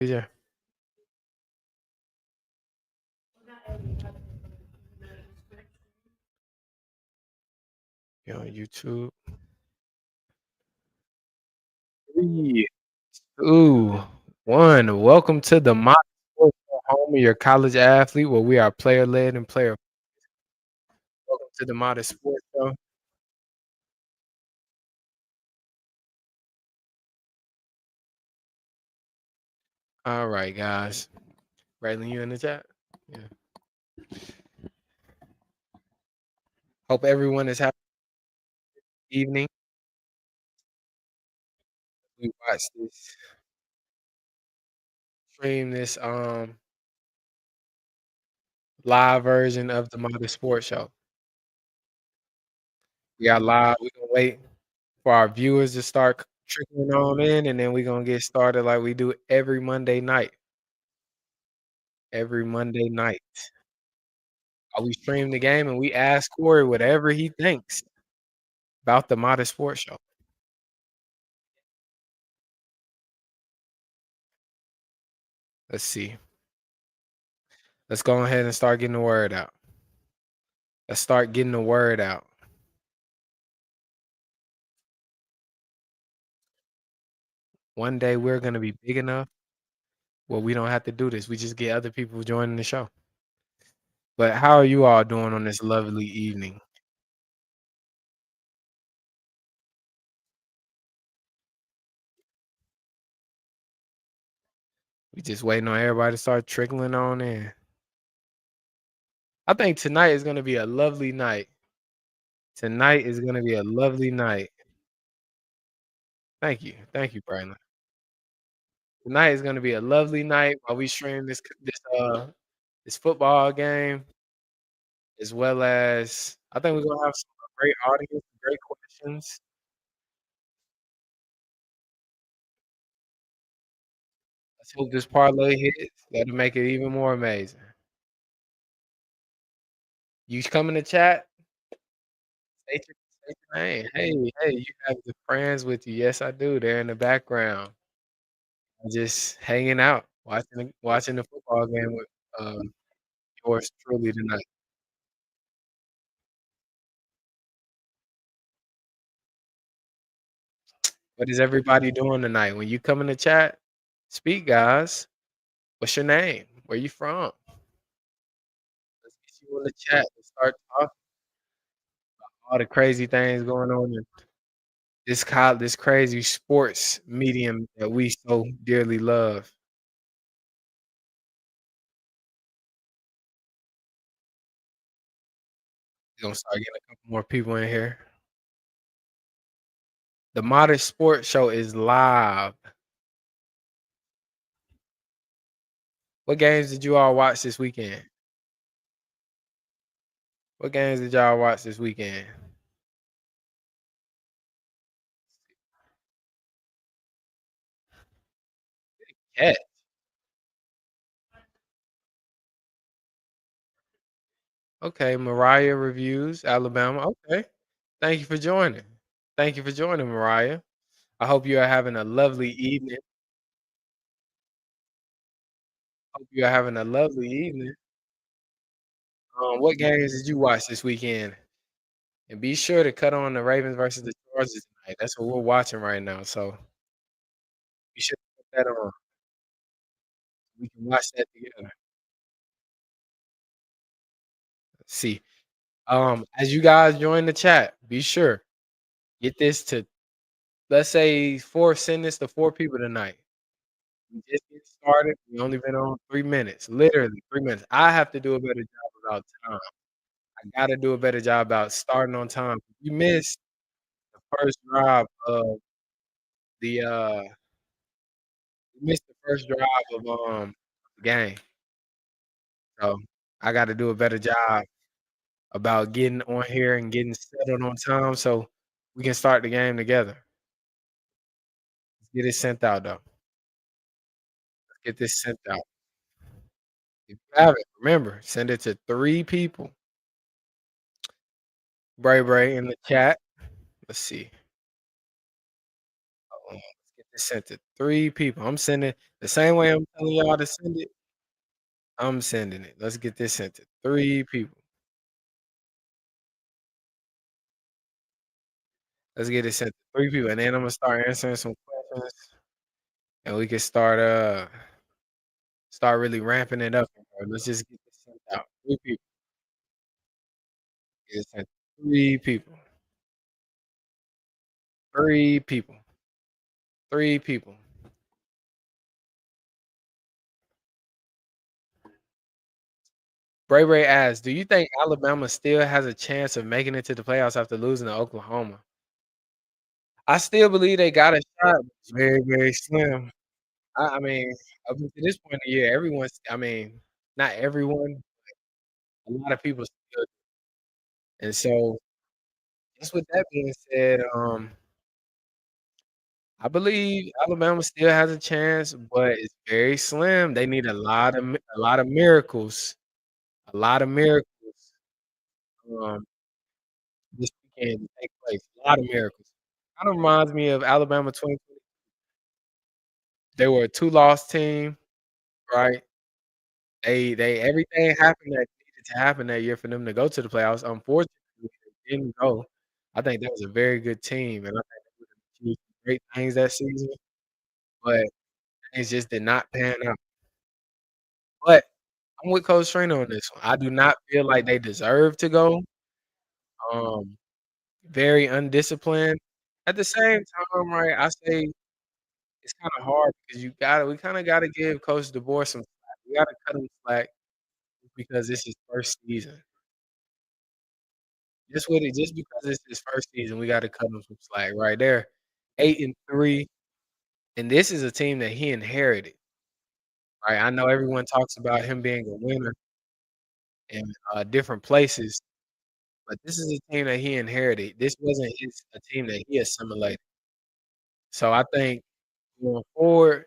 Yeah. You on YouTube. 3, 2, 1. Welcome to the Mock Sports Show, home of your college athlete, where we are player led and player. Welcome to the Modern Sports Show. All right, guys. Raylan, you in the chat? Yeah. Hope everyone is having an evening. We watch this stream this live version of the Modern Sports Show. We got live. We're gonna wait for our viewers to start trickling on in, and then we're gonna get started like we do every Monday night. Every Monday night. We stream the game and we ask Corey whatever he thinks about the Modern Sports Show. Let's see. Let's go ahead and start getting the word out. Let's start getting the word out. One day we're gonna be big enough where we don't have to do this. We just get other people joining the show. But how are you all doing on this lovely evening? We just waiting on everybody to start trickling on in. I think tonight is gonna be a lovely night. Tonight is gonna be a lovely night. Thank you. Thank you, Brandon. Tonight is gonna be a lovely night while we stream this football game, as well as I think we're gonna have some great audience, great questions. Let's hope this parlay hits. That'll make it even more amazing. You come in the chat, state your name. Hey, you have the friends with you. Yes, I do. They're in the background. Just hanging out, watching the football game with yours truly tonight. What is everybody doing tonight? When you come in the chat, speak, guys. What's your name? Where you from? Let's get you in the chat and start talking all the crazy things going on in this crazy sports medium that we so dearly love. We're gonna start getting a couple more people in here. The Modern Sports Show is live. What games did you all watch this weekend? What games did y'all watch this weekend? Yeah. Okay, Mariah reviews Alabama. Okay. Thank you for joining. Thank you for joining, Mariah. I hope you are having a lovely evening. Hope you are having a lovely evening. What games did you watch this weekend? And be sure to cut on the Ravens versus the Chargers tonight. That's what we're watching right now. So be sure to put that on. We can watch that together. Let's see. As you guys join the chat, be sure get this to let's say send this to 4 people tonight. We just get started. We only been on 3 minutes, literally 3 minutes. I have to do a better job about time. I gotta do a better job about starting on time. You missed the first drive of the you missed the first drive of the game. So I gotta do a better job about getting on here and getting settled on time so we can start the game together. Let's get it sent out though. Let's get this sent out. If you have it, remember, send it to 3 people. Bray Bray in the chat. Let's see. Let's get It's sent to 3 people. I'm sending the same way I'm telling y'all to send it, I'm sending it. Let's get this sent to 3 people. Let's get it sent to 3 people, and then Imma start answering some questions, and we can start really ramping it up, bro. Let's just get this sent out. 3 people. Get it sent to 3 people. 3 people. 3 people. Bray Ray asks, "Do you think Alabama still has a chance of making it to the playoffs after losing to Oklahoma?" I still believe they got a shot, but it's very, very slim. I mean, up to this point in the year, everyone's I mean, not everyone, a lot of people still and so, just with that being said, I believe Alabama still has a chance, but it's very slim. They need a lot of miracles, a lot of miracles, um, this weekend to take place, a lot of miracles. Kinda reminds me of Alabama 2020. They were a two-loss team, right? They everything happened that needed to happen that year for them to go to the playoffs. Unfortunately, they didn't go. I think that was a very good team, and I think they would've achieved great things that season, but things just did not pan out. But I'm with Coach Trainer on this one. I do not feel like they deserve to go. Um, very undisciplined. At the same time, right, I say it's kinda hard because we kinda gotta give Coach DeBoer some slack. We gotta cut him slack because it's his first season. Just because it's his first season, we gotta cut him some slack right there. 8-3, and this is a team that he inherited, right? I know everyone talks about him being a winner in, different places, but this is a team that he inherited. This wasn't a team that he assimilated. So I think going forward,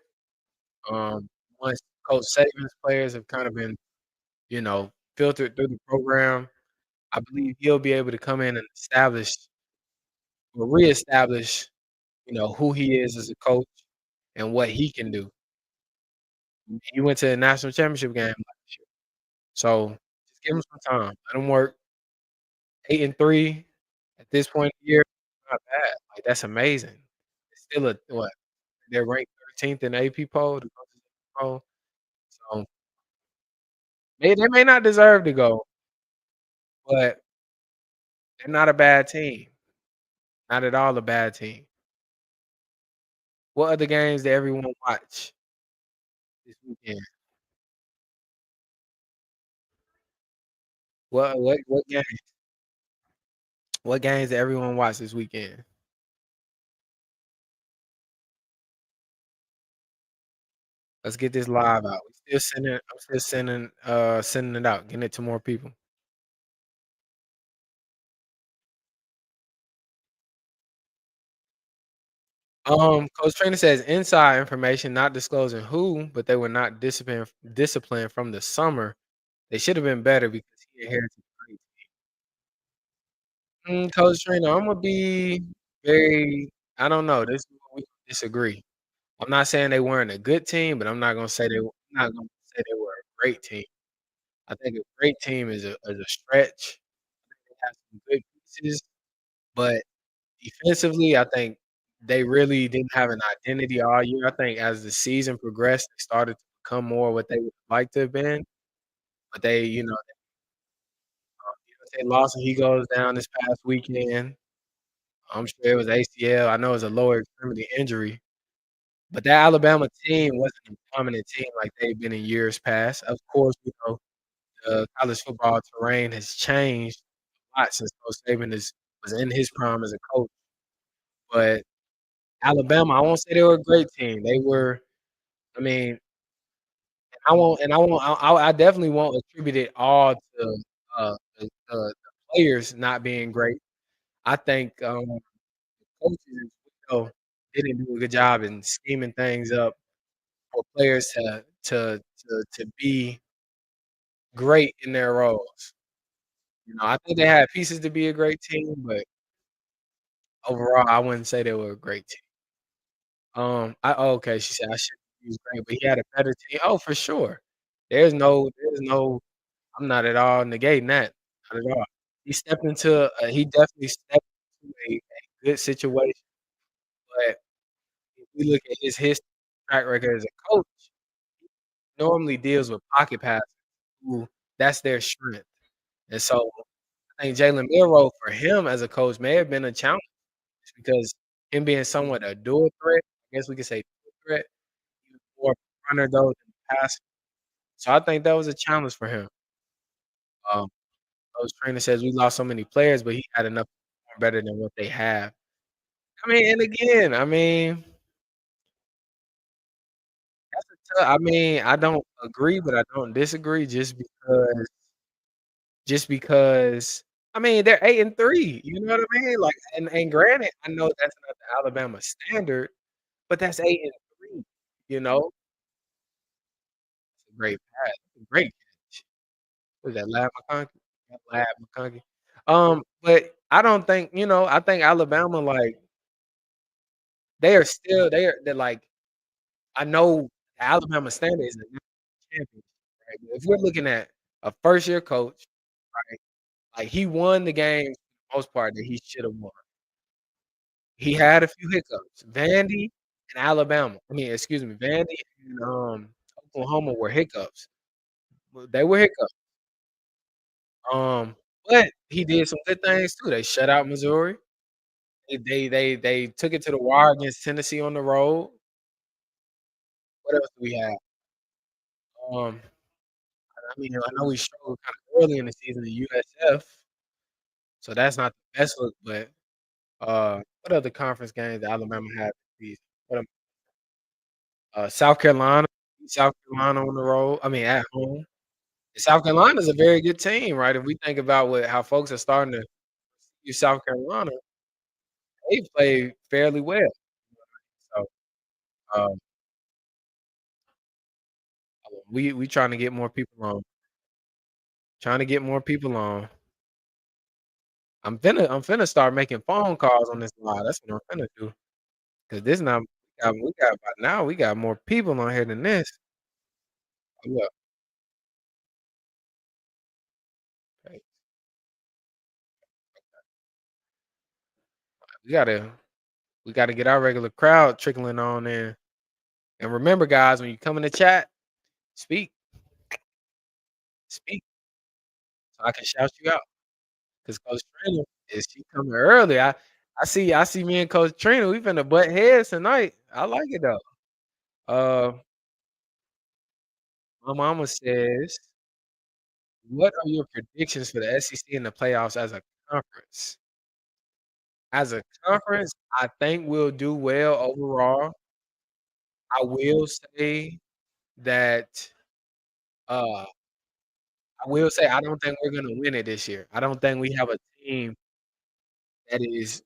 once Coach Saban's players have kind of been, filtered through the program, I believe he'll be able to come in and reestablish, who he is as a coach and what he can do. He went to the national championship game last year. So, just give him some time, let him work. 8-3 at this point in the year, not bad, like, that's amazing. It's still a what? They're ranked 13th in the AP poll, the closest poll, so they may not deserve to go, but they're not a bad team, not at all a bad team. What other games did everyone watch this weekend? What games did everyone watch this weekend? Let's get this live out. I'm still sending it out, getting it to more people. Coach Trainer says inside information, not disclosing who, but they were not disciplined from the summer. They should have been better because he inherited the Coach Trainer, Imma be very I don't know, this is where we disagree. I'm not saying they weren't a good team, but I'm not gonna say they were a great team. I think a great team is a stretch. They have some good pieces, but defensively, I think they really didn't have an identity all year. I think as the season progressed, they started to become more what they would like to have been, but Deontay Lawson, he goes down this past weekend. I'm sure it was ACL. I know it was a lower extremity injury, but that Alabama team wasn't a dominant team like they've been in years past. Of course, the college football terrain has changed a lot since Coach Saban was in his prime as a coach, but Alabama, I won't say they were a great team. They were I mean, I won't I definitely won't attribute it all to, the players not being great. I think, coaches, didn't do a good job in scheming things up for players to be great in their roles. I think they had pieces to be a great team, but overall, I wouldn't say they were a great team. Okay, she said I shouldn't use great, but he had a better team. Oh, for sure. There's no I'm not at all negating that, not at all. He definitely stepped into a good situation, but if we look at his history, track record as a coach, he normally deals with pocket passers who that's their strength, and so I think Jalen Milroe for him as a coach may have been a challenge because him being somewhat a dual threat, I guess we could say dual threat, he was more of a runner though than a passer, so I think that was a challenge for him. Um, Coach Trainer says we lost so many players, but he had enough to perform better than what they have. I mean, and again, I mean, that's I mean, I don't agree, but I don't disagree just because I mean, they're 8-3, you know what I mean? Like, and granted, I know that's not the Alabama standard, but that's 8-3, you know? It's a great pass, great catch. Was that Lab McConkey? Yeah, Lab McConkey. But I don't think, I think Alabama, like, they're like I know Alabama standard is a national championship, right? But if we're looking at a first year coach, right, like, he won the games for the most part that he should have won. He had a few hiccups. Vandy and Alabama I mean, excuse me, Vandy and, Oklahoma were hiccups. Well, they were hiccups. But he did some good things too. They shut out Missouri. They took it to the wire against Tennessee on the road. What else do we have? Um, I mean, I know we struggled kinda early in the season in USF, so that's not the best look, but, what other conference games did Alabama have this season? South Carolina beat South Carolina on the road I mean, at home. And South Carolina's a very good team, right? If we think about how folks are starting to view South Carolina, they play fairly well. So, um, we trying to get more people on. Trying to get more people on. I'm finna start making phone calls on this line. That's what I'm finna do. 'Cause this now we got by now we got more people on here than this. Look, hey, we gotta we gotta get our regular crowd trickling on in. And remember, guys, when you come in the chat, speak, speak, so I can shout you out. 'Cause Coach Trina is she coming early. I see me and Coach Trina, we finna butt heads tonight. I like it though. My mama says, "What are your predictions for the SEC in the playoffs as a conference?" As a conference, I think we'll do well overall. I will say that, uh, I don't think we're gonna win it this year. I don't think we have a team that is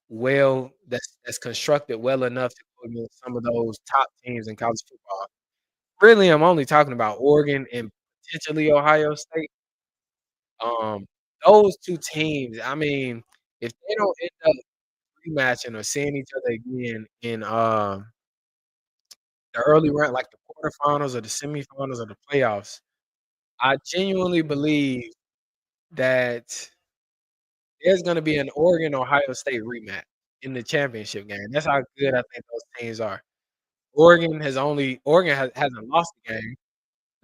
that's constructed well enough to go against some of those top teams in college football. Really, I'm only talking about Oregon and potentially Ohio State. Um, those 2 teams, I mean, if they don't end up rematching or seeing each other again in, the early round, like the quarterfinals or the semifinals or the playoffs, I genuinely believe that there's gonna be an Oregon-Ohio State rematch in the championship game. That's how good I think those teams are. Oregon hasn't lost a game.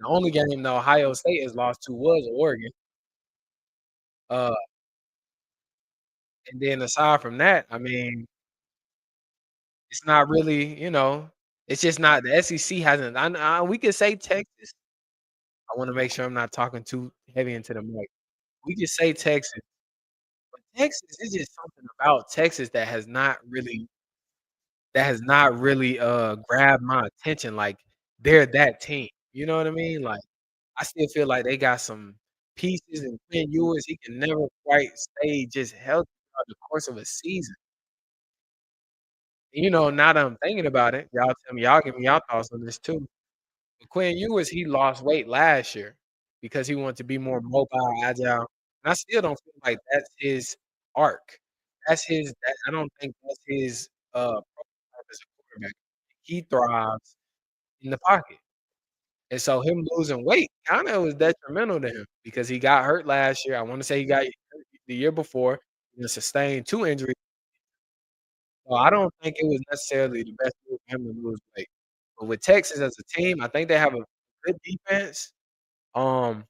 The only game that Ohio State has lost to was Oregon. Uh, and then aside from that, I mean, it's not really, it's just not the SEC hasn't we could say Texas. I wanna make sure I'm not talking too heavy into the mic. We could say Texas, but Texas is just something about Texas that has not really grabbed my attention, like, they're that team, you know what I mean? Like, I still feel like they got some pieces, and Quinn Ewers, he can never quite stay just healthy throughout the course of a season. Now that I'm thinking about it, y'all give me y'all thoughts on this too. But Quinn Ewers, he lost weight last year because he wanted to be more mobile, agile, and I still don't feel like that's his arc. I don't think that's his, prototype as a quarterback. he thrives in the pocket. And so him losing weight kinda was detrimental to him because he got hurt last year. I wanna say he got hurt the year before, and sustained 2 injuries. So I don't think it was necessarily the best move for him to lose weight. But with Texas as a team, I think they have a good defense. Um,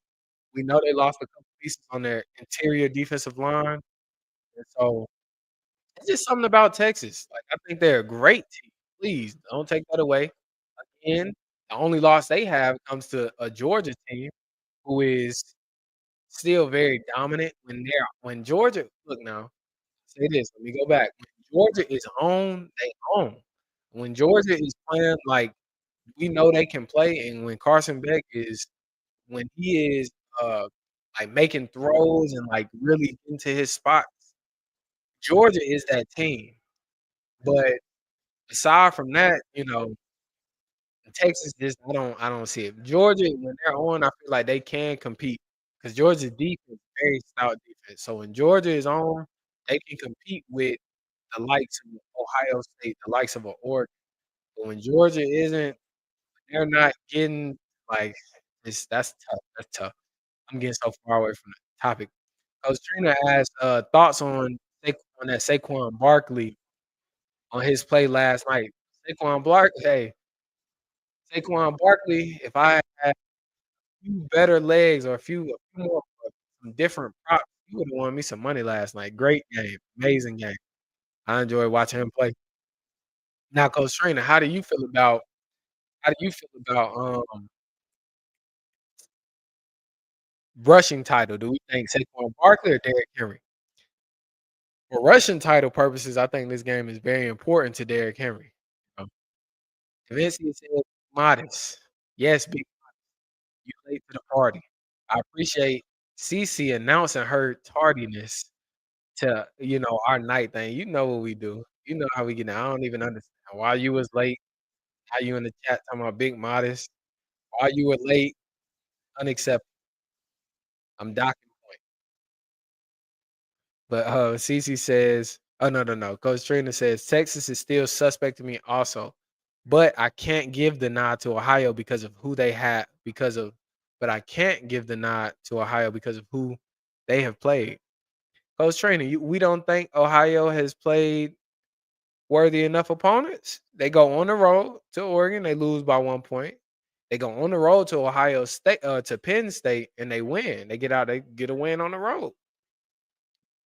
we know they lost a couple pieces on their interior defensive line, and so it's just something about Texas. Like, I think they're a great team. Please don't take that away. Again, the only loss they have comes to a Georgia team who is still very dominant when Georgia look now, say this, let me go back. When Georgia is on, they own. When Georgia is playing like we know they can play, and when Carson Beck is when he is, like, making throws and, like, really into his spots, Georgia is that team. But aside from that, Texas just I don't see it. Georgia, when they're on, I feel like they can compete because Georgia's defense very stout defense. So when Georgia is on, they can compete with the likes of Ohio State, the likes of a Oregon. But when Georgia isn't, they're not getting like that's tough. That's tough. I'm getting so far away from the topic. Coach Trina asked thoughts on that Saquon Barkley on his play last night. Saquon Barkley, if I had few better legs or a few more some different props, he would've won me some money last night. Great game, amazing game. I enjoyed watching him play. Now, Coach Trainer, how do you feel about rushing title? Do we think Saquon Barkley or Derrick Henry? For rushing title purposes, I think this game is very important to Derrick Henry. Um, Vinci said modest. Yes, big you late to the party. I appreciate Cece announcing her tardiness to, our night thing. You know what we do. You know how we get down. I don't even understand why you was late, how you in the chat talking about big modest, why you were late, unacceptable. I'm docking point. But, Cece says oh, no, no, no. Coach Trina says, "Texas is still suspect to me also, but I can't give the nod to Ohio because of who they had because of but I can't give the nod to Ohio because of who they have played." Coach Trina, we don't think Ohio has played worthy enough opponents. They go on the road to Oregon, they lose by 1 point. They go on the road to Ohio State, to Penn State, and they win. They get a win on the road.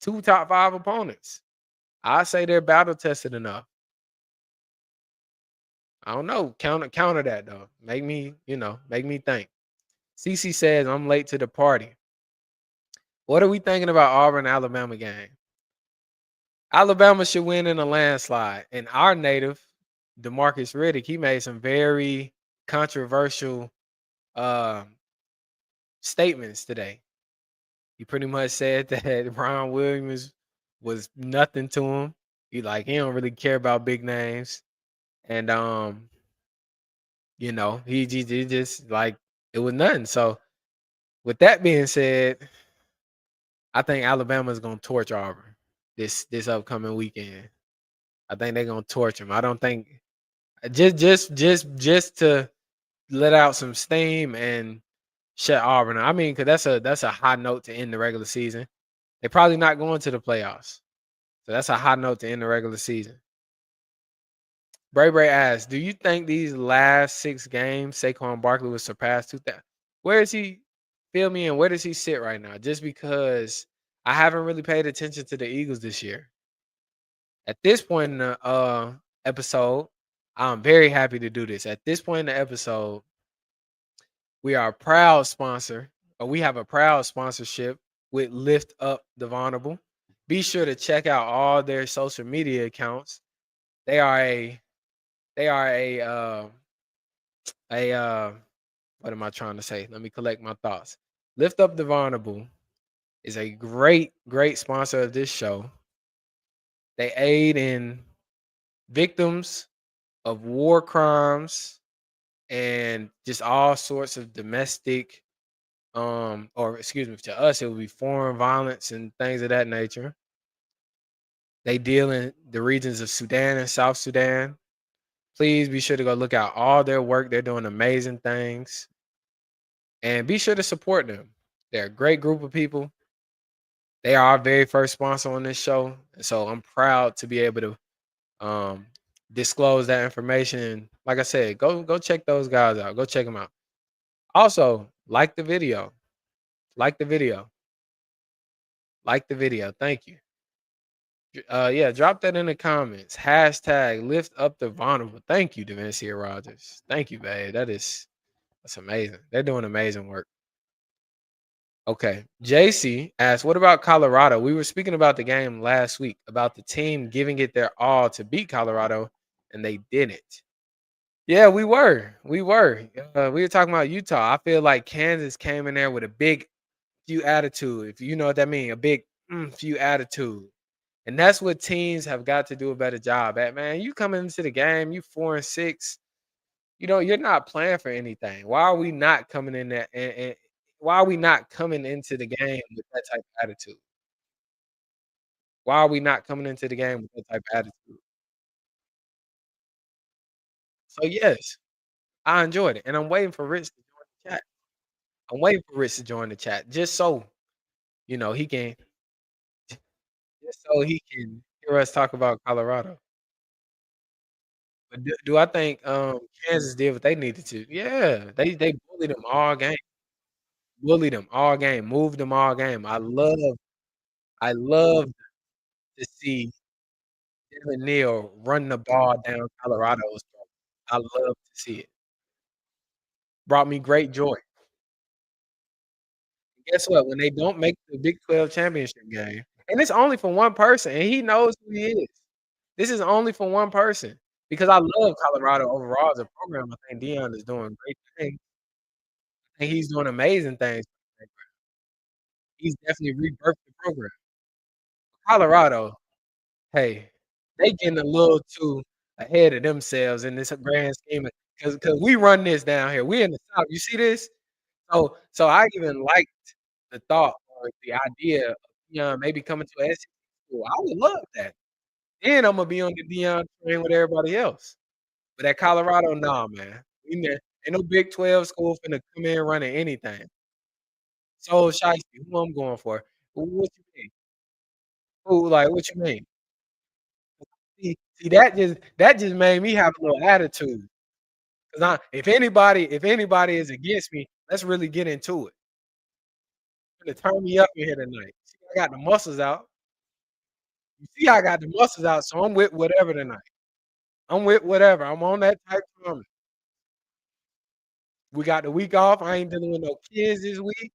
2 top 5 opponents. I say they're battle tested enough. I don't know. Counter that though. Make me think. CC says I'm late to the party. What are we thinking about Auburn Alabama game? Alabama should win in a landslide. And our native, DeMarcus Riddick, he made some very controversial statements today. He pretty much said that Ron Williams was nothing to him. He don't really care about big names. And he just like it was nothing. So with that being said, I think Alabama is gonna torch Auburn this upcoming weekend. I think they're gonna torch him. I don't think just to let out some steam and shut Auburn. I mean, because that's a high note to end the regular season. They're probably not going to the playoffs, so that's a high note to end the regular season. Bray Bray asks, "Do you think these last 6 games, Saquon Barkley will surpass 2,000? Where is he? Fill me in. Where does he sit right now? Just because I haven't really paid attention to the Eagles this year. At this point in the episode, I'm very happy to do this. At this point in the episode, we are a proud sponsor, or we have a proud sponsorship with Lift Up the Vulnerable. Be sure to check out all their social media accounts. They are a what am I trying to say? Let me collect my thoughts. Lift Up the Vulnerable is a great, great sponsor of this show. They aid in victims of war crimes and just all sorts of domestic, or excuse me, to us, it would be foreign violence and things of that nature. They deal in the regions of Sudan and South Sudan. Please be sure to go look out all their work. They're doing amazing things, and be sure to support them. They're a great group of people. They are our very first sponsor on this show, and so I'm proud to be able to um, disclose that information. And like I said, go check those guys out. Go check them out. Also, like the video. Like the video. Like the video. Thank you. Yeah, drop that in the comments. Hashtag lift up the vulnerable. Thank you, Devancia Rogers. Thank you, babe. That's amazing. They're doing amazing work. Okay. JC asked, what about Colorado? We were speaking about the game last week, about the team giving it their all to beat Colorado, and they didn't. Yeah, we were. We were. We were talking about Utah. I feel like Kansas came in there with a big few attitude, if you know what that means, a big few attitude. And that's what teams have got to do a better job at, man. You come into the game, you 4-6, you're not playing for anything. Why are we not coming in there and why are we not coming into the game with that type of attitude? Why are we not coming into the game with that type of attitude? So yes, I enjoyed it. And I'm waiting for Rich to join the chat. I'm waiting for Rich to join the chat just so he can hear us talk about Colorado. But do I think Kansas did what they needed to? Yeah, they bullied them all game. Bullied them all game, moved them all game. I love to see Devin Neal run the ball down Colorado's throat. I love to see it. Brought me great joy. And guess what? When they don't make the Big 12 championship game, and it's only for one person, and he knows who he is. This is only for one person because I love Colorado overall as a program. I think Dion is doing great things. I think he's doing amazing things. He's definitely rebirthed the program. Colorado, hey, they getting a little too ahead of themselves in this grand scheme of because we run this down here. We in the South. You see this? So I even liked the thought or the idea of Dion maybe coming to a SEC school. I would love that. Then Imma be on the Dion train with everybody else. But at Colorado, nah, man. Ain't no Big 12 school finna come in running anything. So shiesty, who I'm going for? What you mean? Who like, what you mean? See, that just made me have a little attitude. 'Cause if anybody is against me, let's really get into it. Finna turn me up in here tonight. See, I got the muscles out. You see I got the muscles out, so I'm with whatever tonight. I'm with whatever. I'm on that type timing. We got the week off. I ain't dealing with no kids this week.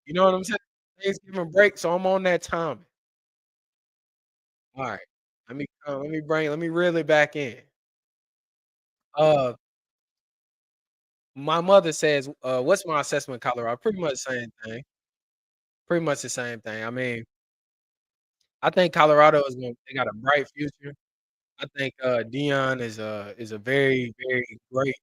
You know what I'm saying? Thanksgiving break, so I'm on that timing. Alright. Let me reel it back in. Uh, my mother says, "What's my assessment of Colorado?" Pretty much the same thing. Pretty much the same thing. I mean, I think Colorado they got a bright future. I think, Dion is a very, very great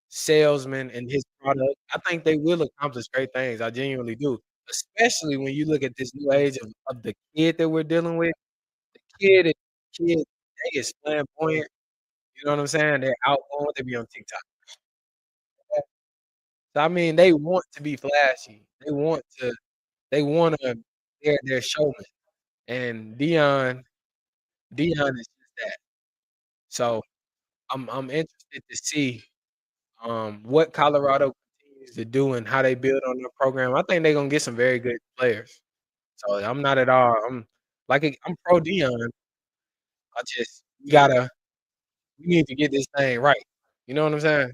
salesman in his product. I think they will accomplish great things. I genuinely do, especially when you look at this new age of the kid that we're dealing with. The kid, they is flamboyant, you know what I'm saying? They're outgoing, they be on TikTok. So, I mean, they want to be flashy. They wanna they're showmen, and Dion is just that. So, I'm interested to see, what Colorado continues to do and how they build on their program. I think they're gonna get some very good players. So, I'm not at all I'm pro Dion. I just we need to get this thing right. You know what I'm saying?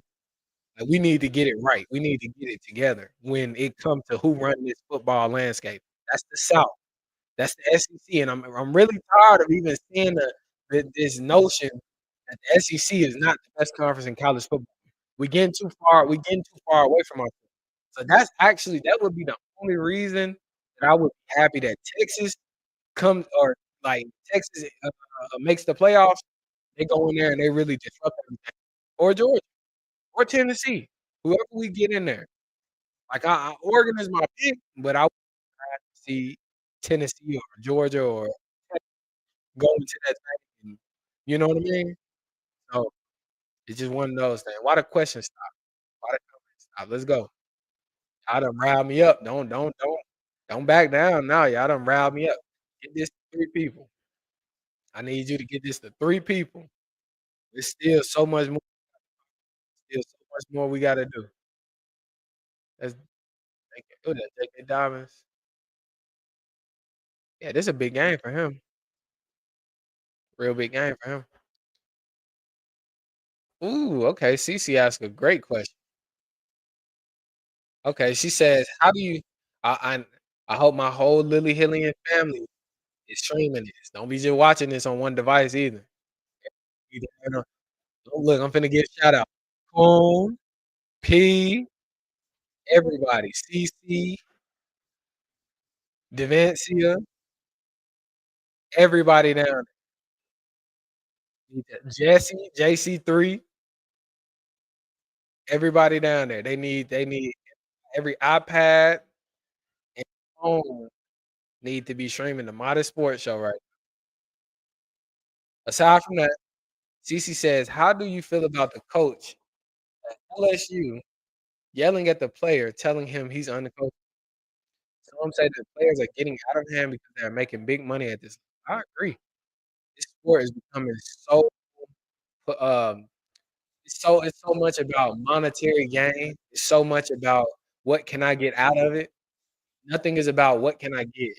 Like, we need to get it right. We need to get it together when it comes to who run this football landscape. That's the South. That's the SEC, and I'm really tired of even seeing this notion that the SEC is not the best conference in college football. We getting too far away from ourselves. So that would be the only reason that I would be happy that Texas comes or like Texas makes the playoffs. They go in there and they really disrupt everything. Or Georgia or Tennessee, whoever we get in there. Like Oregon is my pick, but I would rather see Tennessee or Georgia or go into that thing. You know what I mean? So, it's just one of those things. Why the question stop? Why the comment stop? Let's go. Y'all done riled me up. Don't back down now. Y'all done riled me up. Get this to 3 people. I need you to get this to 3 people. There's still so much more we gotta do. Let's take it. Who that? J.K. Diamonds? Yeah, this a big game for him. Real big game for him. Ooh, okay. Cece asked a great question. Okay, she says, "How do you?" I I hope my whole Lily Hillian family is streaming this. Don't be just watching this on one device either. Either look, I'm finna get a shout out. Cone, P, everybody. CC, Devancia, everybody down there. Jesse, JC3, everybody down there. They need every iPad and phone need to be streaming the Modest Sports Show right. Aside from that, Cece says, "How do you feel about the coach at LSU yelling at the player, telling him he's uncoachable? Some say that players are getting out of hand because they're making big money at this." I agree. This sport is becoming so, um, it's so much about monetary gain. It's so much about what can I get out of it. Nothing is about what can I get.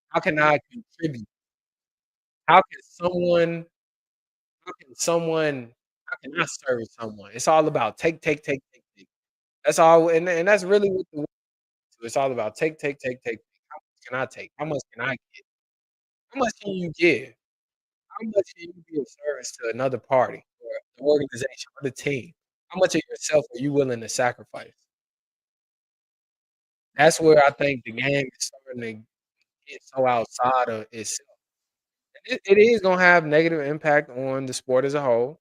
How can I contribute? How can someone how can someone how can I serve someone? It's all about take, take, take, take, take. That's all, and that's really what the it's all about. Take, take, take, take. How much can I take? How much can I get? How much can you give? How much can you be of service to another party or the organization or the team? How much of yourself are you willing to sacrifice? That's where I think the game is starting to get so outside of itself. It is gonna have negative impact on the sport as a whole.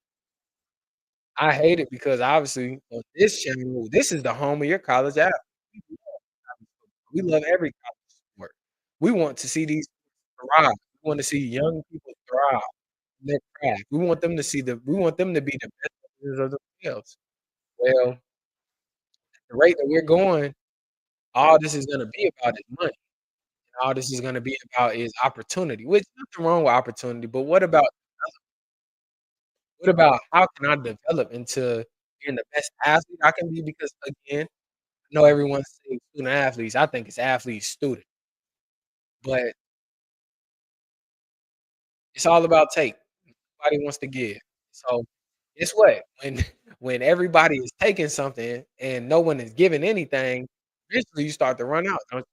I hate it because obviously on this channel, this is the home of your college athlete. We love every college sport. We want to see these thrive. We want to see young people thrive in their craft. We want them to be the best versions of themselves. Well, the rate that we're going, all this is gonna be about is money. All this is gonna be about is opportunity, which nothing wrong with opportunity, but what about how can I develop into being the best athlete I can be? Because again, I know everyone says student athletes. I think it's athlete student, but it's all about take. Nobody wants to give. So guess what? When when everybody is taking something and no one is giving anything, eventually you start to run out, don't you?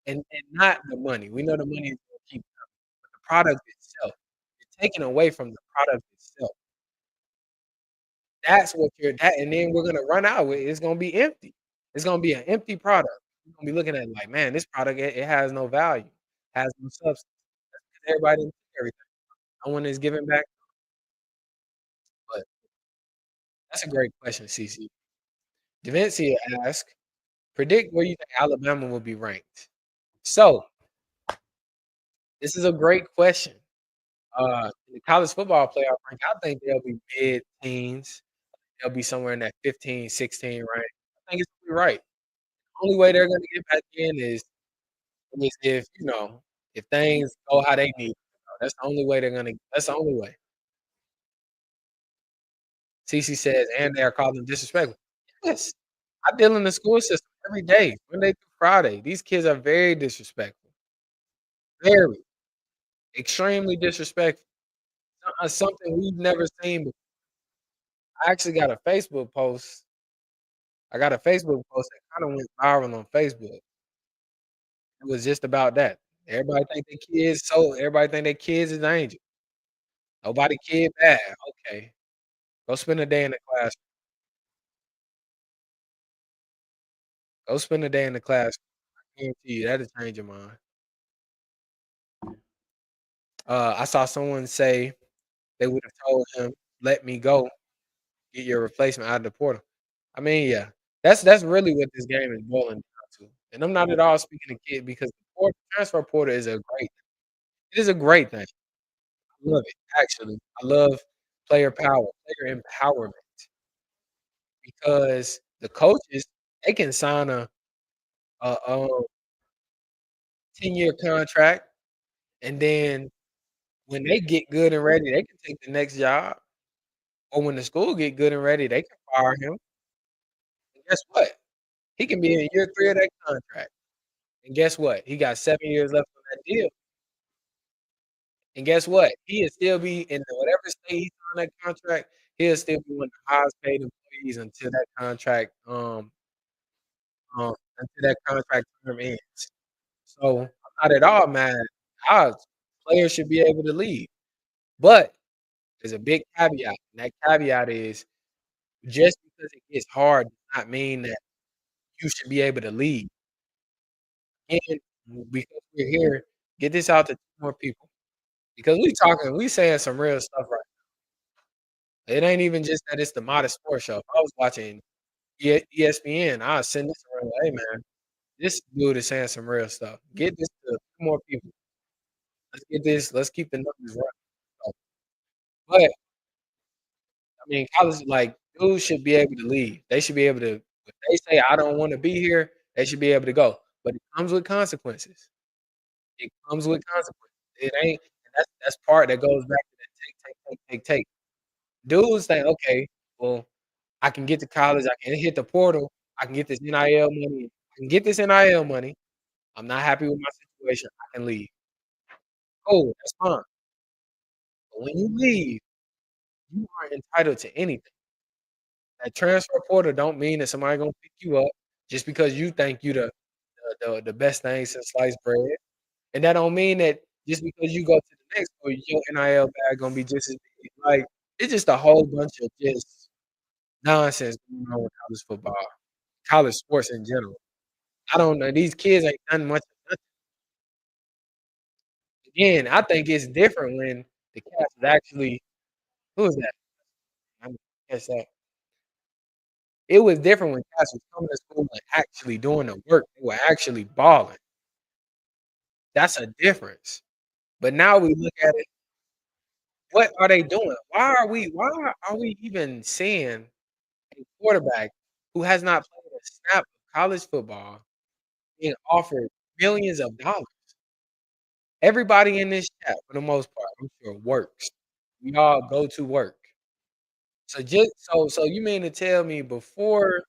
And not the money. We know the money is gonna keep coming, but the product itself. You're taking away from the product itself. That's what you're that and then we're gonna run out with it's gonna be empty. It's gonna be an empty product. You're gonna be looking at it like, "Man, this product, it has no value, has no substance." 'Cause everybody didn't take everything. No one is giving back, but that's a great question, CC. Davincia asked, "Predict where you think Alabama will be ranked." So, this is a great question. In the college football playoff rank, I think they'll be mid-teens. They'll be somewhere in that 15, 16 range. I think it's gonna be right. Only way they're gonna get back in is if, if things go how they need to go. That's the only way. CC says, "And they are calling them disrespectful." Yes. I deal in the school system every day, Monday through Friday. These kids are very disrespectful. Very, extremely disrespectful. Something we've never seen before. I actually got a Facebook post. I got a Facebook post that kinda went viral on Facebook. It was just about that. Everybody think their kids is angels. Nobody kid bad. Okay. Go spend a day in the class. Go spend a day in the class. I guarantee you that'll change your mind. I saw someone say they would have told him, "Let me go, get your replacement out of the portal." I mean, yeah, that's really what this game is boiling down to. And I'm not at all speaking to kid because the transfer portal is a great it is a great thing. love it, actually. I love player power, player empowerment because the coaches, they can sign a 10-year contract, and then when they get good and ready, they can take the next job, or when the school get good and ready, they can fire him, and guess what? He can be in year 3 of that contract, and guess what? He got 7 years left on that deal, and guess what? He'll still be in the whatever state he's on that contract, he'll still be one of the highest paid employees until that contract term ends. So, I'm not at all mad. Our players should be able to leave, but there's a big caveat, and that caveat is just because it gets hard does not mean that you should be able to leave. And because we're here, get this out to 2 more people because we saying some real stuff right now. It ain't even just that it's the Modest Sports Show. If I was watching ESPN, I'd send this around, "Hey, man, this dude is saying some real stuff. Get this to 2 more people. Let's keep the numbers running." But, I mean, college like, dudes should be able to leave. They should be able to if they say, "I don't wanna be here," they should be able to go, but it comes with consequences. It comes with consequences. It ain't and that's part that goes back to that take, take, take, take, take. Dudes think, "Okay, well, I can get to college, I can hit the portal, I can get this NIL money I can get this NIL money. I'm not happy with my situation, I can leave." Cool, that's fine. But when you leave, you aren't entitled to anything. That transfer portal don't mean that somebody gonna pick you up just because you think you the best thing since sliced bread, and that don't mean that just because you go to the next school, your NIL bag gonna be just as big. Like, it's just a whole bunch of just nonsense going on with college football, college sports in general. I don't know, these kids ain't done much of nothing. Again, I think it's different when the cats is actually who is that? I didn't catch that. It was different when cats was coming to school and actually doing the work. They were actually balling. That's a difference. But now we look at it, what are they doing? Why are we even seeing a quarterback who has not played a snap of college football being offered millions of dollars? Everybody in this chat, for the most part, I'm sure, works. We all go to work. So you mean to tell me before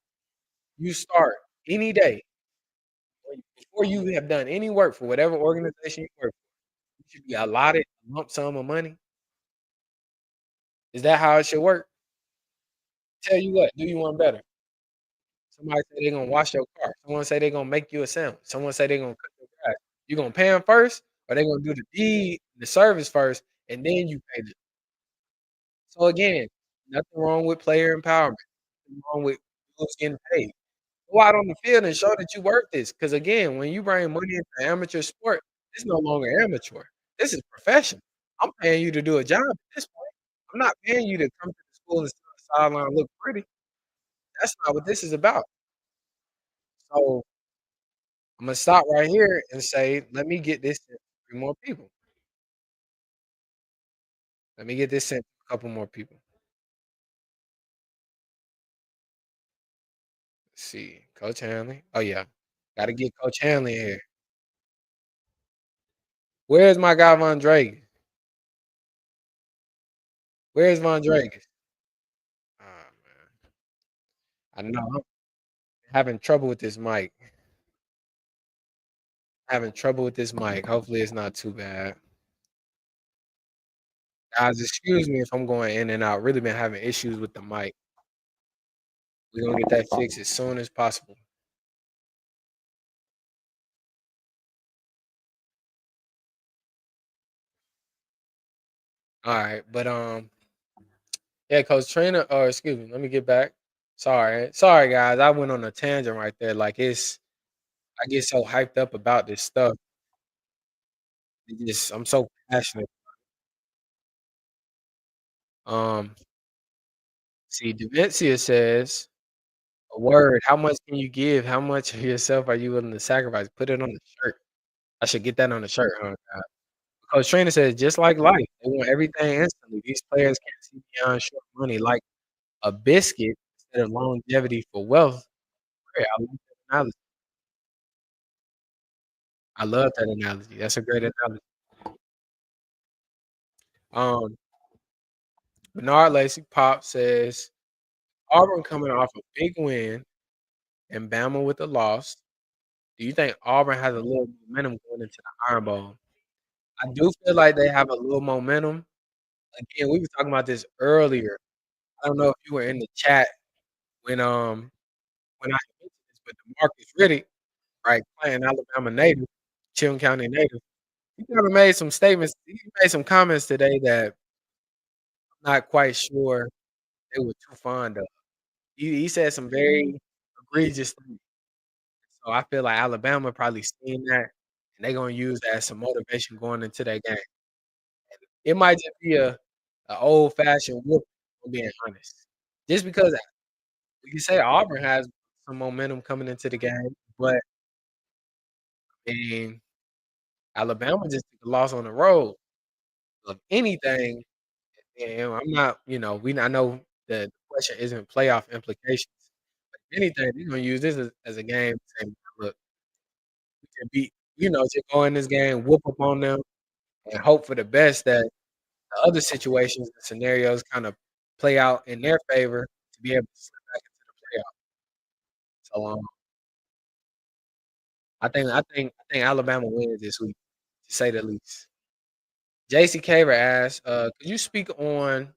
you start any day, or before you have done any work for whatever organization you work for, you should be allotted a lump sum of money? Is that how it should work? Tell you what, do you one better. Somebody say they gonna wash your car. Someone say they gonna make you a sandwich. Someone say they gonna cut your grass. You gonna pay them first, or they gonna do the deed, the service first, and then you pay them? So again, nothing wrong with player empowerment. Nothing wrong with dudes getting paid. Go out on the field and show that you worth this. Because again, when you bring money into amateur sport, it's no longer amateur. This is professional. I'm paying you to do a job at this point. I'm not paying you to come to the school and sit on the sideline and look pretty. That's not what this is about. So Imma stop right here and say, "Let me get this to 3 more people. Let me get this sent to a couple more people." Let's see, Coach Hanley. Oh, yeah. Gotta get Coach Hanley in here. Where's my guy Von Dragan? Where's Von Dragan? Ah, man. I know I'm having trouble with this mic. Having trouble with this mic. Hopefully, it's not too bad. Guys, excuse me if I'm going in and out. Really been having issues with the mic. We're gonna get that fixed as soon as possible. Alright, but, yeah, Coach Trainer or excuse me, let me get back. Sorry, guys. I went on a tangent right there. Like it's I get so hyped up about this stuff. I'm so passionate. Um, see, Davincia says a word. How much can you give? How much of yourself are you willing to sacrifice? Put it on the shirt. I should get that on the shirt, huh? Coach Trainer said, "Just like life, they want everything instantly. These players can't see beyond short money like a biscuit instead of longevity for wealth." Great, I love that analogy. I love that analogy. That's a great analogy. Um, Bernard Lacy Pop says, "Auburn coming off a big win and Bama with a loss. Do you think Auburn has a little momentum going into the Iron Bowl?" I do feel like they have a little momentum. Again, we were talking about this earlier. I don't know if you were in the chat when, when I mentioned this, but DeMarcus Riddick, right, playing Alabama native, Chilton County native, he kinda made some statements. He made some comments today that I'm not quite sure they were too fond of. He said some very egregious things. So I feel like Alabama probably seen that, and they gonna use that as some motivation going into that game. It might just be a old-fashioned whooping, if I'm being honest. Just because we can say Auburn has some momentum coming into the game, but, I mean, Alabama just took a loss on the road. Of anything, and I'm not I know the question isn't playoff implications. If anything, they're gonna use this as a game to say, "Look, we can beat" just go in this game, whoop up on them, and hope for the best that the other situations and scenarios kinda play out in their favor to be able to slip back into the playoff. So, I think Alabama wins this week, to say the least. JC Caver asked, "Could you speak on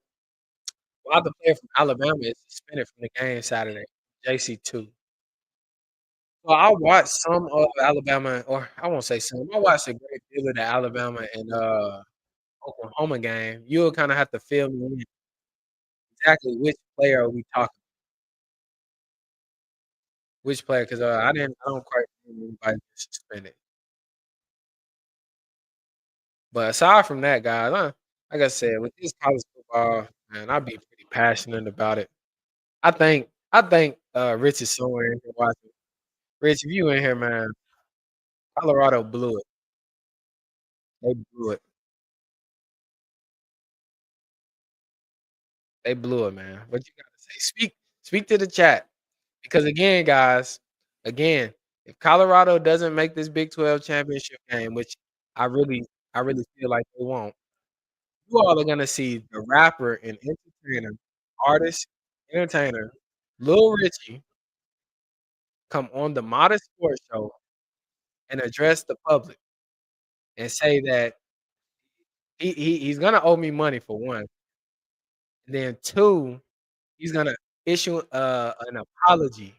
why the player from Alabama is suspended from the game Saturday?" JC2. Well, I watched some of Alabama, or I won't say some, I watched a great deal of the Alabama and, Oklahoma game. You'll kinda have to fill me in exactly which player are we talking which player, 'cause, I don't quite remember anybody getting suspended. But aside from that, guys, like I said, with this college football, man, I be pretty passionate about it. I think Rich is somewhere in here watching. Rich, if you in here, man, Colorado blew it. They blew it. They blew it, man. What you gotta say? Speak to the chat. Because again, guys, again, if Colorado doesn't make this Big 12 championship game, which I really I really feel like they won't, you all are gonna see the rapper and entertainer, artist, entertainer, Lil Richie come on the Modest Sports Show and address the public and say that he's gonna owe me money for one, and then two, he's gonna issue, an apology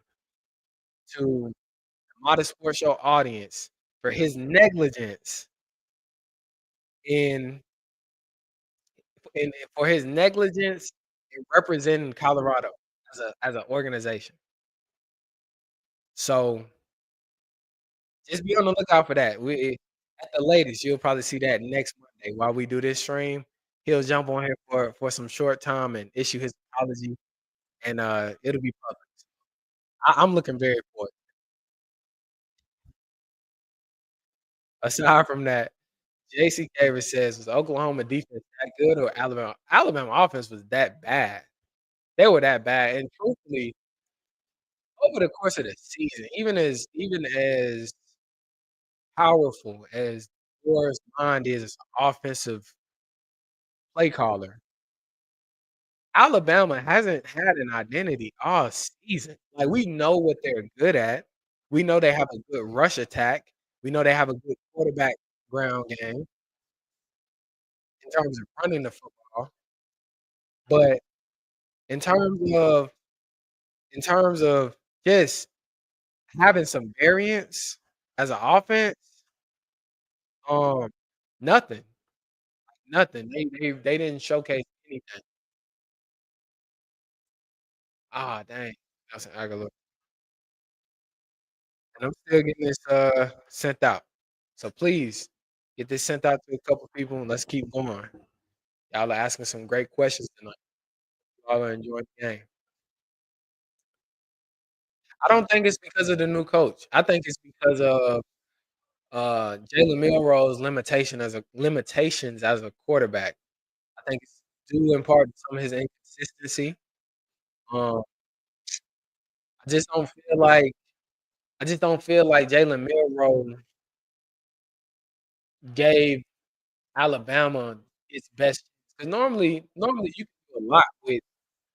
to the Modest Sports Show audience for his negligence in in for his negligence in representing Colorado as an organization. So, just be on the lookout for that. At the latest, you'll probably see that next Monday while we do this stream. He'll jump on here for some short time and issue his apology, and, it'll be public. I'm looking very forward. Aside from that, JC Davis says, "Was Oklahoma defense that good or Alabama?" Alabama offense was that bad. They were that bad, and truthfully, over the course of the season, even as powerful as Dora's mind is as an offensive play caller, Alabama hasn't had an identity all season. Like, we know what they're good at. We know they have a good rush attack. We know they have a good quarterback ground game in terms of running the football, but in terms of in terms of just having some variance as an offense, um, nothing, nothing. They didn't showcase anything. Ah, dang. That's an Aguilar. And I'm still getting this, sent out. So please get this sent out to a couple people and let's keep going. Y'all are asking some great questions tonight. Y'all are enjoying the game. I don't think it's because of the new coach. I think it's because of Jalen Milroe's limitations as a quarterback. I think it's due in part to some of his inconsistency. Um, I just don't feel like I just don't feel like Jalen Milroe gave Alabama its best. Because normally you can do a lot with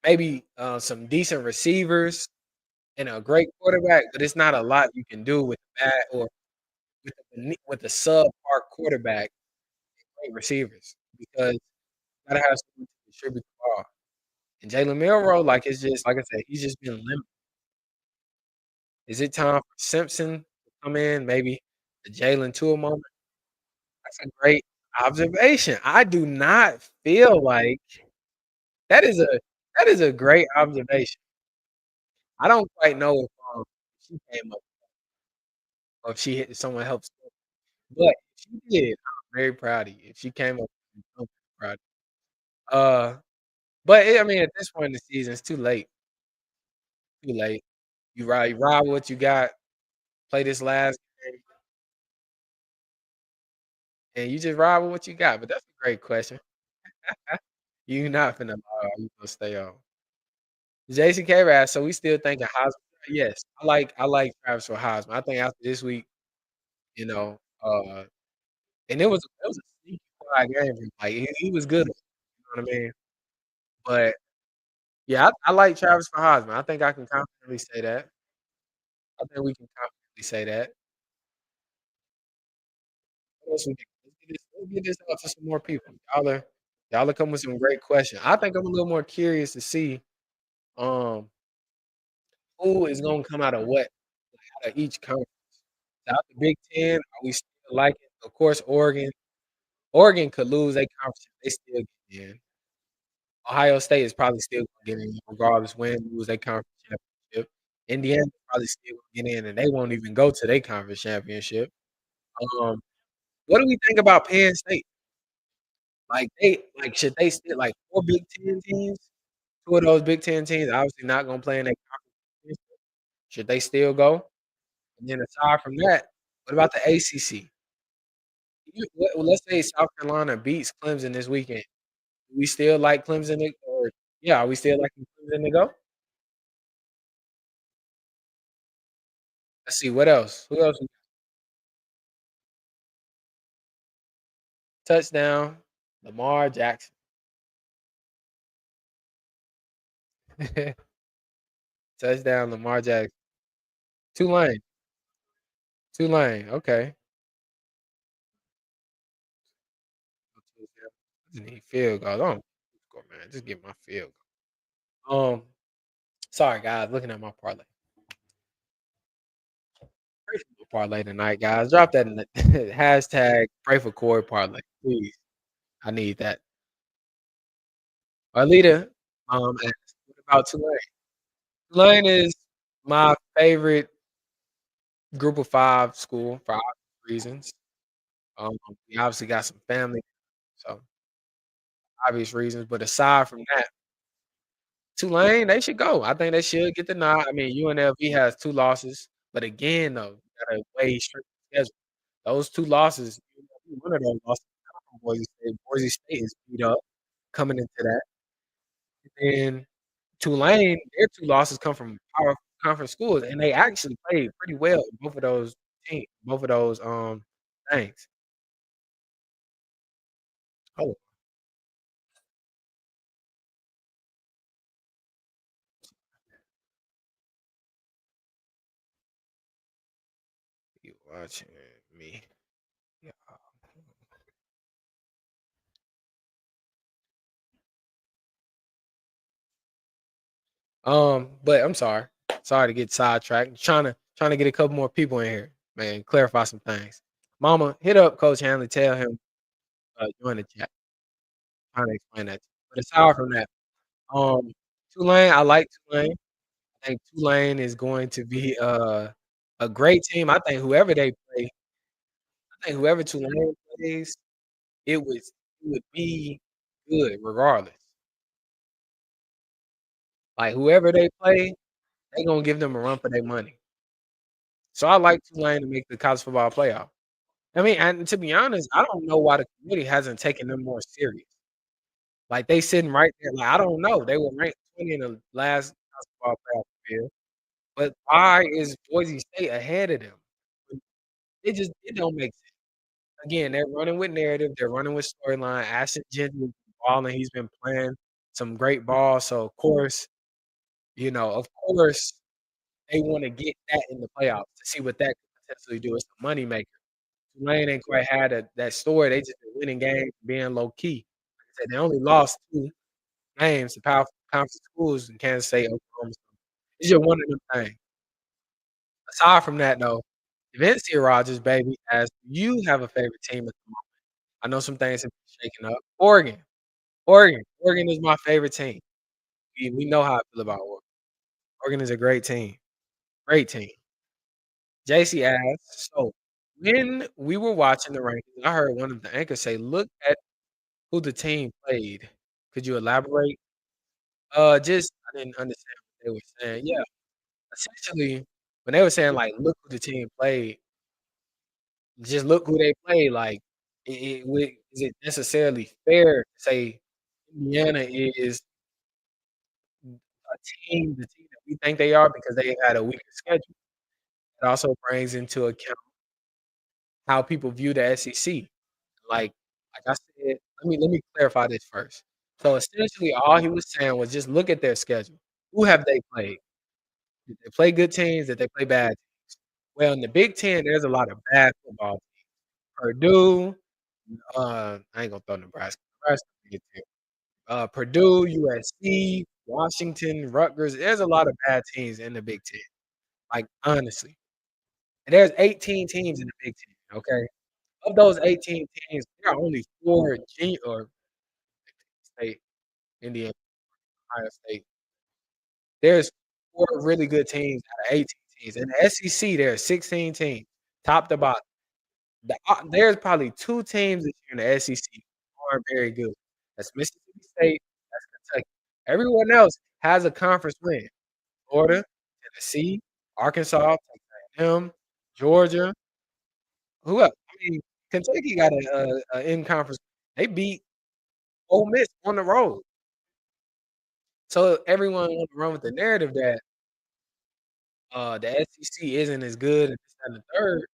maybe some decent receivers and a great quarterback, but it's not a lot you can do with a bad or with a subpar quarterback and great receivers because you gotta have someone to distribute the ball. And Jalen Milroe, like it's just like I said, he's just been limited. Is it time for Simpson to come in? Maybe the Jalen Tua moment? That's a great observation. I do not feel like that is a that is a great observation. I don't quite know if, she came up or if someone helped, but if she did, I'm very proud of you. If she came up, I'm proud. Uh, but I mean, at this point in the season, it's too late. Too late. You ride with what you got. Play this last game, and you just ride with what you got. But that's a great question. You not finna lie. You gonna stay on. Jason K. So we still thinking Heisman? Yes, I like Travis for Heisman. I think after this week, you know, and it was a sneaky quiet game. Like he was good. You know what I mean? But yeah, I like Travis for Heisman. I think I can confidently say that. I think we can confidently say that. What else we got? Let's get this out to some more people. Y'all are coming with some great questions. I think I'm a little more curious to see um who is gonna come out of what out of each conference. Out the Big Ten, are we still liking? Of course, Oregon could lose their conference, they still get in. Ohio State is probably still gonna get in regardless win, lose their conference championship. Indiana probably still gonna get in, and they won't even go to their conference championship. Um, what do we think about Penn State? Should they still 4 Big Ten teams? 2 of those Big Ten teams obviously not gonna play in their conference championship. Should they still go? And then aside from that, what about the ACC? Let's say South Carolina beats Clemson this weekend. Do we still like Clemson to or yeah, are we still liking Clemson to go? Let's see, what else? Who else? Touchdown, Lamar Jackson. Touchdown, Lamar Jackson. Tulane. Tulane, okay. Just need field goals. I don't score, man. Just get my field goal. Sorry guys, looking at my parlay. Pray for my parlay tonight, guys. Drop that in the hashtag pray for Corey parlay, please. I need that. Arlita, asked, what about Tulane? Tulane is my favorite group of 5 school for obvious reasons. We obviously got some family, so obvious reasons, but aside from that, Tulane, they should go. I think they should get the nod. I mean, UNLV has 2 losses, but again, though, you got a way straight schedule. Those 2 losses, one of those losses come from Boise State. Boise State is beat up coming into that. And Tulane, their 2 losses come from power conference schools, and they actually played pretty well in both of those, things. Oh, you watching me. Yeah. But I'm sorry. Sorry to get sidetracked. Trying to get a couple more people in here, man, clarify some things. Mama, hit up Coach Hanley, tell him, join the chat. Trying to explain that to you. But aside from that, um, Tulane, I like Tulane. I think Tulane is going to be, a great team. I think whoever Tulane plays, it would be good regardless. Like, whoever they play, they gonna give them a run for their money. So I like Tulane to make the college football playoff. I mean, and to be honest, I don't know why the committee hasn't taken them more serious. Like, they sitting right there, like, I don't know. They were ranked 20 in the last basketball playoff field, but why is Boise State ahead of them? It don't make sense. Again, they're running with narrative, they're running with storyline. Ashton Gentry is balling, he's been playing some great ball, so of course, they wanna get that in the playoffs to see what that could potentially do. It's a moneymaker. Tulane ain't quite had that story, they just been winning games, being low key. Like I said, they only lost 2 games to power conference schools in Kansas State, Oklahoma. It's just one of them things. Aside from that, though, Vince Rogers, baby, as you have a favorite team at the moment. I know some things have been shaking up. Oregon is my favorite team. We know how I feel about Oregon. Oregon is a great team. JC asked, "So, when we were watching the rankings, I heard one of the anchors say, 'Look at who the team played.' Could you elaborate?" Just I didn't understand what they were saying. Yeah, essentially, when they were saying, like, "Look who the team played," just look who they played, like, is it necessarily fair to say Indiana is a the team that we think they are because they had a weaker schedule? It also brings into account how people view the SEC. Like I said, let me clarify this first. So essentially, all he was saying was just look at their schedule. Who have they played? Did they play good teams? Did they play bad teams? Well, in the Big Ten, there's a lot of bad football. Purdue, I ain't gonna throw Nebraska. Nebraska good too. Purdue, USC, Washington, Rutgers. There's a lot of bad teams in the Big Ten. Like honestly, and there's 18 teams in the Big Ten. Okay, of those 18 teams, there are only 4 or State, Indiana, Ohio State. There's 4 really good teams out of 18 teams. In the SEC, there are 16 teams, top to bottom. There's probably 2 teams this year in the SEC who aren't very good. That's Mississippi State, that's Kentucky. Everyone else has a conference win. Florida, Tennessee, Arkansas, Texas A&M, Georgia. Who else? I mean, Kentucky got a in-conference. They beat Ole Miss on the road. So everyone wanna run with the narrative that the SEC isn't as good and this, that, and the third.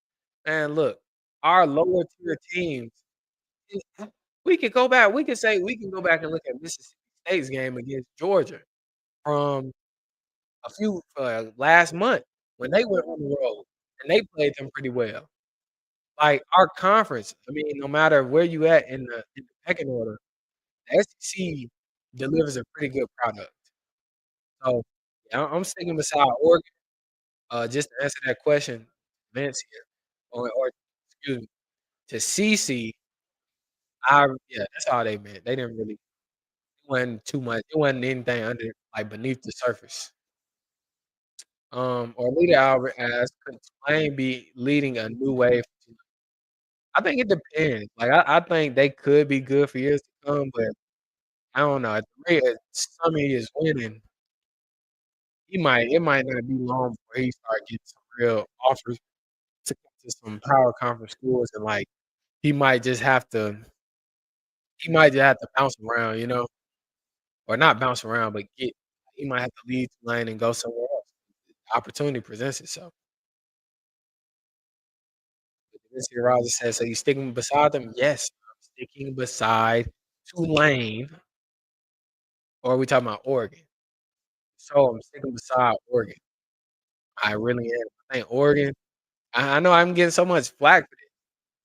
Man, look, our lower tier teams, we can go back and look at Mississippi State's game against Georgia from last month when they went on the road, and they played them pretty well. Like, our conference, I mean, no matter where you at in the pecking order, the SEC delivers a pretty good product. So, yeah, I'm sticking beside Oregon. Just to answer that question, Vince here, or excuse me, to CC, yeah, that's all they meant. They didn't really it wasn't too much. It wasn't anything under like beneath the surface. Or Leader Albert asked, could Tulane be leading a new wave? I think it depends. Like I think they could be good for years to come, but I don't know. At the rate Summy is winning, it might not be long before he start getting some real offers to come to some power conference schools and like he might just have to he might just have to bounce around, or not bounce around, but he might have to leave Tulane and go somewhere else. Opportunity presents itself. This year, Roger says, "So you sticking beside them?" Yes, I'm sticking beside Tulane, or are we talking about Oregon? So I'm sticking beside Oregon. I really am. I think Oregon. I know I'm getting so much flack for this,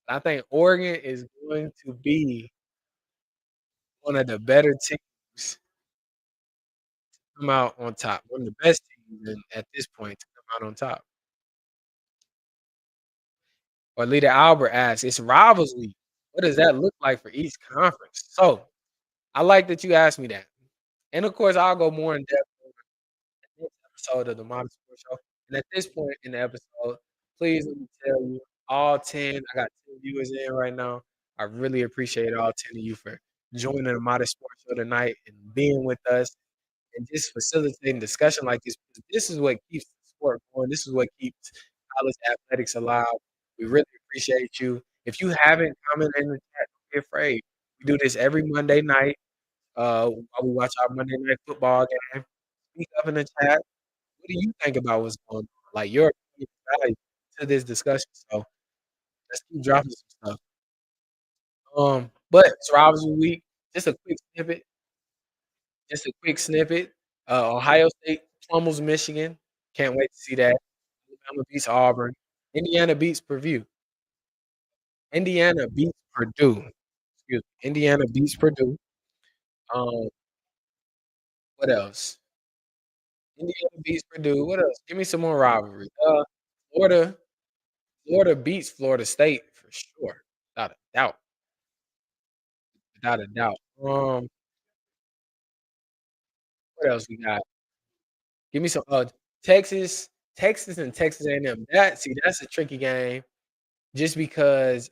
but I think Oregon is going to be one of the better teams to come out on top. One of the best teams at this point to come out on top. Or Leader Albert asks, "It's rivals week. What does that look like for each conference?" So I like that you asked me that, and of course, I'll go more in depth on the next episode of the Modern Sports Show. And at this point in the episode, please let me tell you, all 10, I got 10 viewers in right now. I really appreciate all 10 of you for joining the Modern Sports Show tonight and being with us and just facilitating discussion like this. Because this is what keeps the sport going. This is what keeps college athletics alive. We really appreciate you. If you haven't commented in the chat, don't be afraid. We do this every Monday night, while we watch our Monday night football game. Speak up in the chat. What do you think about what's going on? Like, your opinion is valuable to this discussion, so let's keep dropping some stuff. But it's Rivalry Week. Just a quick snippet. Just a quick snippet. Ohio State pummels Michigan. Can't wait to see that. Alabama beats Auburn. Indiana beats Purdue. Indiana beats Purdue. Excuse me. Indiana beats Purdue. Um, what else? Indiana beats Purdue. What else? Give me some more rivalry. Florida. Florida beats Florida State for sure, without a doubt. Without a doubt. What else we got? Give me some. Texas. Texas and Texas A&M. That's a tricky game. Just because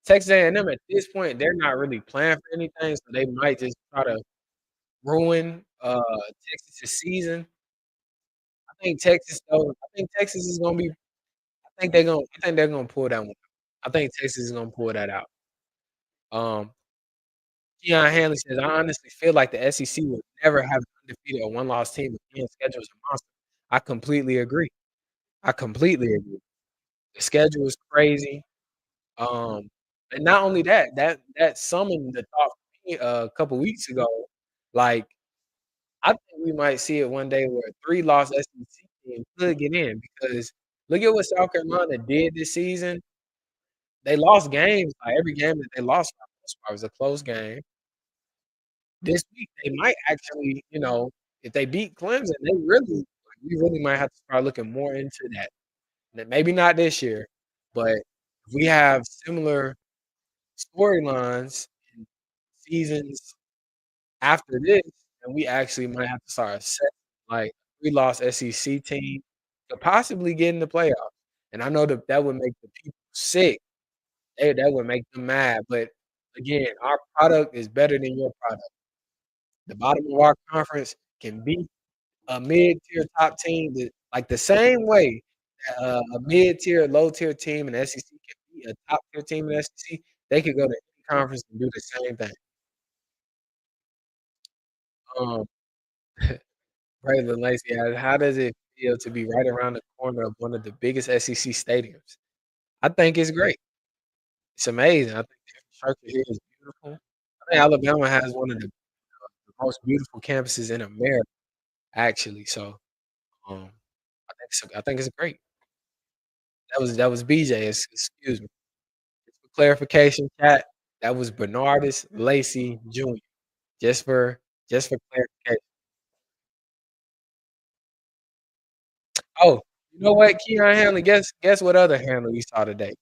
Texas A&M at this point, they're not really playing for anything, so they might just try to ruin Texas's season. I think Texas is gonna be. I think they're gonna pull that one out. I think Texas is gonna pull that out. Um, Dion Hanley says, I honestly feel like the SEC will never have an undefeated or one-loss team again. Schedule is a monster. I completely agree. I completely agree. The schedule is crazy. Um, and not only that, that summoned the thought for me a couple weeks ago. Like, I think we might see it one day where a three-loss SEC team could get in because look at what South Carolina did this season. They lost games. Like every game that they lost for the most part was a close game. This week they might actually, if they beat Clemson, we really might have to start looking more into that. Maybe not this year, but if we have similar storylines in seasons after this, then we actually might have to start assessing, like, we lost SEC team to possibly get in the playoffs, and I know that would make the people sick. That would make them mad, but again, our product is better than your product. The bottom of our conference can beat a mid-tier top team like the same way that, a mid-tier, low-tier team in the SEC can beat a top-tier team in the SEC, they could go to any conference and do the same thing. Um, Braylon Lacey asked, "How does it feel to be right around the corner of one of the biggest SEC stadiums?" I think it's great. It's amazing. I think the infrastructure here is beautiful. I think Alabama has one of the most beautiful campuses in America, actually, so, um, I think it's great. That was BJ, excuse me. Just for clarification, chat, that was Bernardus Lacy Jr. Just for just for clarification. Oh, you know what, Keon Hanley, guess what other Hanley we saw today?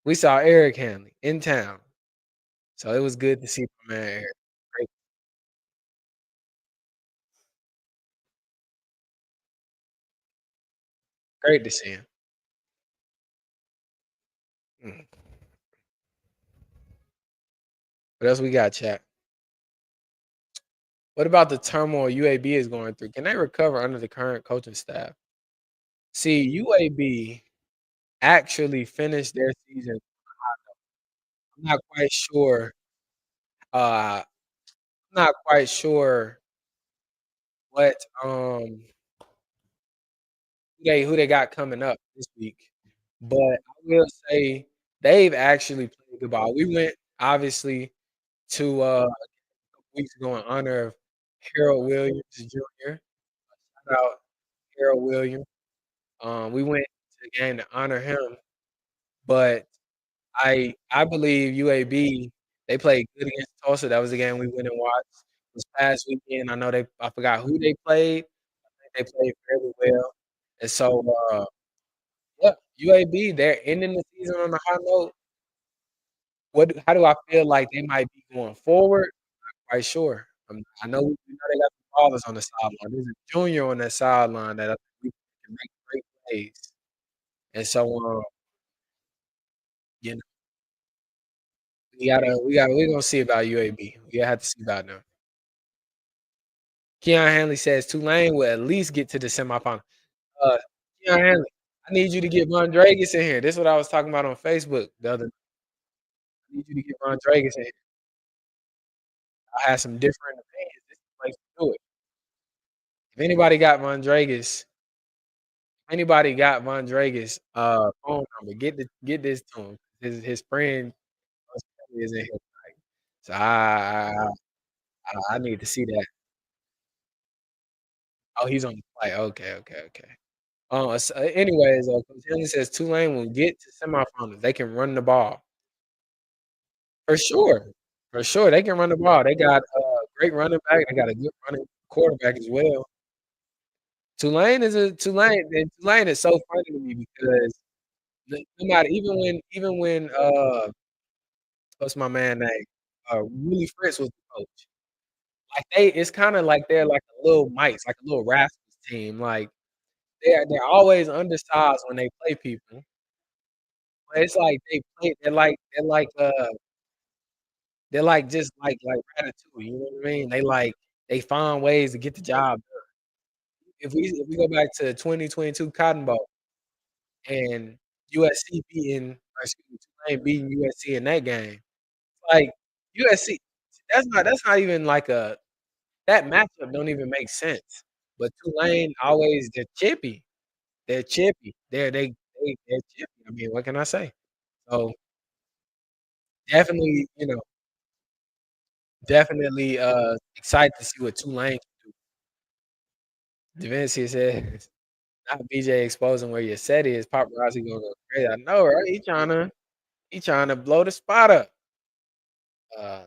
We saw Eric Hanley in town, so it was good to see my man Eric. Great great to see him. Mm. What else we got, chat? What about the turmoil UAB is going through? Can they recover under the current coaching staff? See, UAB actually finished their season. I'm not quite sure, I'm not quite sure what, who they got coming up this week, but I will say they've actually played good ball. We went, obviously, to, a couple weeks ago in honor of Harold Williams Jr. Shout out Harold Williams. We went to the game to honor him, but I believe UAB, they played good against Tulsa. That was the game we went and watched this past weekend. I forgot who they played. I think they played fairly well. And so, yeah, UAB, they're ending the season on a high note. How do I feel like they might be going forward? Not quite sure. I know they got the ballers on the sideline. There's a junior on that sideline that I think we can make great plays. And so, you know, we're gonna see about UAB. We have to see about them. Keon Hanley says Tulane will at least get to the semifinal. Uh, Keon Hanley, I need you to get Vondragus in here. This is what I was talking about on Facebook the other I need you to get Vondragus in here. I had some different opinions. This is the place to do it. If anybody got Vondragus, phone number, get this to him. His friend is in here tonight. So I need to see that. Oh, he's on the flight. Okay, okay, okay. Anyways, Coach Henley says Tulane will get to semifinals. They can run the ball for sure, for sure. They can run the ball. They got a great running back. They got a good running quarterback as well. Tulane is so funny to me because no matter even when what's my man name? Willie Fritz was the coach. Like it's kind of like they're like a little mice, like a little rascals team. Like they're always undersized when they play people. But it's like they're like just like Ratatouille, you know what I mean? They find ways to get the job done. If we go back to 2022 Cotton Bowl and USC beating or excuse me, Tulane beating USC in that game, like USC that's not even like a that matchup don't even make sense. But Tulane always they're chippy. They're chippy. They're chippy. I mean, what can I say? So definitely, definitely excited to see what Tulane can do. Davincia says, not BJ exposing where your set is. Paparazzi gonna go crazy. I know, right? He trying to blow the spot up. Uh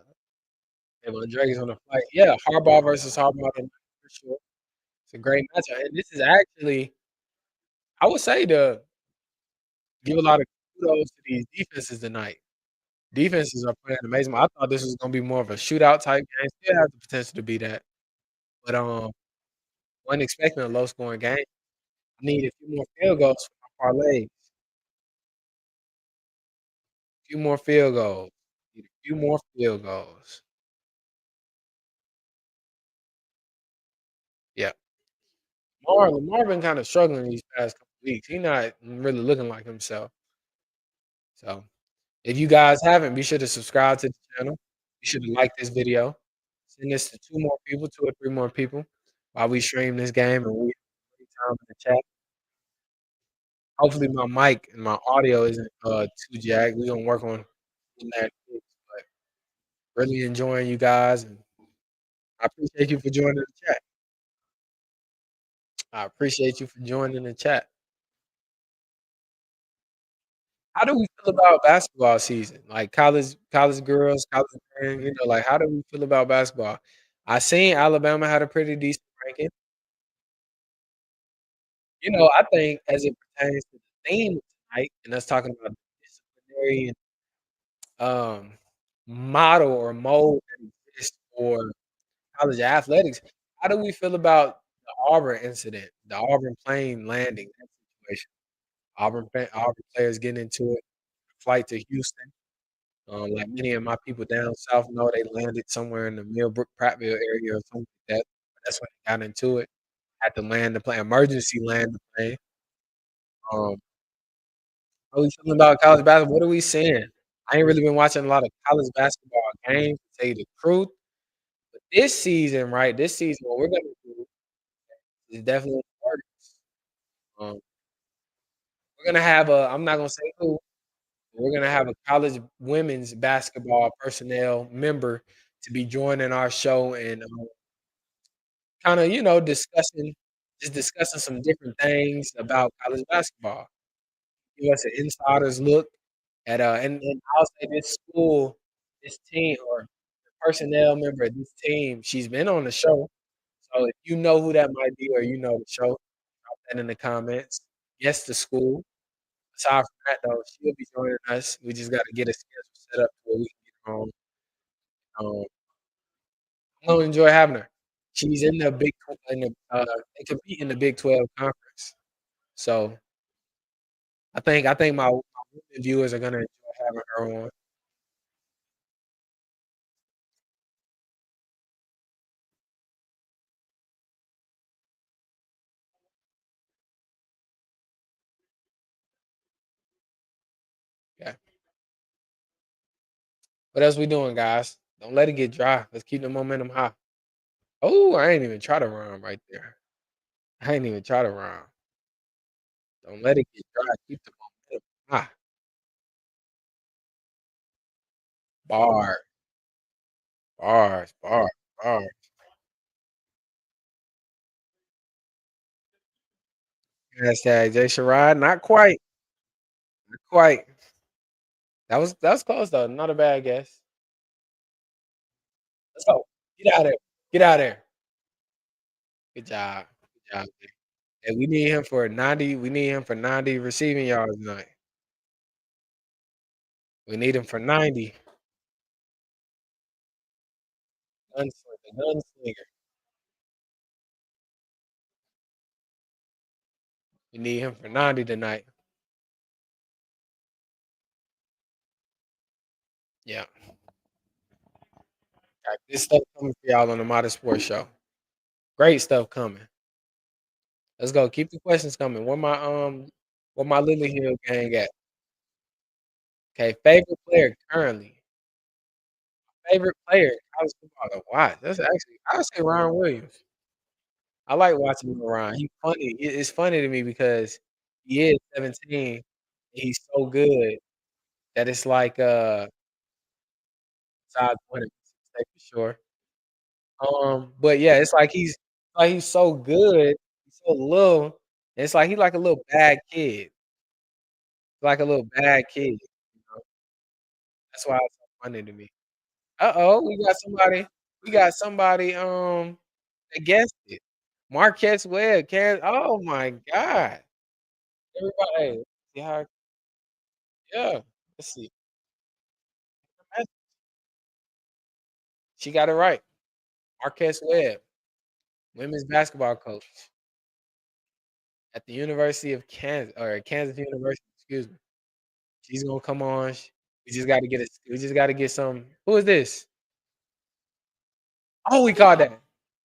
and when Drake's on the flight. Yeah, Harbaugh versus Harbaugh tonight for sure. It's a great matchup. And this is actually, I would say to give a lot of kudos to these defenses tonight. Defenses are playing amazing. I thought this was gonna be more of a shootout type game. Still has the potential to be that. But wasn't expecting a low scoring game. I need a few more field goals for my parlay. Few more field goals. Need a few more field goals. Yeah. Lamar been kinda struggling these past couple weeks. He not really looking like himself. So, if you guys haven't, be sure to subscribe to the channel. Be sure to like this video. Send this to 2 more people, 2 or 3 more people while we stream this game and we have a great time in the chat. Hopefully, my mic and my audio isn't, too jacked. We gonna work on getting that fixed, but really enjoying you guys, and I appreciate you for joining the chat. I appreciate you for joining the chat. How do we feel about basketball season? Like college girls, college men, like how do we feel about basketball? I seen Alabama had a pretty decent ranking. I think as it pertains to the theme of tonight, and us talking about the disciplinary um, model or mold that exists for college athletics, how do we feel about the Auburn incident, the Auburn plane landing, that situation? Auburn players getting into it, flight to Houston. Like many of my people down south know, they landed somewhere in the Millbrook, Prattville area or something like that. That's when they got into it. Had to land the plane, emergency land the plane. Um, how we feeling about college basketball? What are we seeing? I ain't really been watching a lot of college basketball games, to tell you the truth. But this season, right? This season, what we're gonna do is definitely important. Um, we're gonna have a. I'm not gonna say who. But we're gonna have a college women's basketball personnel member to be joining our show and kind of discussing some different things about college basketball. Give us an insider's look at and I'll say this team or the personnel member of this team, she's been on the show. So if you know who that might be or you know the show, drop that in the comments. Yes, the school. Aside from that though, she'll be joining us. We just gotta get a schedule set up where we can get her on. Um, I'm gonna enjoy having her. She's in the big in the they compete in the Big 12 conference. So I think my women viewers are gonna enjoy having her on. What else we doing, guys? Don't let it get dry. Let's keep the momentum high. Oh, I ain't even try to rhyme right there. I ain't even try to rhyme. Don't let it get dry. Keep the momentum high. Bar, bars. Hashtag Jay Sherrod. Not quite. Not quite. That was close though. Not a bad guess. Let's go. Get out of there. Get out of there. Good job. Good job. And we need him for 90. We need him for 90 receiving yards tonight. We need him for 90. Gunslinger. We need him for 90 tonight. Yeah. Got good stuff coming for y'all on the Modern Sports Show. Great stuff coming. Let's go. Keep the questions coming. Where my Lily Hill gang at? Okay, favorite player currently. Favorite player, college football to watch. That's actually I would say Ron Williams. I like watching him around. He's funny. It's funny to me because he is 17 and he's so good that it's like besides winning, for sure. But yeah, it's like he's so good, he's so little. It's like he's like a little bad kid. Like a little bad kid, you know? That's why it's so funny to me. Uh-oh, we got somebody, that guessed it. Marquez Webb, can oh my god. Everybody hey, see how yeah, let's see. She got it right. Marquez Webb, women's basketball coach at the University of Kansas or at Kansas University, excuse me. She's gonna come on. We just gotta get some who is this? Oh, we caught that.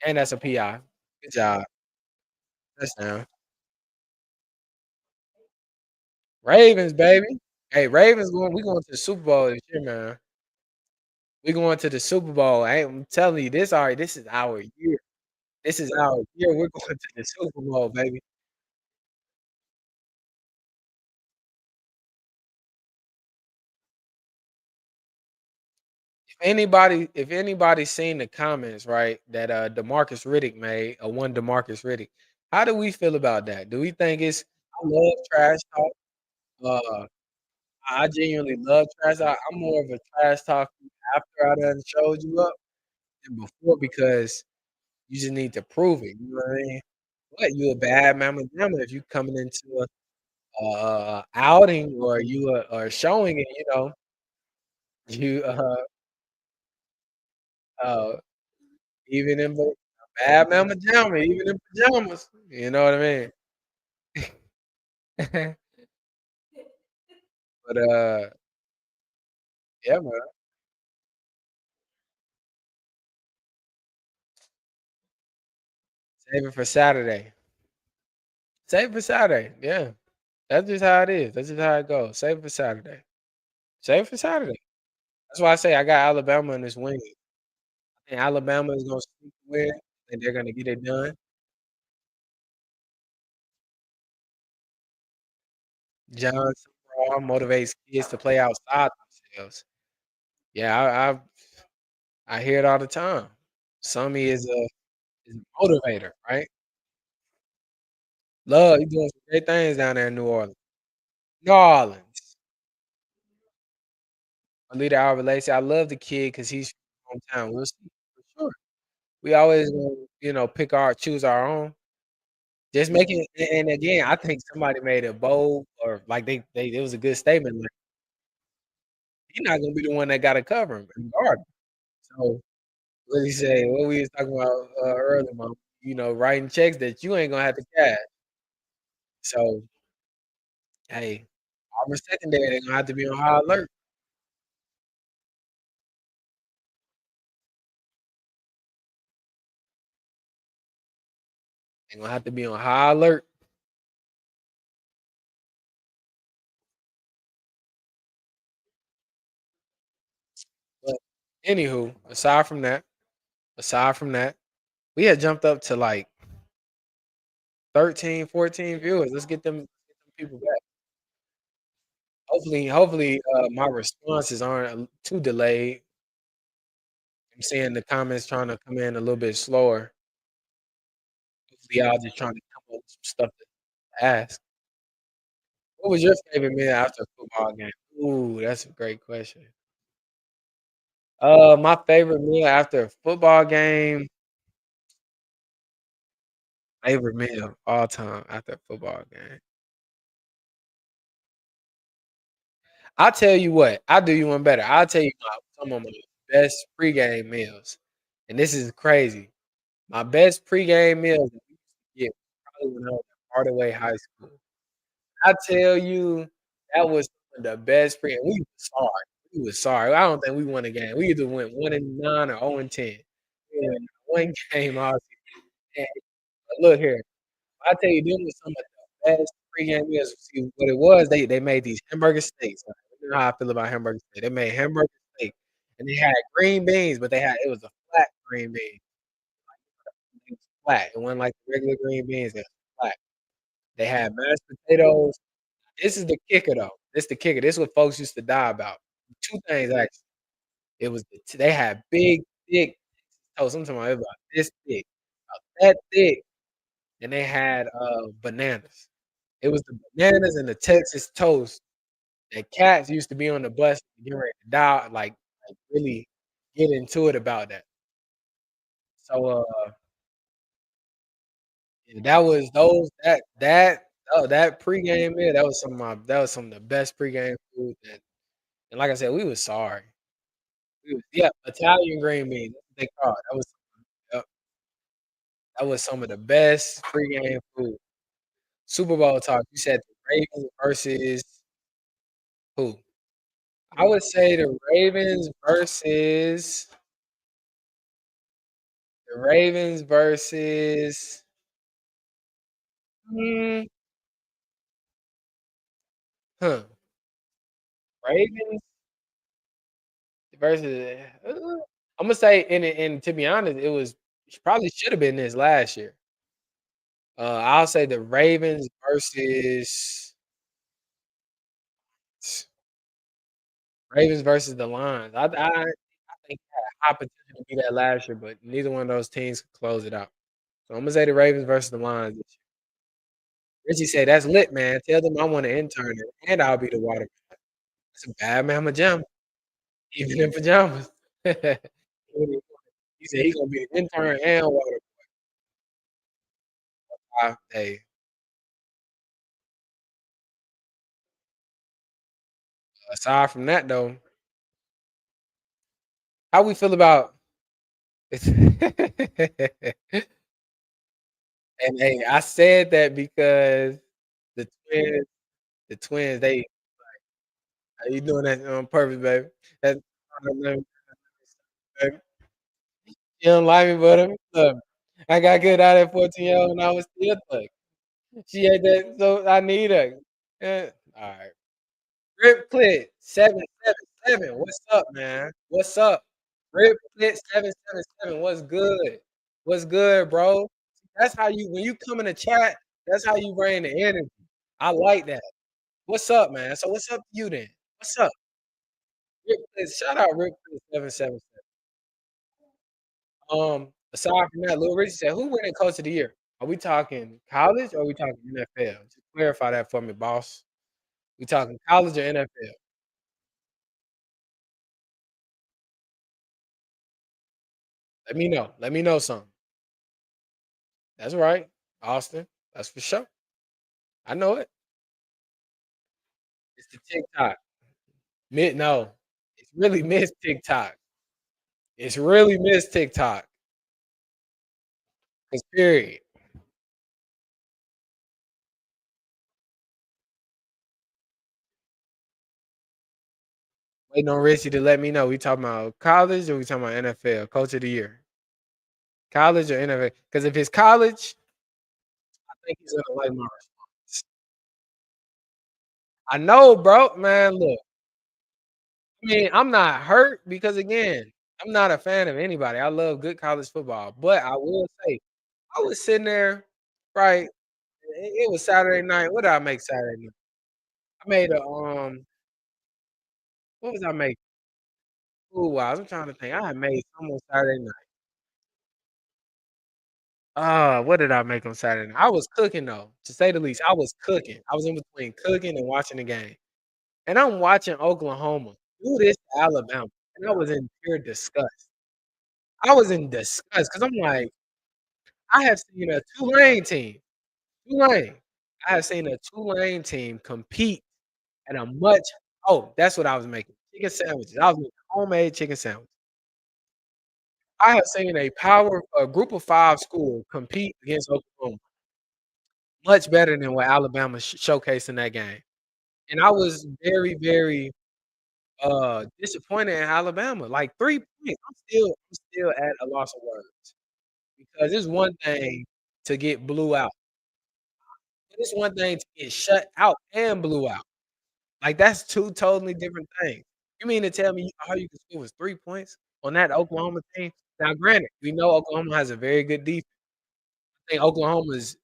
And that's a PI. Good job. Touchdown. Ravens, baby. Hey, Ravens we going to the Super Bowl this year, man. We going to the Super Bowl. I'm telling you, this is our year. This is our year. We're going to the Super Bowl, baby. If anybody's seen the comments, right, that DeMarcus Riddick made, one DeMarcus Riddick, how do we feel about that? Do we think it's I love trash talk. I genuinely love trash talk. I'm more of a trash talker after I done showed you up than before because you just need to prove it. You know what I mean? What you a bad mama jamma if you coming into a outing or you are showing it, you uh even in a bad mama jamma, even in pajamas. You know what I mean? But yeah, man. Save it for Saturday. Save it for Saturday. Yeah. That's just how it is. That's just how it goes. Save it for Saturday. Save it for Saturday. That's why I say I got Alabama in this win. I think Alabama is gonna sneak the win, and they're gonna get it done. John Simorgh motivates kids to play outside themselves. Yeah, I hear it all the time. Summy is a motivator, right? Love, he doing some great things down there in New Orleans. New Orleans. Alita Alvarez, I love the kid because he's from hometown. We'll see for sure. We always gonna, choose our own. Just making and again, I think somebody made a bold or like they it was a good statement, like, "He not gonna be the one that gotta cover him regardless." So, what he say what we was talking about, earlier, mom, writing checks that you ain't gonna have to cash. So, hey, Auburn secondary, they gonna have to be on high alert. They gonna have to be on high alert. Anywho, aside from that, we had jumped up to like 13, 14 viewers. Let's get them people back. Hopefully, my responses aren't too delayed. I'm seeing the comments trying to come in a little bit slower. Hopefully, y'all just trying to come up with some stuff to ask. What was your favorite meal after a football game? Ooh, that's a great question. My favorite meal after a football game, favorite meal all time after a football game. I'll tell you what, I'll do you one better. I'll tell you some of my best pregame meals, and this is crazy. My best pregame meals that we used to get probably when I was in Hardaway High School. I tell you, that was some of the best pregame. We was sorry. We was sorry. I don't think we won a game. We either went 1-9 or 0-10. We won one game all season. But look here, I tell you, them was some of the best pregame meals. See what it was, they made these hamburger steaks. You know how I feel about hamburger steak. They made hamburger steak, and they had green beans, but it was a flat green bean. It was flat. It wasn't like the regular green beans, it was flat. They had mashed potatoes. This is the kicker, though. This the kicker. This is what folks used to die about. 2 things, actually. It was they had big, thick toast. I'm talking about it was about this thick, about that thick, and they had, bananas. It was the bananas and the Texas toast that cats used to be on the bus getting ready to die, like, really get into it about that. So, yeah, that was those that oh, that pregame meal, that was some of the best pregame food that and like I said, we was sorry. We was yeah, Italian green beans, that's what they call it. Yep, that was some of the best pregame food. Super Bowl talk, you said the Ravens versus who? I would say the Ravens versus mm, huh, Ravens versus Imma say and to be honest, probably should have been this last year. I'll say the Ravens versus the Lions. I think it had high potential to be that last year, but neither one of those teams could close it out. So Imma say the Ravens versus the Lions this year. Richie said, "That's lit, man. Tell them I want to intern and I'll be the water." That's a bad mamma jam, even in pajamas. He said he gonna be an intern and water boy. Hey, aside from that though, how we feel about and hey, I said that because the twins the twins, they you doing that on purpose, baby. That's you don't like me, but look, I got good out at 14 years old and I was still thugging. She had that, so I need her. Alright. Rip Clit 777. What's up, man? What's up? Rip Clit 777. What's good? What's good, bro? That's how you when you come in the chat, that's how you bring the energy. I like that. What's up, man? So what's up to you then? What's up? Rip Clit, shout out Rip Clit 777. Aside from that, Lil Richie said, "Who winning Coach of the Year? Are we talking college or are we talking NFL? Just clarify that for me, boss. We talking college or NFL? Let me know. Let me know something." That's right, Austin. That's for sure. I know it. It's the TikTok. No, it's really Miss TikTok. It's really Miss TikTok. 'Cause period. Waiting on Richie to let me know. We talking about college or we talking about NFL? Coach of the Year. College or NFL? Because if it's college, I think he's gonna like my response. I know, bro. Man, look. I mean, I'm not hurt because again, I'm not a fan of anybody. I love good college football, but I will say, I was sitting there, right? It was Saturday night. What did I make Saturday night? I made a, what was I making? Food-wise, I'm trying to think. I had made some on Saturday night. What did I make on Saturday night? I was cooking though, to say the least. I was cooking. I was in between cooking and watching the game. And I'm watching Oklahoma do this to Alabama, and I was in pure disgust. I was in disgust because 'cause I'm like, I have seen a Tulane team, Tulane. I have seen a Tulane team compete at a much that's what I was making, chicken sandwiches. I was making homemade chicken sandwiches. I have seen a group of 5 school compete against Oklahoma much better than what Alabama showcased in that game. And I was very, very, disappointed in Alabama, like 3 points. I'm still at a loss of words because it's one thing to get blew out, but it's one thing to get shut out and blew out. Like, that's 2 totally different things. You mean to tell me all you could score was 3 points on that Oklahoma team? Now granted, we know Oklahoma has a very good defense. I think Oklahoma's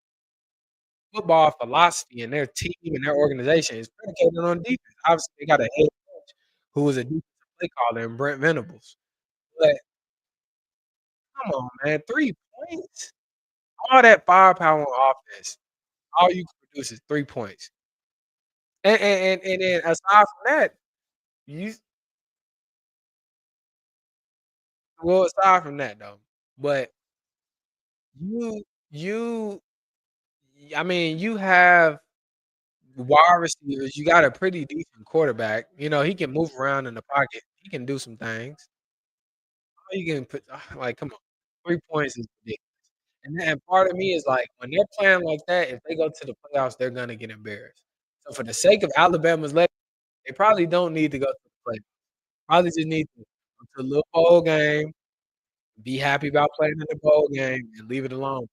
football philosophy and their team and their organization is predicated on defense. Obviously, they got a head coach who was a defensive play caller in Brent Venables. But come on, man, 3 points? All that firepower on offense, all you can produce is 3 points. And then aside from that, you aside from that though, but you I mean, you have wide receivers, you got a pretty decent quarterback, he can move around in the pocket, he can do some things. How you can put like, come on, 3 points is ridiculous. And part of me is like, when they're playing like that, if they go to the playoffs, they're gonna get embarrassed. So for the sake of Alabama's leg, they probably don't need to go to the playoffs. Probably just need to go to a little bowl game, be happy about playing in the bowl game, and leave it alone.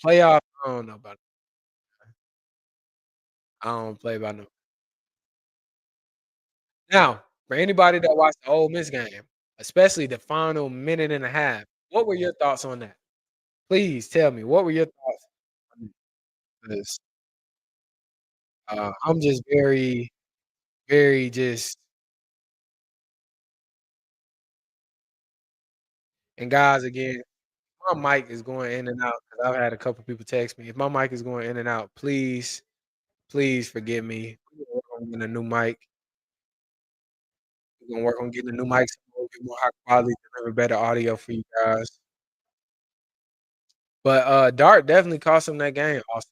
Playoffs, I don't know about it. I don't play by no now, for anybody that watched the Ole Miss game, especially the final minute and a half, what were your thoughts on that? Please tell me, what were your thoughts on this? I'm just very, very just and guys, again, my mic is going in and out because 'cause I've had a couple people text me. If my mic is going in and out, please, please forgive me. We're gonna work on getting a new mic. We're gonna work on getting a new mic so we'll get more high quality, deliver better audio for you guys. But, Dart definitely cost him that game also.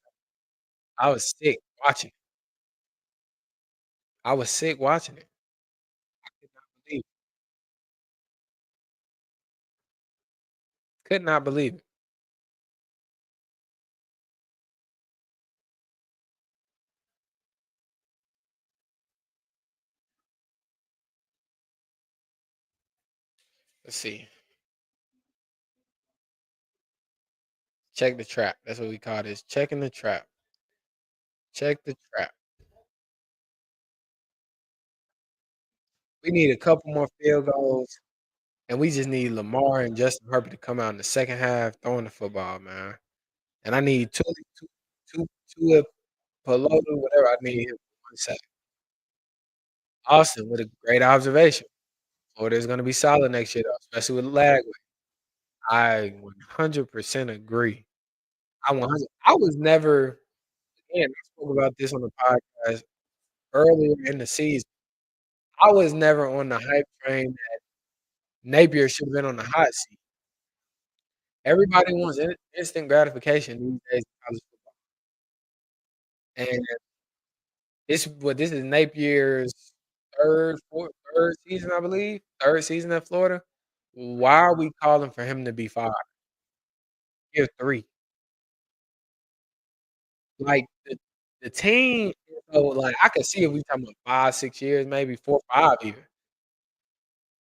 I was sick watching it. I was sick watching it. Could not believe could not believe it. Let's see. Check the trap. That's what we call this, checking the trap. Check the trap. We need a couple more field goals, and we just need Lamar and Justin Herbert to come out in the second half throwing the football, man. And I need Tua Palolo, whatever, I need him for 1 second. Austin with a great observation. Florida's gonna be solid next year, though, especially with Lagway. I 100% agree. I was never again, I spoke about this on the podcast earlier in the season. I was never on the hype train that Napier should have been on the hot seat. Everybody wants instant gratification these days in college football, and this is Napier's 3rd season, I believe, 3rd season at Florida. Why are we calling for him to be fired? Year 3. Like, the team like, I could see if we talking about 5, 6 years, maybe 4, 5 even.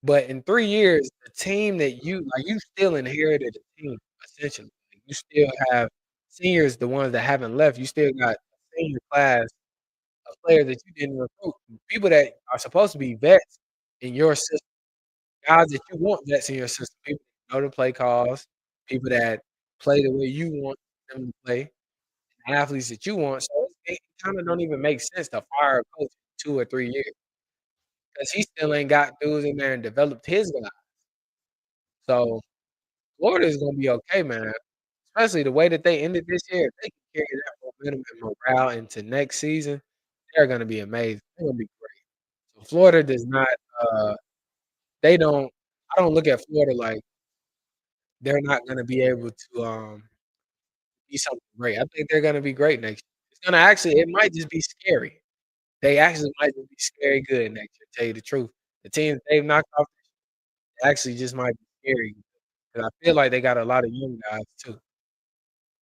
But in 3 years, the team that you still inherited a team, essentially. Like, you still have seniors, the ones that haven't left, you still got a senior class of players that you didn't recruit, people that are supposed to be vets in your system. guys that you want that's in your system, people that know the play calls, people that play the way you want them to play, athletes that you want, so it kinda don't even make sense to fire a coach in 2 or 3 years because he still ain't got dudes in there and developed his guy. So, Florida is gonna be okay, man, especially the way that they ended this year. If they can carry that momentum and morale into next season, they're gonna be amazing. They're gonna be great. So Florida does not, uh they don't I don't look at Florida like they're not gonna be able to, be something great. I think they're gonna be great next year. It's gonna actually it might just be scary. They actually might just be scary good next year, to tell you the truth. The teams they've knocked off actually just might be scary because I feel like they got a lot of young guys too.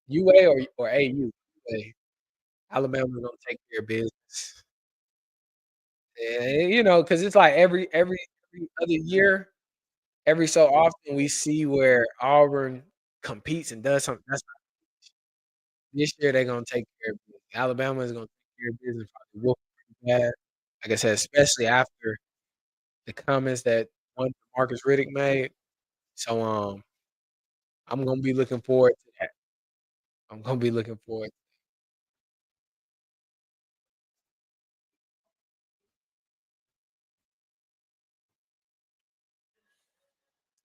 UA or AU? UA. Alabama's gonna take care of business. And, because it's like every other year, every so often, we see where Auburn competes and does something. That's not this year, they're gonna take care of business. Alabama is gonna take care of business, probably whoop 'em pretty bad. Like I said, especially after the comments that one Marcus Riddick made. So, I'm gonna be looking forward to that. I'm gonna be looking forward.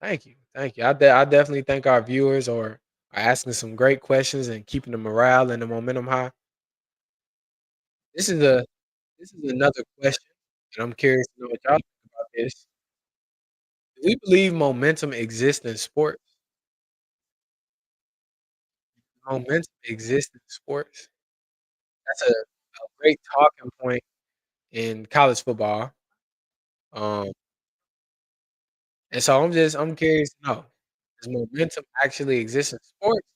Thank you, thank you. I definitely think our viewers are asking some great questions and keeping the morale and the momentum high. This is a this is another question, and I'm curious to know what y'all think about this. Do we believe momentum exists in sports? Momentum exists in sports? That's a great talking point in college football. Um, and so I'm curious to know, does momentum actually exist in sports,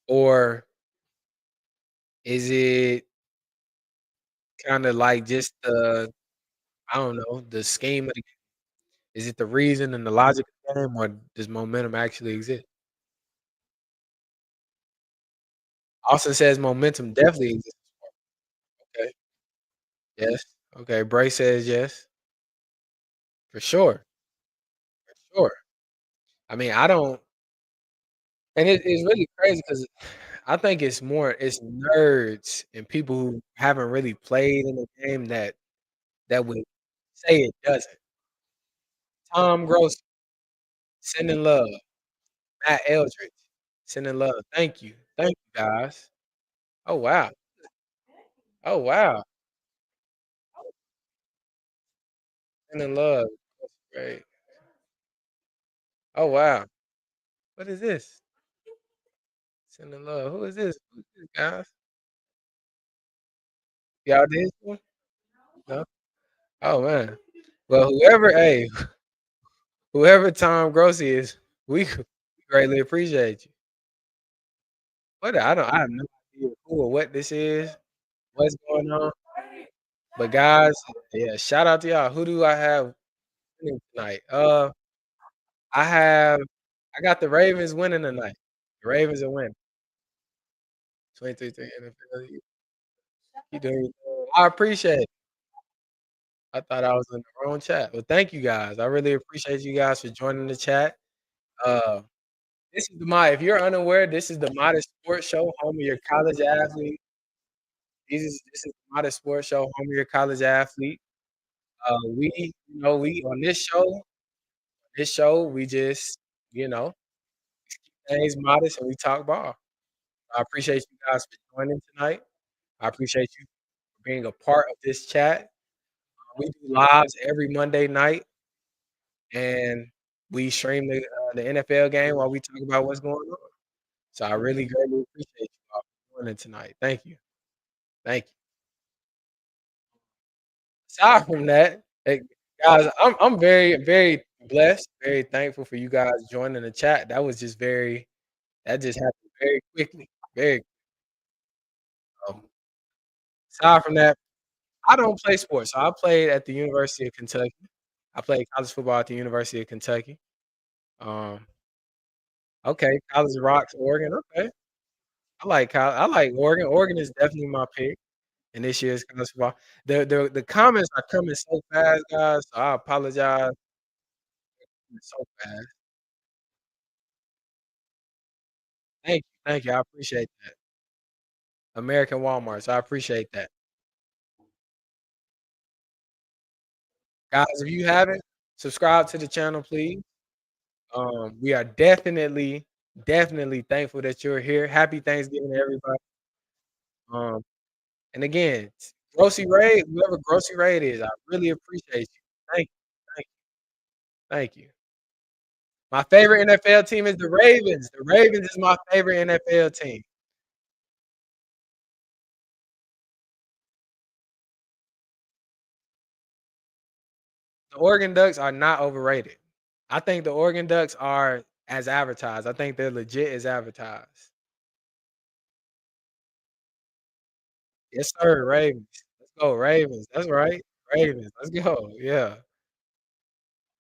or is it kinda like just the I don't know, the scheme of the is it the reason and the logic of the game, or does momentum actually exist? Austin says momentum definitely exists. Okay, yes. Okay, Bray says yes, for sure, for sure. I mean, I don't and it's really crazy because I think it's nerds and people who haven't really played in the game that would say it doesn't. Tom Gross, sending love. Matt Eldridge, sending love. Thank you. Thank you, guys. Oh, wow. Oh, wow. Sending love. That's great. Oh, wow. What is this? Sending love. Who is this? Who's this, guys? Y'all did one? No? Oh, man. Well, whoever Tom Gross is, we greatly appreciate you. I have no idea who or what this is, what's going on. But guys, yeah, shout out to y'all. Who do I have winning tonight? I got the Ravens winning tonight. The Ravens are winning. 23-3 NFL. You doing your thing. I appreciate it. I thought I was in the wrong chat. Well, thank you guys. I really appreciate you guys for joining the chat. Uh, this is the mod. If you're unaware, this is the Modest Sports Show, home of your college athlete. This is the Modest Sports Show, home of your college athlete. We on this show, we just, you know, things modest and we talk ball. I appreciate you guys for joining tonight. I appreciate you for being a part of this chat. We do lives every Monday night, and we stream the NFL game while we talk about what's going on. So I really greatly appreciate you all for joining tonight. Thank you. Thank you. Aside from that, hey, guys, I'm very, very blessed, very thankful for you guys joining the chat. That just happened very quickly. Very um, aside from that, I don't play sports. So I played at the University of Kentucky. I played college football at the University of Kentucky. Um, okay, College Rocks, Oregon. Okay, I like Oregon. Oregon is definitely my pick in this year's college football. The comments are coming so fast, guys. So I apologize. so fast. Thank you, I appreciate that. American Walmarts, I appreciate that. Guys, if you haven't, subscribe to the channel, please. We are definitely thankful that you're here. Happy Thanksgiving to everybody. Um, and again, Grocery Raid, whoever Grocery Raid is, I really appreciate you. Thank you, thank you. My favorite NFL team is the Ravens. The Ravens is my favorite NFL team. The Oregon Ducks are not overrated. I think the Oregon Ducks are as advertised. I think they're legit as advertised. Yes, sir, Ravens. Let's go, Ravens. That's right. Ravens. Let's go. Yeah.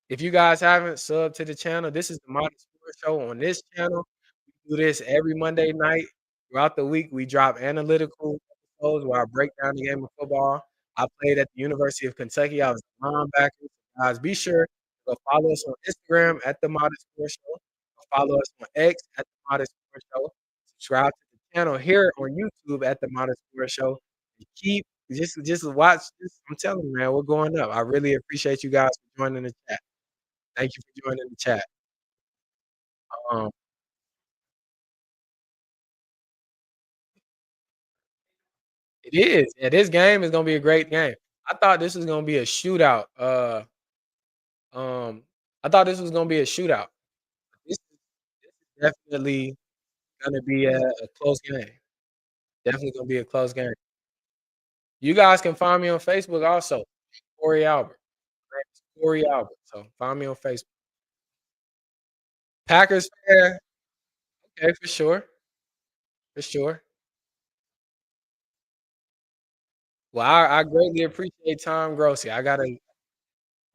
If you guys haven't subbed to the channel, this is the Modern Sports Show on this channel. We do this every Monday night. Throughout the week, we drop analytical episodes where I break down the game of football. I played at the University of Kentucky. I was a linebacker. Guys, be sure to follow us on Instagram at the Modern Sports Show. Follow us on X at the Modern Sports Show. Subscribe to the channel here on YouTube at the Modern Sports Show. And keep just watch this. I'm telling you, man, we're going up. I really appreciate you guys for joining the chat. Thank you for joining the chat. Um, it is. Yeah, this game is gonna be a great game. I thought this was gonna be a shootout. Um, I thought this was gonna be a shootout. This is definitely gonna be a close game. Definitely gonna be a close game. You guys can find me on Facebook also, Corey Albert. My name is Corey Albert. So find me on Facebook. Packers fan, okay, for sure, for sure. Well, I greatly appreciate Tom Grossi. I gotta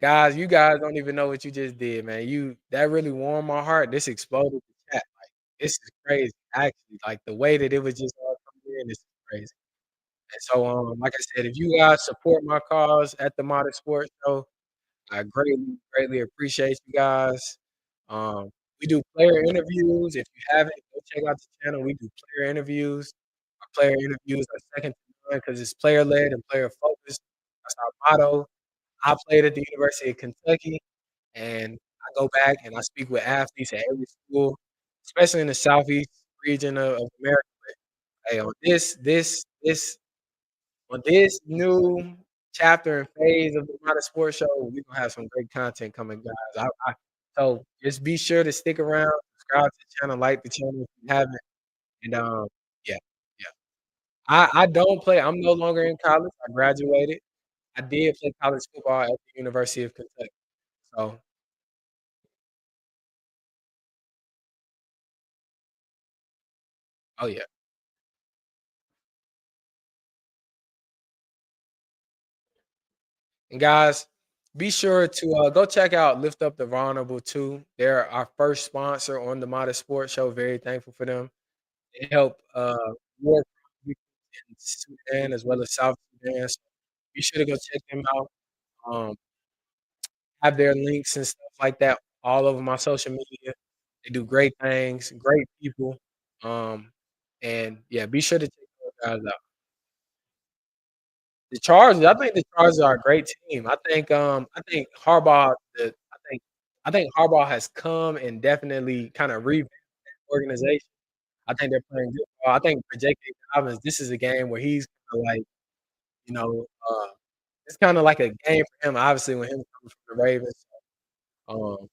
guys, you guys don't even know what you just did, man. You that really warmed my heart. This exploded the chat. Like, this is crazy, actually. Like, the way that it was just all coming in, this is crazy. And so, like I said, if you guys support my cause at the Modern Sports Show, I greatly appreciate you guys. We do player interviews. If you haven't, go check out the channel. We do player interviews. Our player interviews are second to none because it's player led and player focused. That's our motto. I played at the University of Kentucky, and I go back and I speak with athletes at every school, especially in the Southeast region of America. Hey, on this new chapter and phase of the Modern Sports Show, we're gonna have some great content coming, guys. So just be sure to stick around, subscribe to the channel, like the channel if you haven't, and yeah, yeah. I don't play. I'm no longer in college. I graduated. I did play college football at the University of Kentucky. So, oh yeah. And guys, be sure to go check out Lift Up the Vulnerable too. They're our first sponsor on the Modern Sports Show. Very thankful for them. They help war people in Sudan as well as South Sudan. So be sure to go check them out. Um, have their links and stuff like that all over my social media. They do great things, great people. Um, and yeah, be sure to check those guys out. The Chargers, I think the Chargers are a great team. I think I think Harbaugh has come and definitely kind of revamped the organization. I think they're playing good ball. I think for J.K. Dobbins, this is a game where he's kinda like, you know, it's kinda like a game for him, obviously, with him coming from the Ravens. Um,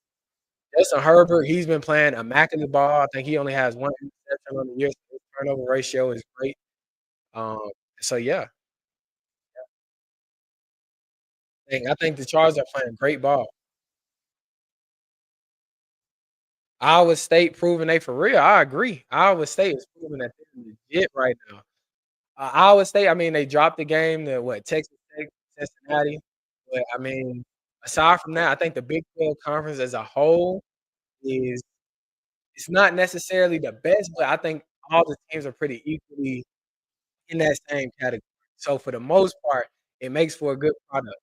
Justin Herbert, he's been playing immaculate ball. I think he only has 1 interception on the year, so his turnover ratio is great. Um, so yeah, I think the Chargers are playing great ball. Iowa State proving they for real. I agree. Iowa State is proving that they're legit right now. Iowa State, I mean, they dropped the game to what, Texas Tech, Cincinnati. But I mean, aside from that, I think the Big 12 conference as a whole is it's not necessarily the best, but I think all the teams are pretty equally in that same category. So for the most part, it makes for a good product.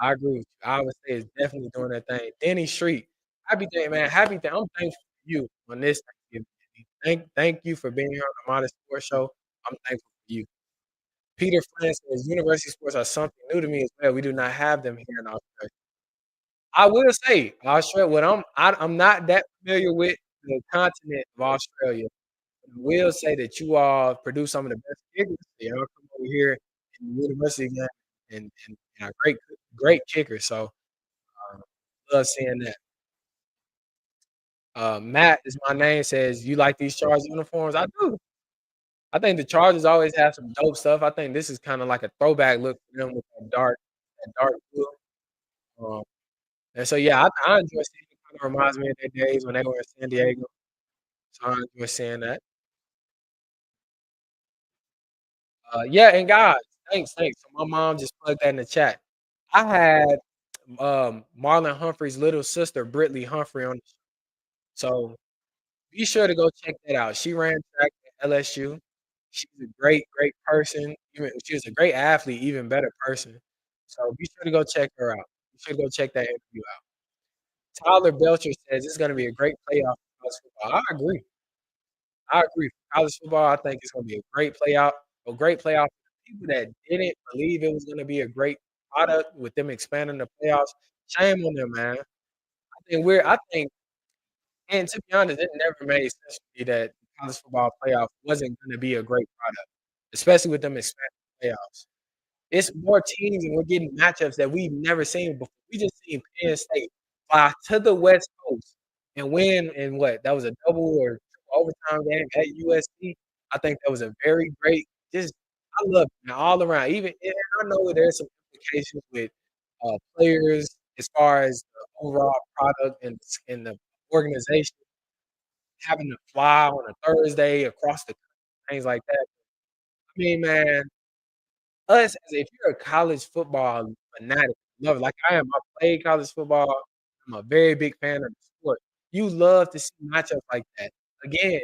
I agree with you. Iowa State is definitely doing their thing. Denny Street. happy day, man. Happy day. I'm thankful for you on this Thanksgiving. Thank you for being here on the Modest Sports Show. I'm thankful for you. Peter Flynn says university sports are something new to me as well. We do not have them here in Australia. I will say, Australia, I'm not that familiar with the continent of Australia. But I will say that you all produce some of the best kickers. Y'all come over here in the university game and are great kickers. So love seeing that. Matt is my name. Says you like these Chargers uniforms? I do. I think the Chargers always have some dope stuff. I think this is kind of like a throwback look for them with that dark blue. Um, and so yeah, I enjoy seeing it. Kind of reminds me of their days when they were in San Diego. So I enjoy seeing that. Yeah, and guys, thanks. So my mom just plugged that in the chat. I had Marlon Humphrey's little sister, Brittany Humphrey, on. So be sure to go check that out. She ran track at LSU. She's a great person. Even she was a great athlete, even better person. So be sure to go check her out. Be sure to go check that interview out. Tyler Belcher says it's going to be a great playoff for college football. I agree. I agree. For college football, I think it's going to be a great playoff. People that didn't believe it was going to be a great product with them expanding the playoffs, shame on them, man. I think and to be honest, it never made sense to me that the college football playoff wasn't gonna be a great product, especially with them expanding the playoffs. It's more teams and we're getting matchups that we've never seen before. We just seen Penn State fly to the West Coast and win in what? That was a double or triple overtime game at USC. I think that was a very great just I love it, man, all around. Even and I know there's some implications with, players as far as the overall product and the organization having to fly on a Thursday across the country, things like that. I mean, man, us as if you're a college football fanatic, love it, like I am, I played college football, I'm a very big fan of the sport. You love to see matchups like that. Again,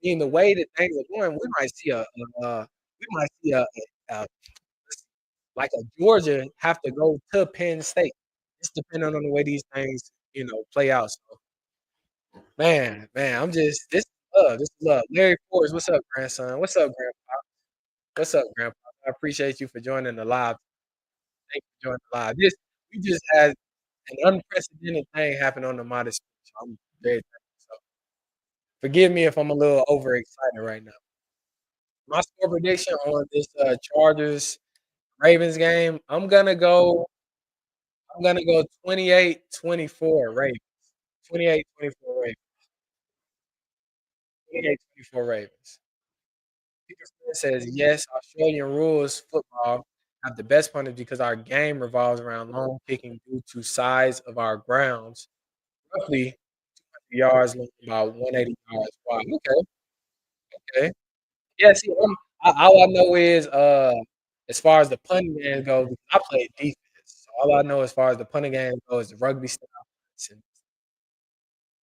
in the way that things are going, we might see a like a Georgia have to go to Penn State. It's depending on the way these things, play out. So, man, I'm just this is love. Larry Forrest, what's up, grandson? What's up, grandpa? What's up, grandpa? I appreciate you for joining the live. Thank you for joining the live. We just had an unprecedented thing happen on the modest. So I'm very thankful. So forgive me if I'm a little overexcited right now. My score prediction on this Chargers Ravens game, I'm gonna go 28-24 Ravens. 28-24 Ravens. 28-24 Ravens. Peter Flynn says, yes, Australian rules football have the best punches because our game revolves around long kicking due to size of our grounds, roughly yards long, about 180 yards wide. Okay, okay. Yeah, see, all I know is as far as the punting game goes, I played defense. So all I know as far as the punting game goes is the rugby style. And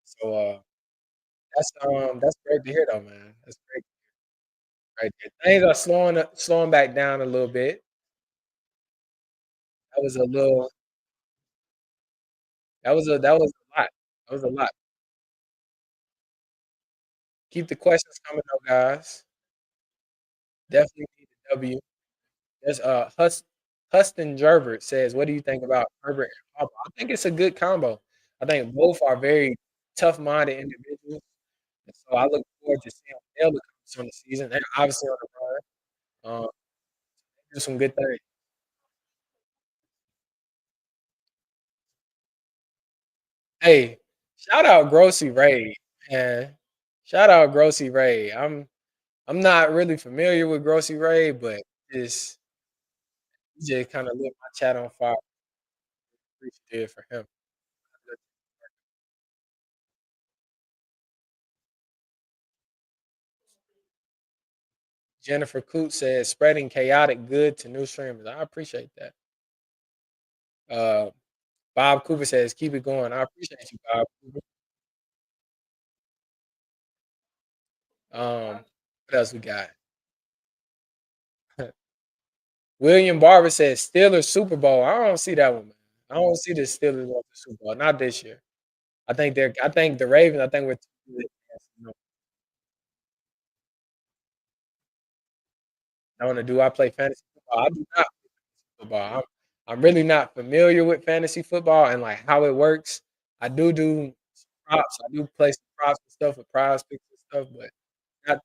so that's great to hear though, man. That's great right there. Things are slowing back down a little bit. That was a little that was a lot. That was a lot. Keep the questions coming though, guys. Definitely need the W. There's Huston Gerbert says, "What do you think about Herbert and Harbaugh?" I think it's a good combo. I think both are very tough-minded individuals, and so I look forward to seeing what they'll accomplish on the season. They're obviously on the run. Do some good things. Hey, shout out Grossy Ray, man. Shout out Grossy Ray. I'm not really familiar with Grossy Ray, but just he just kinda lit my chat on fire. Appreciative for him. Jennifer Coote says, "Spreading chaotic good to new streamers." I appreciate that. Uh, Bob Cooper says, "Keep it going." I appreciate you, Bob Cooper. What else we got? William Barber says, "Steelers Super Bowl." I don't see that one, man. I don't see the Steelers going to the Super Bowl. Not this year. I think the Ravens, I think we're too good. You know, do I play fantasy football? I do not play football. I'm really not familiar with fantasy football and, like, how it works. I do some props. I do play some props and stuff with Prize Picks and stuff, but not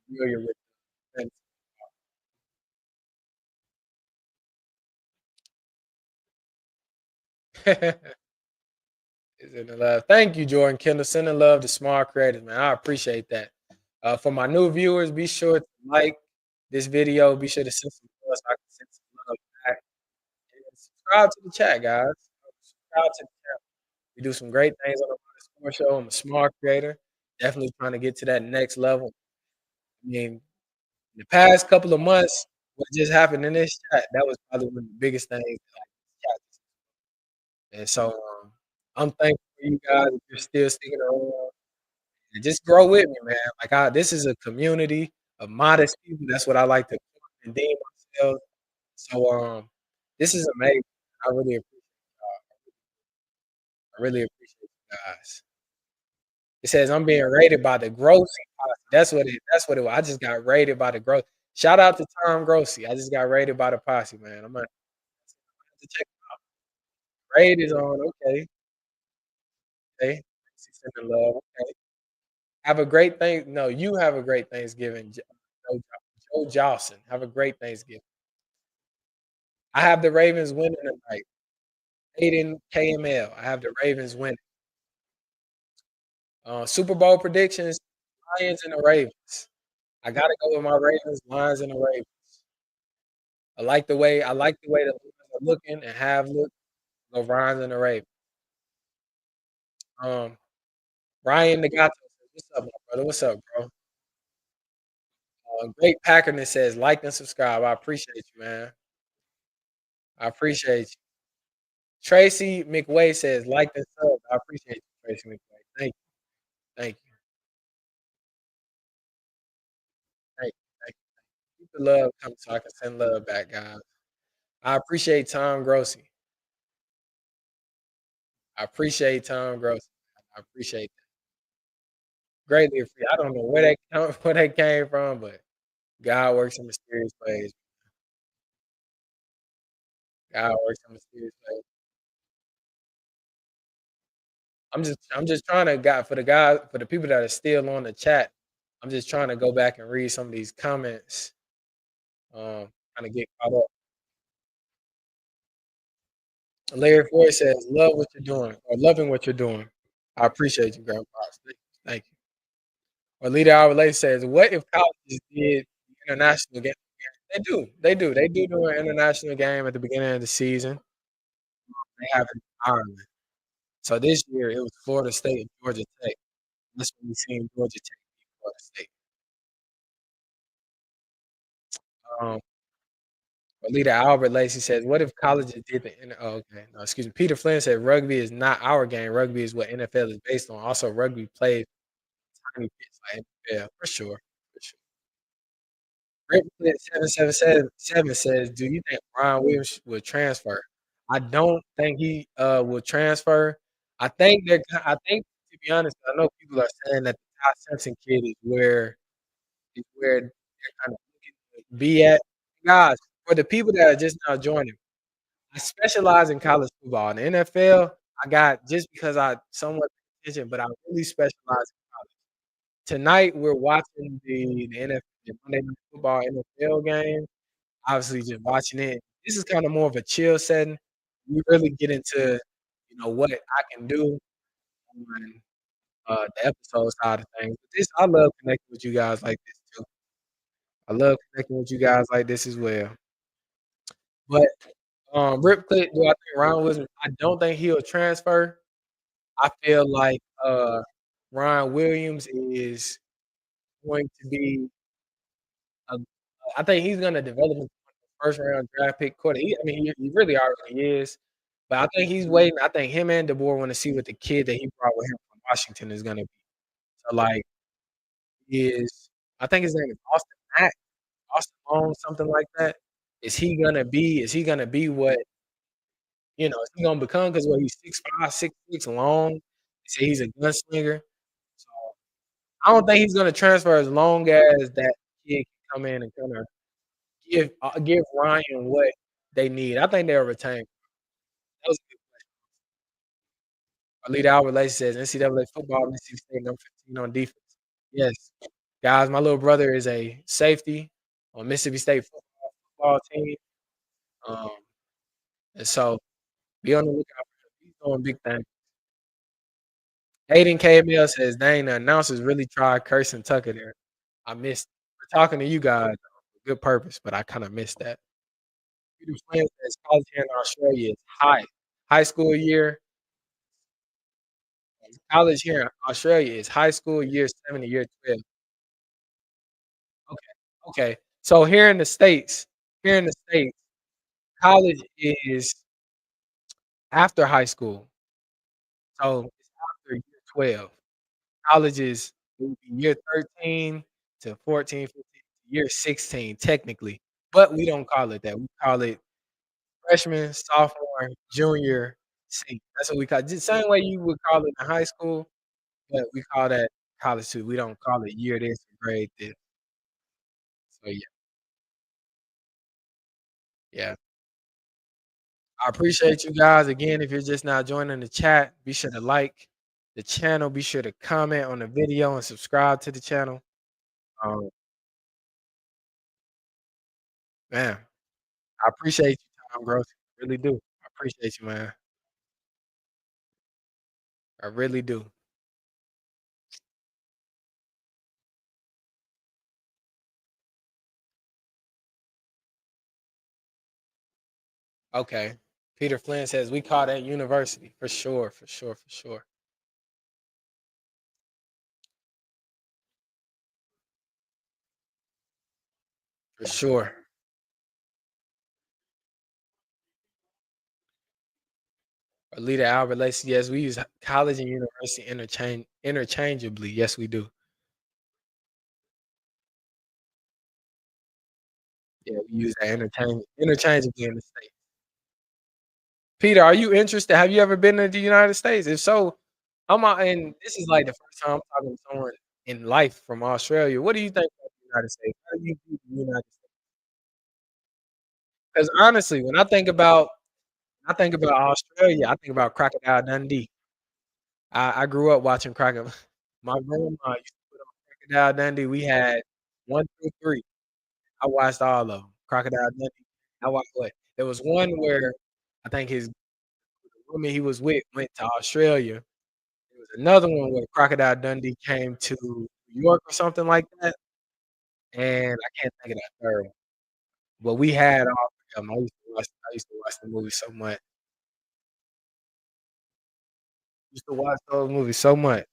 familiar with fantasy. Is in the love. Thank you, Jordan Kendall. Sending love to smart creators, man. I appreciate that. For my new viewers, be sure to like this video. Be sure to send some love so I can send some love back. And subscribe to the chat, guys. Subscribe to the channel. We do some great things on the Sport Show. I'm a smart creator. Definitely trying to get to that next level. I mean, in the past couple of months, what just happened in this chat, that was probably one of the biggest things. And so I'm thankful for you guys if you're still sticking around. And just grow with me, man. Like this is a community of modest people. That's what I like to and deem myself. So this is amazing. I really I really appreciate you guys. It says I'm being rated by the Grossy Posse. That's what it was. I just got rated by the Gross. Shout out to Tom Grossi. I just got rated by the posse, man. I'm gonna have to check raid is on. Okay. Okay. Sending love. Okay. Have a great thing. No, you have a great Thanksgiving, Joe Jawson. Have a great Thanksgiving. I have the Ravens winning tonight. Aiden KML. I have the Ravens winning. Super Bowl predictions: Lions and the Ravens. I gotta go with my Ravens, Lions and the Ravens. I like the way the Lions are looking and have looked. Go Lions and the Ravens. Um, Ryan Nagato says, "What's up, my brother? What's up, bro?" Great Packerman says, "Like and subscribe." I appreciate you, man. I appreciate you. Tracy McWay says, "Like and sub." I appreciate you, Tracy McWay. Thank you. Thank you. Thank you. Thank you. Keep the love coming so I can send love back, guys. I appreciate Tom Grossi. I appreciate Tom Grossi. I appreciate that. Greatly appreciate. I don't know where that where that came from, but God works in mysterious ways. God works in mysterious ways. I'm just trying to God for the people that are still on the chat. I'm just trying to go back and read some of these comments. Trying to get caught up. Larry Ford says, "Love what you're doing," or "Loving what you're doing." I appreciate you, Grandpa. Thank you. Or Leader Our Relay says, "What if colleges did the international game?" They do. They do. They do an international game at the beginning of the season. They have it in Ireland. So this year it was Florida State and Georgia Tech. That's when we seen Georgia Tech beat Florida State. Um, but Leader Albert Lacey says, "What if colleges did the?" Oh, okay, no, excuse me. Peter Flynn said, "Rugby is not our game. Rugby is what NFL is based on. Also, rugby plays tiny bits like NFL for sure." For sure. Rick 777 says, "Do you think Brian Williams will transfer?" I don't think he will transfer. I think to be honest, I know people are saying that the Ty Simpson kid is where they're kind of looking to be at. Guys, for the people that are just now joining, I specialize in college football. In the NFL, I got just because I somewhat pay attention, but I really specialize in college. Tonight, we're watching the NFL, the Monday Night Football NFL game. Obviously, just watching it. This is kinda more of a chill setting. We really get into, what I can do on, the episode side of things. But I love connecting with you guys like this too. I love connecting with you guys like this as well. But, Rip Click, do I think Ryan Wilson I don't think he'll transfer. I feel like, Ryan Williams is going to be a I think he's gonna develop into a first round draft pick quarter I mean, he really already is, but I think he's waiting. I think him and DeBoer wanna see what the kid that he brought with him from Washington is gonna be. So, like, is I think his name is Austin Mack, Austin Long, something like that. Is he gonna be what, is he gonna become? Because what, he's 6'5", 6'6", long. Say he's a gunslinger. So I don't think he's gonna transfer as long as that kid can come in and kinda give Ryan what they need. I think they'll retain. That was a good Alita Alvarez says NCAA football, Mississippi State number 15 on defense. Yes. Guys, my little brother is a safety on Mississippi State football team. Um, and so be on the lookout for him. He's doing big things. Aiden KML says, dang, the announcers really tried cursing Tucker there. I missed we're talking to you guys for good purpose, but I kind of missed that. Peter Flynn says college here in Australia is high. High school year, college here in Australia is high school year 7 to year 12. Okay. Okay. So here in the States, college is after high school. So it's after year 12. College is it would be year 13 to 14, 15, year 16 technically, but we don't call it that. We call it freshman, sophomore, junior, senior. That's what we call it. Just same way you would call it in high school, but we call that college too. We don't call it year this, grade this. So yeah, yeah. I appreciate you guys. Again, if you're just now joining the chat, be sure to like the channel, be sure to comment on the video and subscribe to the channel. Um, man, I appreciate you, Tom Gross. Really do. I appreciate you, man. I really do. Okay. Peter Flynn says we call that university for sure, for sure, for sure, for sure. Alita Albert Lacey, yes, we use college and university interchangeably. Yes, we do. Yeah, we use that interchangeably in the state. Peter, are you interested? Have you ever been to the United States? If so, I'm out, and this is like the first time I'm talking to someone in life from Australia. What do you think about the United States? How do you view the United States? Because honestly, when I think about Australia, I think about Crocodile Dundee. I grew up watching Crocodile. My grandma used to put on Crocodile Dundee. We had 1 through 3. I watched all of them. Crocodile Dundee. I watched what? There was one where I think his the woman he was with went to Australia. There was another one where Crocodile Dundee came to New York or something like that, and I can't think of that 3rd one. But we had all 3 of 'em. I used to watch the movie so much. Used to watch those movies so much.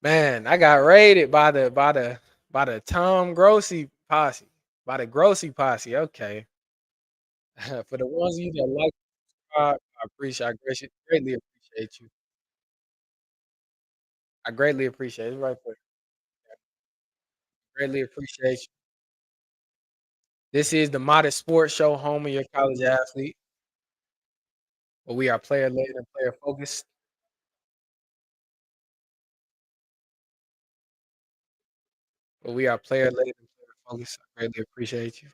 Man, I got raided by the Tom Grossi posse, by the Grossi posse, okay. For the ones of you that like, I greatly appreciate you. I greatly appreciate it, right there. Greatly appreciate you. This is the Modest Sports Show, home of your college athlete, where we are player led and player focused, where we are player led and player focused. I greatly appreciate you.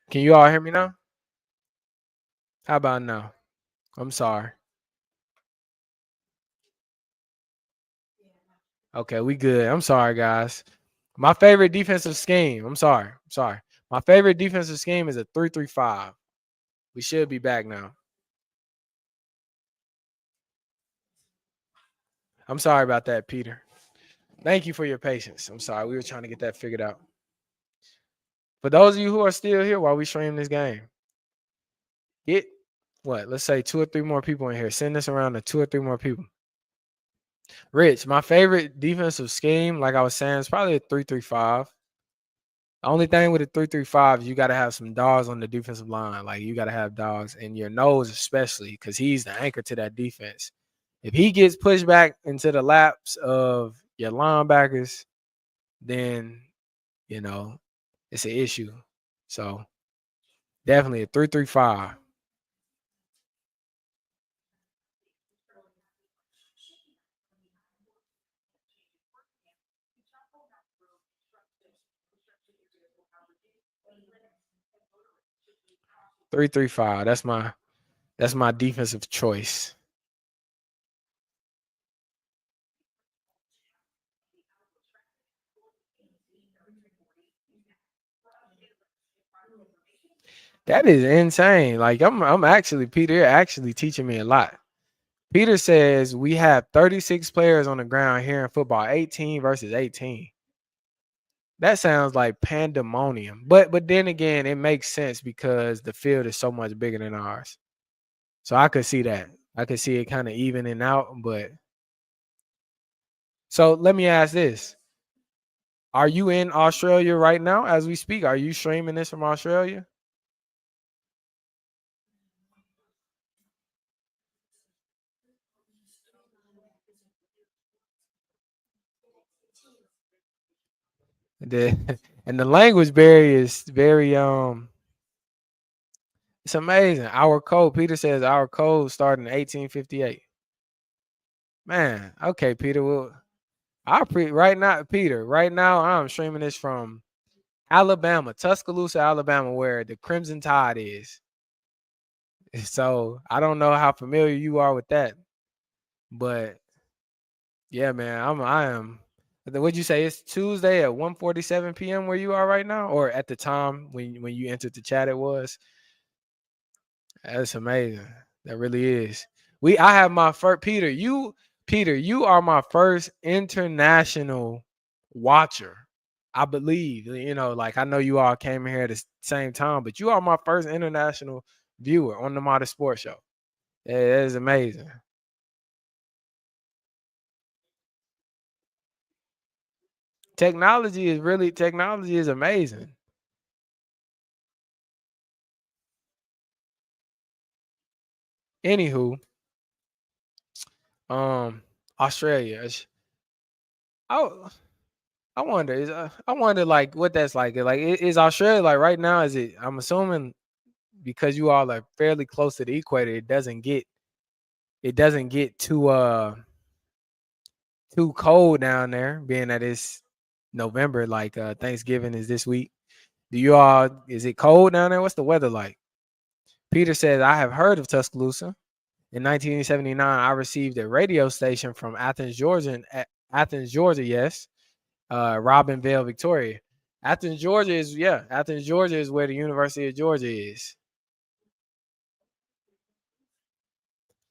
Can you all hear me now? How about now? I'm sorry. Okay, we good. I'm sorry, guys. My favorite defensive scheme. I'm sorry. I'm sorry. My favorite defensive scheme is a 3-3-5. We should be back now. I'm sorry about that, Peter. Thank you for your patience. I'm sorry. We were trying to get that figured out. For those of you who are still here while we stream this game, get what? Let's say 2 or 3 more people in here. Send this around to 2 or 3 more people. Rich, my favorite defensive scheme, like I was saying, is probably a 3-3-5. The only thing with a 3-3-5 is you got to have some dogs on the defensive line. Like you got to have dogs in your nose, especially because he's the anchor to that defense. If he gets pushed back into the laps of your linebackers, then you know it's an issue. So definitely a 3-3-5. 3-3-5. That's my defensive choice. That is insane. Like I'm actually Peter, you're actually teaching me a lot. Peter says we have 36 players on the ground here in football, 18 versus 18. That sounds like pandemonium. But then again, it makes sense because the field is so much bigger than ours. So I could see that. I could see it kind of evening out. But so let me ask this. Are you in Australia right now as we speak? Are you streaming this from Australia? The and the language barrier is very it's amazing. Our code, Peter says our code started in 1858. Man, okay, Peter. Well, right now, Peter. Right now, I'm streaming this from Alabama, Tuscaloosa, Alabama, where the Crimson Tide is. So I don't know how familiar you are with that, but yeah, man, I am. What'd you say? It's Tuesday at 1:47 p.m. where you are right now, or at the time when you entered the chat, it was. That's amazing. That really is. I have my first Peter, you are my first international watcher. I believe. Like I know you all came here at the same time, but you are my first international viewer on the Modern Sports Show. Yeah, that is amazing. Technology is amazing. Anywho, Australia. Oh, I wonder like what that's like. Like is Australia like right now? Is it? I'm assuming because you all are fairly close to the equator, it doesn't get too cold down there, being that it's November, like Thanksgiving is this week. Is it cold down there? What's the weather like? Peter says, I have heard of Tuscaloosa. In 1979, I received a radio station from Athens, Georgia, Athens, Georgia, yes. Robinville, Victoria. Athens, Georgia is where the University of Georgia is.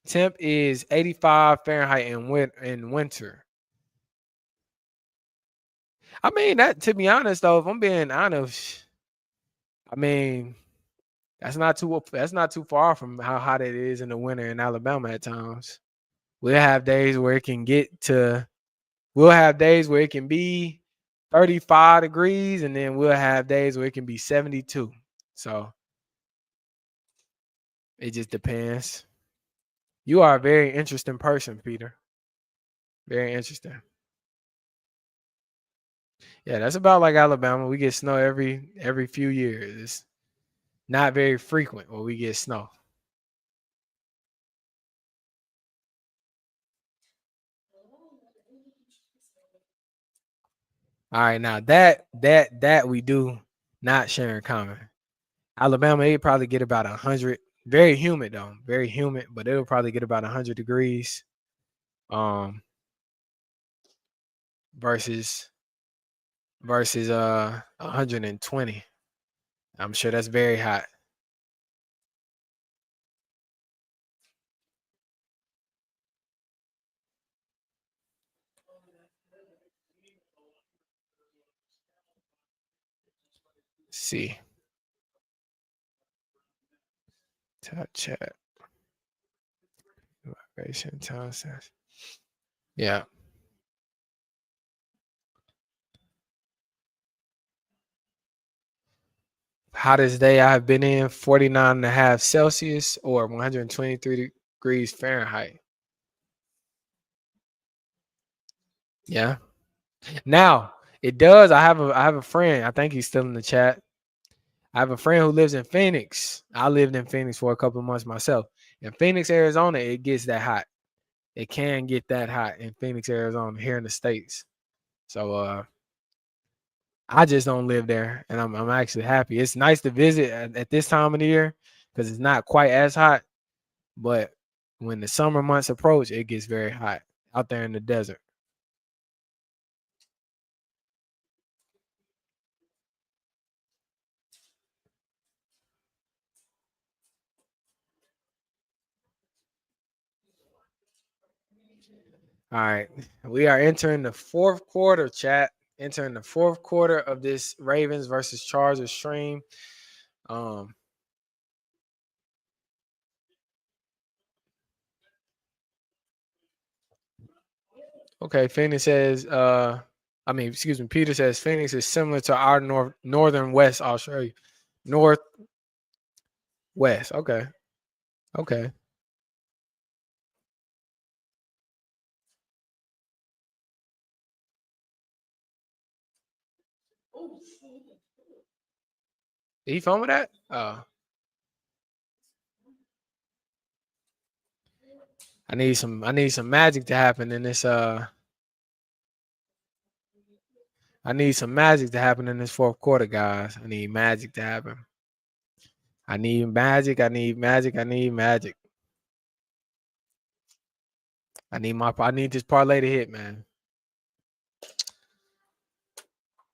Temp is 85 Fahrenheit in winter. I mean, that to be honest though, if I'm being honest, I mean, that's not too far from how hot it is in the winter in Alabama at times. We'll have days where it can get to we'll have days where it can be 35 degrees, and then we'll have days where it can be 72. So it just depends. You are a very interesting person, Peter. Very interesting. Yeah, that's about like Alabama. We get snow every few years. It's not very frequent where we get snow. All right, now that we do not share in common. Alabama, it probably get about 100. Very humid though, very humid, but it'll probably get about 100 degrees. Um, versus 120. I'm sure that's very hot. Let's see. Top chat. Vibration time sense. Yeah. Hottest day I have been in 49.5 Celsius or 123 degrees Fahrenheit. Yeah. Now it does. I have a friend. I think he's still in the chat. I have a friend who lives in Phoenix. I lived in Phoenix for a couple of months myself. In Phoenix, Arizona, it gets that hot. It can get that hot in Phoenix, Arizona, here in the States. So I just don't live there, and I'm actually happy. It's nice to visit at this time of the year because it's not quite as hot. But when the summer months approach, it gets very hot out there in the desert. All right, we are entering the fourth quarter, chat. Entering the fourth quarter of this Ravens versus Chargers stream. Um, okay, Phoenix says, excuse me, Peter says Phoenix is similar to our northern West Australia. Northwest. Okay. Okay. Did he phone with that? I need some magic to happen in this I need some magic to happen in this fourth quarter, guys. I need magic to happen. I need magic. I need magic. I need magic. I need this parlay to hit, man.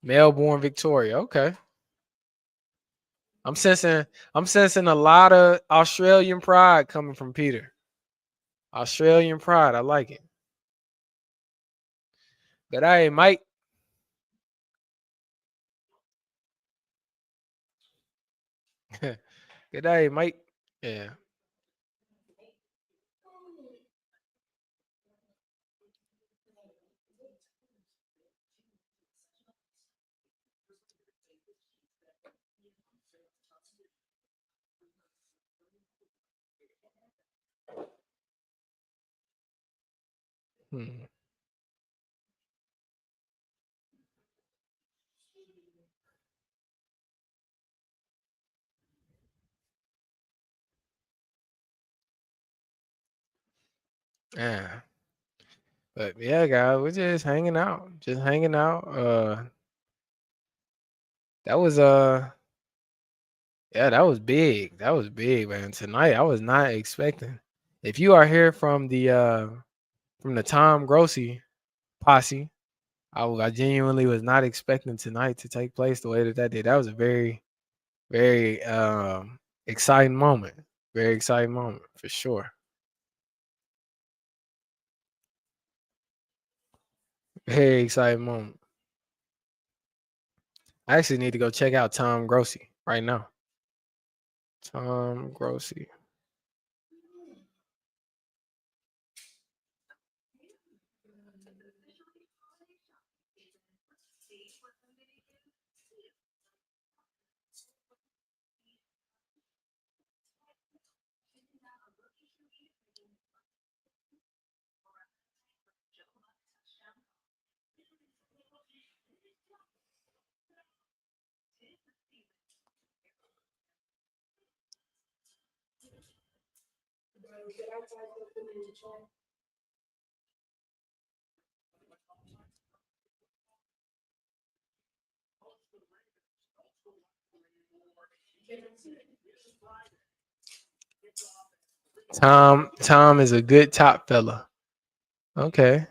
Melbourne, Victoria. Okay. I'm sensing I'm sensing a lot of Australian pride coming from Peter. Australian pride. I like it. Good day, Mike. Good day, Mike. Yeah. Hmm. Yeah. But yeah, guys, we're just hanging out. Just hanging out. That was yeah, that was big. That was big, man. Tonight I was not expecting. If you are here from the Tom Grossi posse, I genuinely was not expecting tonight to take place the way that that did. That was a very, very exciting moment. Very exciting moment for sure. Very exciting moment. I actually need to go check out Tom Grossi right now. Tom Grossi. Tom is a good top fella. Okay.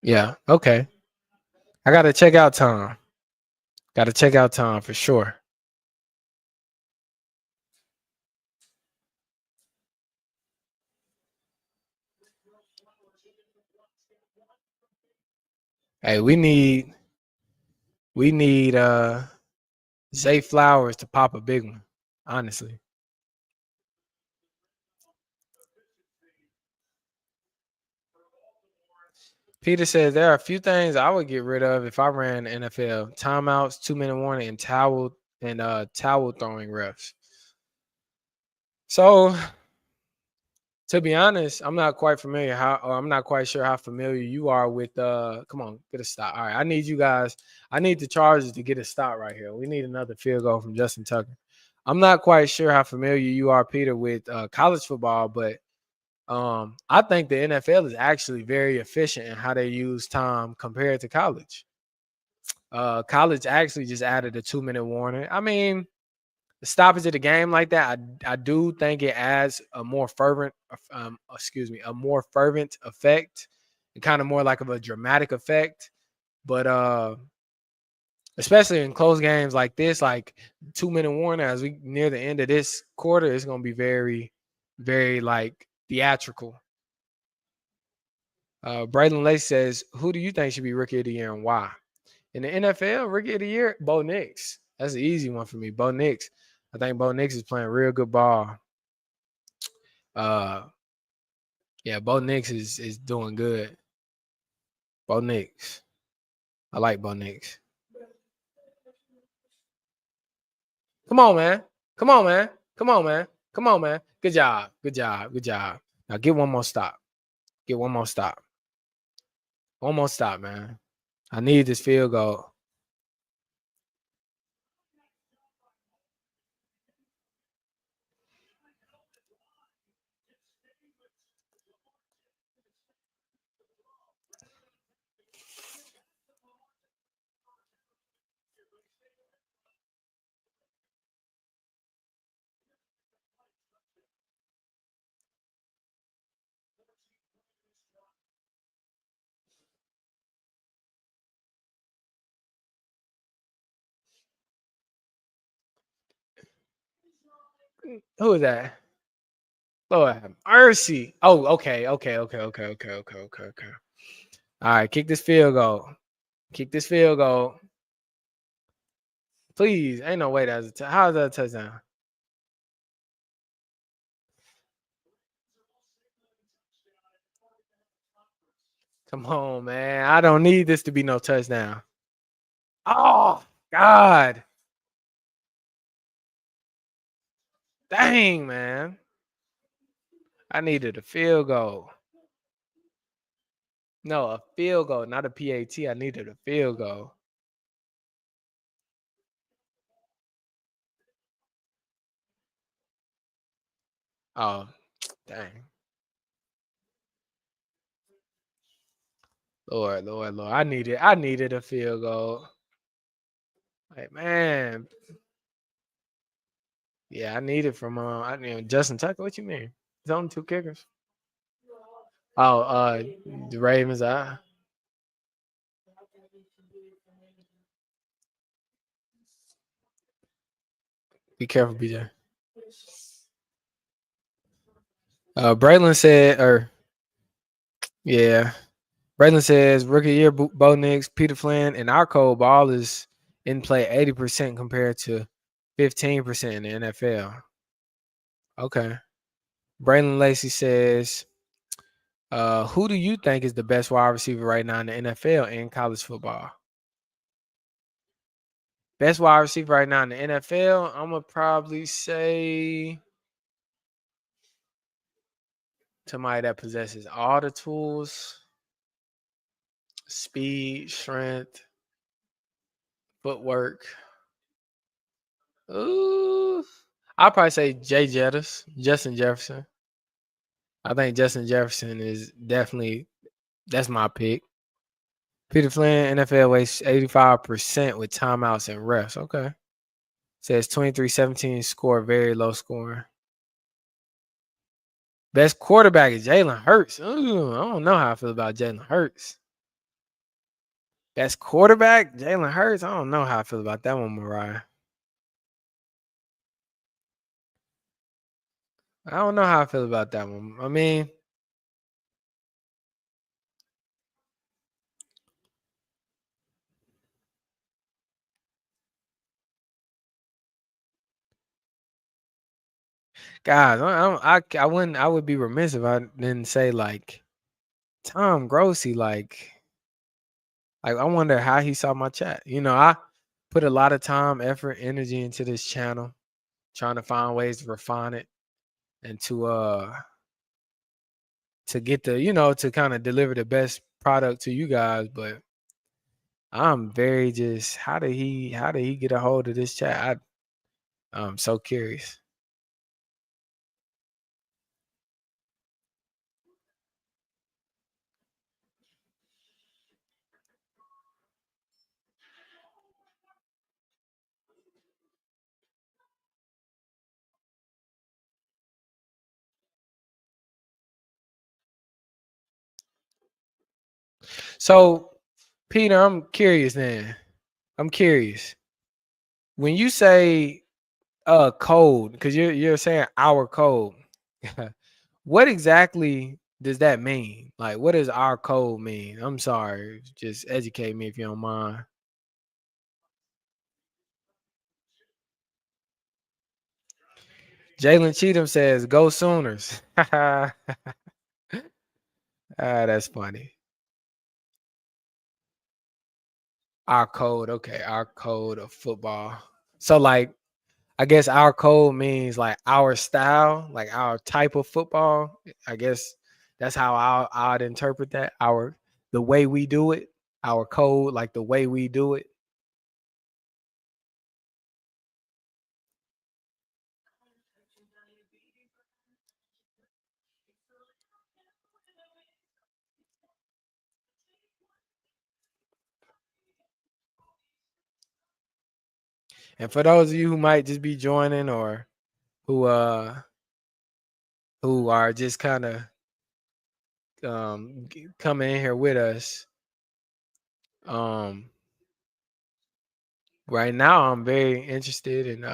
Yeah. Okay. I gotta check out Tom. Gotta check out Tom for sure. Hey, we need Zay Flowers to pop a big one. Honestly. Peter says there are a few things I would get rid of if I ran the NFL: timeouts, 2 minute warning, and towel throwing refs. So to be honest, I'm not quite sure how familiar you are with come on, get a stop. All right, I need the Chargers to get a stop right here. We need another field goal from Justin Tucker. I'm not quite sure how familiar you are, Peter, with college football, but I think the NFL is actually very efficient in how they use time compared to college. College actually just added a 2 minute warning. I mean, the stoppage of the game like that, I do think it adds a more fervent, a more fervent effect, and kind of more like of a dramatic effect. But especially in close games like this, like 2 minute warning as we near the end of this quarter, it's gonna be very, very like theatrical. Braylon Lacey says, "Who do you think should be rookie of the year and why?" In the NFL, rookie of the year, Bo Nix. That's an easy one for me. Bo Nix. I think Bo Nix is playing real good ball. Uh, yeah, Bo Nix is doing good. Bo Nix. I like Bo Nix. Come on, man. Come on, man. Come on, man. Come on, man. Good job. Good job. Good job. Now get one more stop. Get one more stop. One more stop, man. I need this field goal. Who is that? Lord have mercy. Oh, okay, okay, okay, okay, okay, okay, okay, okay. All right, kick this field goal. Kick this field goal. Please, ain't no way that's how is that a touchdown? Come on, man. I don't need this to be no touchdown. Oh God. Dang, man. I needed a field goal. No, a field goal, not a PAT. I needed a field goal. Oh, dang. Lord, Lord, Lord. I needed a field goal. Like, man. Yeah, I need it from Justin Tucker. What you mean? It's only two kickers. Oh, the Ravens. Be careful, BJ. Braylon said, or yeah, Braylon says rookie year Bo Nix, Peter Flynn, and our code ball is in play 80% compared to 15% in the NFL. Okay. Braylon Lacey says, who do you think is the best wide receiver right now in the NFL and college football? Best wide receiver right now in the NFL, I'm gonna probably say somebody that possesses all the tools, speed, strength, footwork. Ooh, I'll probably say Justin Jefferson. I think Justin Jefferson is definitely that's my pick. Peter Flynn, NFL wastes 85% with timeouts and refs. Okay. Says 23-17 score, very low scoring. Best quarterback is Jalen Hurts. Ooh, I don't know how I feel about Jalen Hurts. Best quarterback, Jalen Hurts. I don't know how I feel about that one, Mariah. I don't know how I feel about that one. I mean, guys, I would be remiss if I didn't say like Tom Grossi, like I wonder how he saw my chat. You know, I put a lot of time, effort, energy into this channel, trying to find ways to refine it and to get the, to kind of deliver the best product to you guys. But I'm very just how did he get a hold of this chat? I'm so curious. So, Peter, I'm curious then. I'm curious. When you say code, because you're saying our code, what exactly does that mean? Like, what does our code mean? I'm sorry. Just educate me if you don't mind. Jalen Cheatham says, "Go Sooners." That's funny. Our code, okay, our code of football. So, like, I guess our code means like our style, like our type of football. I guess that's how I'd interpret that. The way we do it, our code, like the way we do it. And for those of you who might just be joining or who uh who are just kind of coming in here with us, um right now I'm very interested in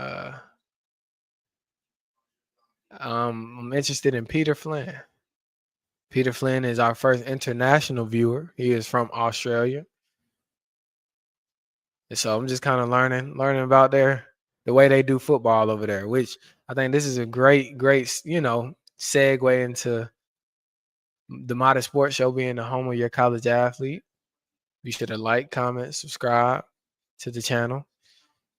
I'm interested in Peter Flynn. Peter Flynn is our first international viewer. He is from Australia. And so I'm just kind of learning about the way they do football over there, which I think this is a great, segue into the Modest Sports Show being the home of your college athlete. Be sure to like, comment, subscribe to the channel.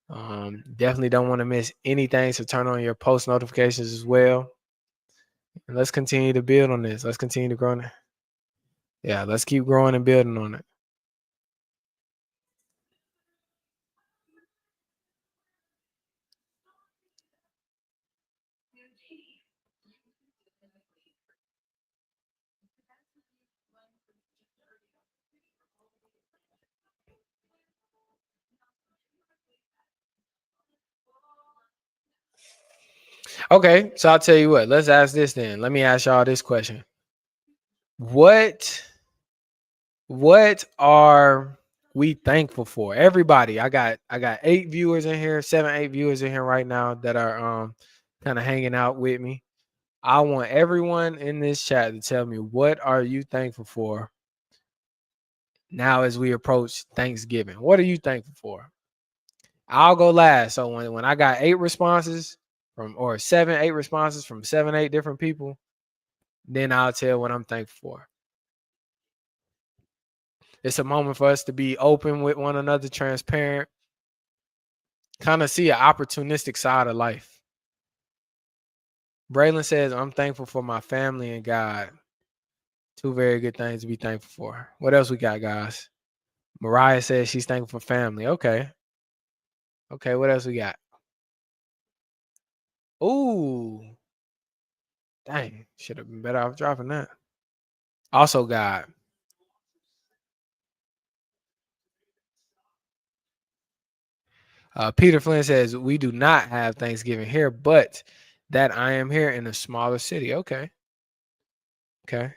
Definitely don't want to miss anything, so turn on your post notifications as well. And let's continue to build on this. Let's continue to grow. Yeah, let's keep growing and building on it. Okay, so I'll tell you what. Let's ask this then. Let me ask y'all this question. What are we thankful for? Everybody, I got 8 viewers in here, 7, 8 viewers in here right now that are kind of hanging out with me. I want everyone in this chat to tell me, what are you thankful for now as we approach Thanksgiving? What are you thankful for? I'll go last. So when I got 8 responses, or 7, 8 responses from 7, 8 different people, then I'll tell what I'm thankful for. It's a moment for us to be open with one another, transparent, kind of see an opportunistic side of life. Braylon says, I'm thankful for my family and God. 2 very good things to be thankful for. What else we got, guys? Mariah says she's thankful for family. Okay. Okay, what else we got? Ooh. Dang, should have been better off dropping that. Also, God. Peter Flynn says, we do not have Thanksgiving here, but that I am here in a smaller city. Okay. Okay.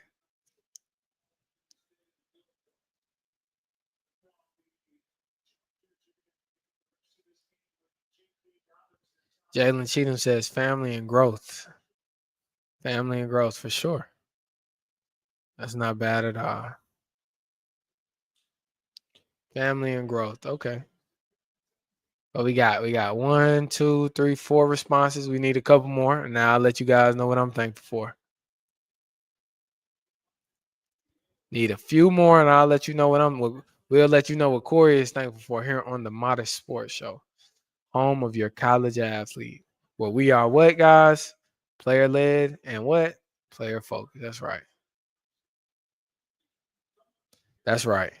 Jalen Cheatham says, family and growth. Family and growth for sure. That's not bad at all. Family and growth. Okay. But we got 1, 2, 3, 4 responses. We need a couple more. And now I'll let you guys know what I'm thankful for. Need a few more, and I'll let you know we'll let you know what KORY is thankful for here on the Modest Sports Show, home of your college athlete. Where we are what, guys? Player led and what? Player focused. That's right. That's right.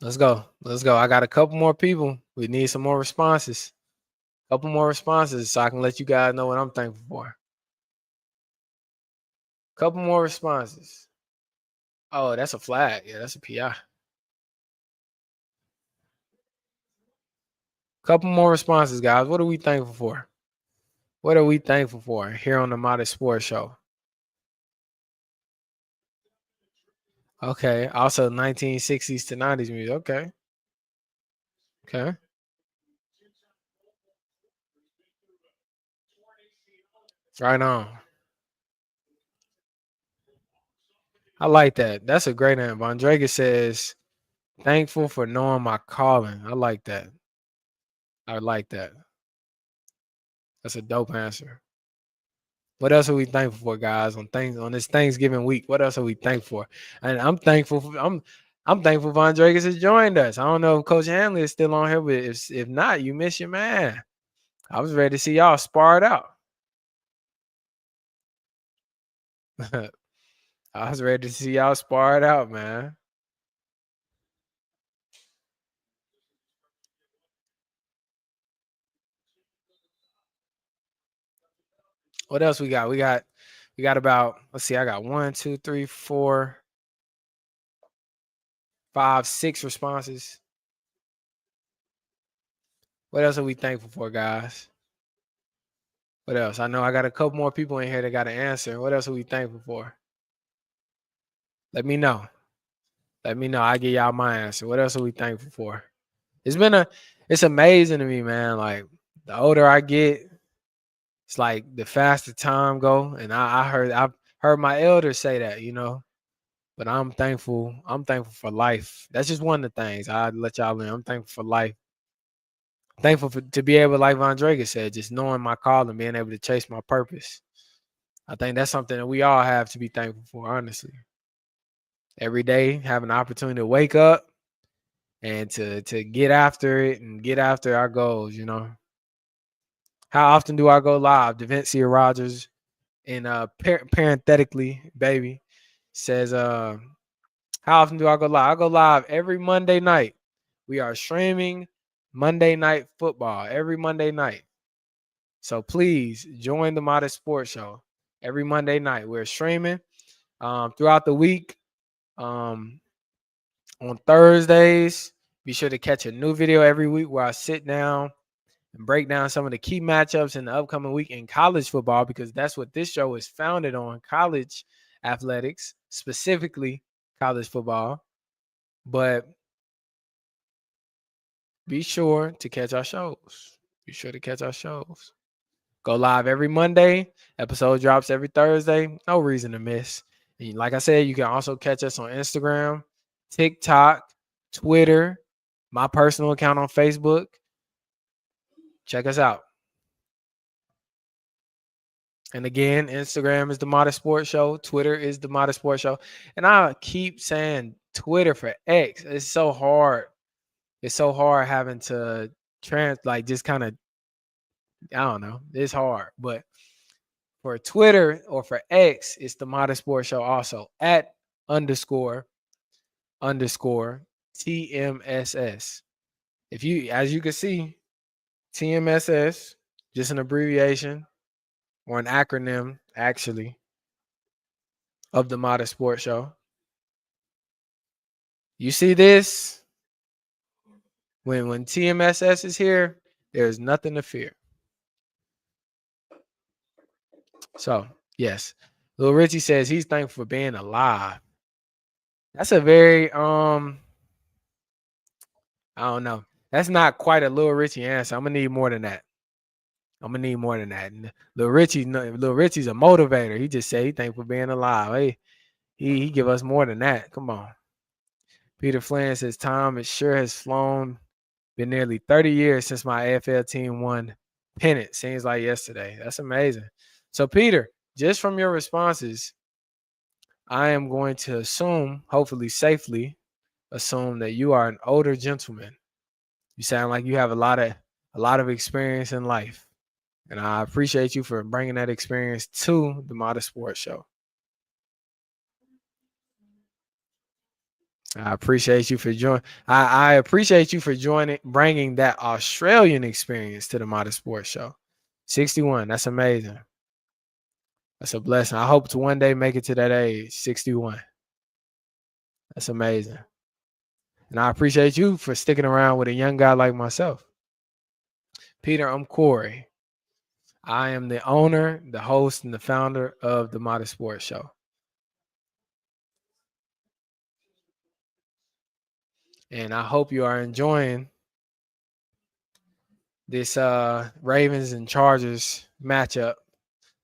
Let's go. Let's go. I got a couple more people. We need some more responses. Couple more responses so I can let you guys know what I'm thankful for. Couple more responses. Oh, that's a flag. Yeah, that's a PI. Couple more responses, guys. What are we thankful for? What are we thankful for here on the Modest Sports Show? Okay. Also 1960s to 90s music. Okay. Okay. Right on. I like that. That's a great name. Vondraga says, thankful for knowing my calling. I like that. I like that. That's a dope answer. What else are we thankful for, guys? On this Thanksgiving week, what else are we thankful for? And I'm thankful for I'm thankful Vondragas has joined us. I don't know if Coach Hanley is still on here, but if not, you miss your man. I was ready to see y'all spar it out. I was ready to see y'all spar it out, man. What else we got? We got about, let's see, I got 1, 2, 3, 4, 5, 6 responses. What else are we thankful for, guys? What else? I know I got a couple more people in here that got an answer. What else are we thankful for? Let me know. Let me know. I give y'all my answer. What else are we thankful for? It's amazing to me, man. Like the older I get, it's like the faster time go. And I've heard my elders say that, But I'm thankful. I'm thankful for life. That's just one of the things I'd let y'all in. I'm thankful for life. Thankful to be able, like Vondraga said, just knowing my call and being able to chase my purpose. I think that's something that we all have to be thankful for, honestly. Every day, have an opportunity to wake up and to get after it and get after our goals, How often do I go live? Devencia Rogers and parenthetically, baby, says, how often do I go live? I go live every Monday night. We are streaming Monday Night Football every Monday night. So please join the Modest Sports Show every Monday night. We're streaming throughout the week. On Thursdays, be sure to catch a new video every week where I sit down and break down some of the key matchups in the upcoming week in college football, because that's what this show is founded on, college athletics, specifically college football. But be sure to catch our shows. Be sure to catch our shows. Go live every Monday. Episode drops every Thursday. No reason to miss. And like I said, you can also catch us on Instagram, TikTok, Twitter, my personal account on Facebook. Check us out. And again, Instagram is the Modest Sports Show. Twitter is the Modest Sports Show. And I keep saying Twitter for X. It's so hard. It's so hard having to just kind of, I don't know. It's hard. But for Twitter or for X, it's the Modest Sports Show also at __ TMSS. If you, as you can see, TMSS, just an abbreviation or an acronym, actually, of the Modest Sports Show. You see this? When TMSS is here, there's nothing to fear. So, yes. Lil Richie says he's thankful for being alive. That's a very I don't know. That's not quite a Lil Richie answer. I'm gonna need more than that. And Lil Richie's a motivator. He just said he thankful for being alive. Hey, he give us more than that. Come on. Peter Flynn says time it sure has flown. Been nearly 30 years since my AFL team won pennant. Seems like yesterday. That's amazing. So, Peter, just from your responses, I am going to assume, hopefully safely assume, that you are an older gentleman. You sound like you have a lot of experience in life. And I appreciate you for bringing that experience to the Modest Sports Show. I appreciate you for joining. I appreciate you for bringing that Australian experience to the Modest Sports Show. 61, that's amazing. That's a blessing. I hope to one day make it to that age, 61. That's amazing. And I appreciate you for sticking around with a young guy like myself. Peter, I'm KORY. I am the owner, the host, and the founder of the Modest Sports Show. And I hope you are enjoying this Ravens and Chargers matchup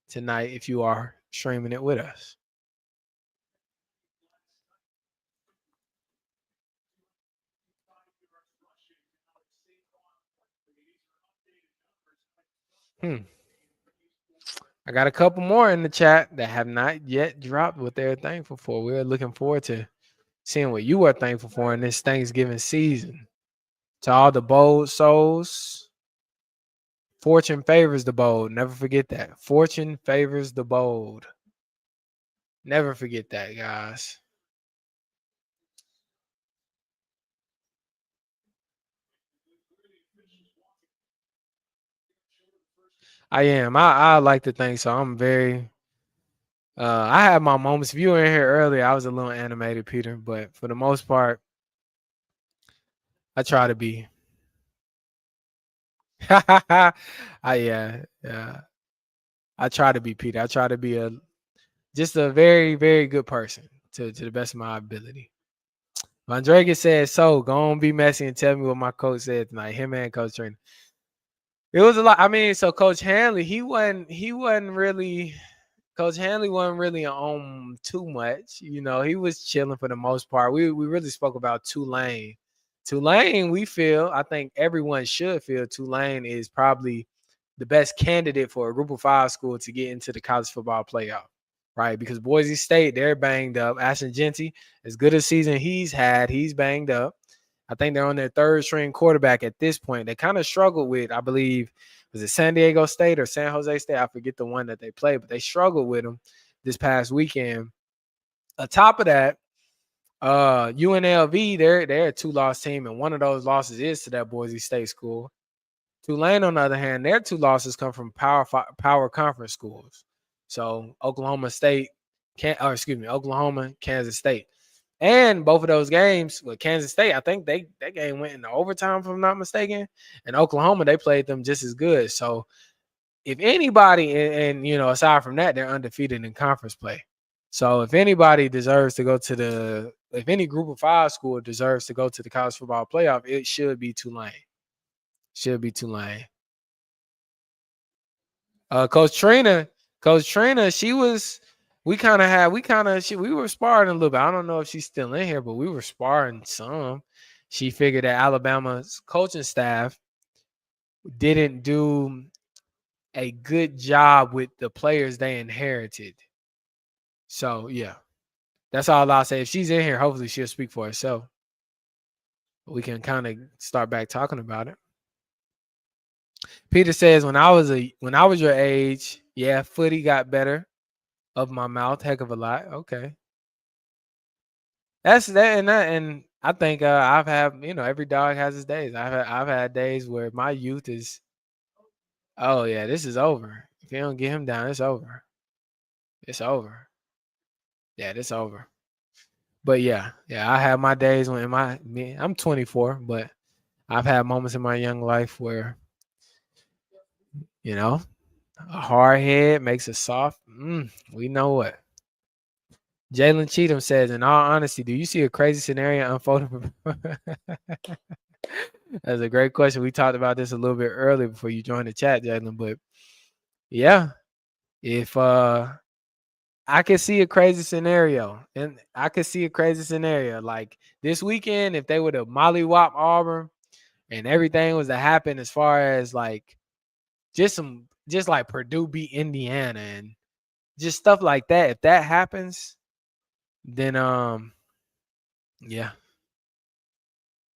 tonight if you are streaming it with us. I got a couple more in the chat that have not yet dropped what they're thankful for. We're looking forward to seeing what you are thankful for in this Thanksgiving season. To all the bold souls, fortune favors the bold. Never forget that. Fortune favors the bold. Never forget that, guys. I am. I like to think so. I'm very I have my moments. If you were in here earlier, I was a little animated, Peter, but for the most part, I try to be. Yeah. I try to be, Peter. I try to be just a very, very good person to the best of my ability. Vandrega says, so go on, be messy and tell me what my coach said tonight. Him and Coach Trainer. It was a lot. I mean, so Coach Hanley, Coach Hanley wasn't really on too much. You know, he was chilling for the most part. We really spoke about Tulane. Tulane, I think everyone should feel Tulane is probably the best candidate for a Group of 5 school to get into the college football playoff, right? Because Boise State, they're banged up. Ashton Jeanty, as good a season he's had, he's banged up. I think they're on their third string quarterback at this point. They kind of struggled with, I believe, was it San Diego State or San Jose State? I forget the one that they played, but they struggled with them this past weekend. On top of that, UNLV, they're a 2-loss team, and one of those losses is to that Boise State school. Tulane, on the other hand, their 2 losses come from power conference schools. So Oklahoma, Kansas State. And both of those games with Kansas State, I think that game went into overtime, if I'm not mistaken. And Oklahoma, they played them just as good. So if anybody, and aside from that, they're undefeated in conference play. So if anybody deserves to go to if any Group of 5 school deserves to go to the college football playoff, it should be Tulane. Coach Trina, she was we were sparring a little bit. I don't know if she's still in here, but we were sparring some. She figured that Alabama's coaching staff didn't do a good job with the players they inherited. So yeah, that's all I'll say. If she's in here, hopefully she'll speak for herself. We can kind of start back talking about it. Peter says, when I was your age, yeah, footy got better of my mouth, heck of a lot. Okay. That's that and I think I've had, every dog has his days. I've had days where my youth is, oh yeah, this is over. If you don't get him down, it's over. It's over. Yeah, it's over. But yeah, I have my days when I'm 24, but I've had moments in my young life where, you know, a hard head makes a soft. We know what. Jalen Cheatham says, in all honesty, do you see a crazy scenario unfolding? That's a great question. We talked about this a little bit earlier before you joined the chat, Jalen. But yeah, if I could see a crazy scenario, and I could see a crazy scenario like this weekend if they would have mollywop Auburn and everything was to happen as far as like just like Purdue beat Indiana and just stuff like that. If that happens, then yeah.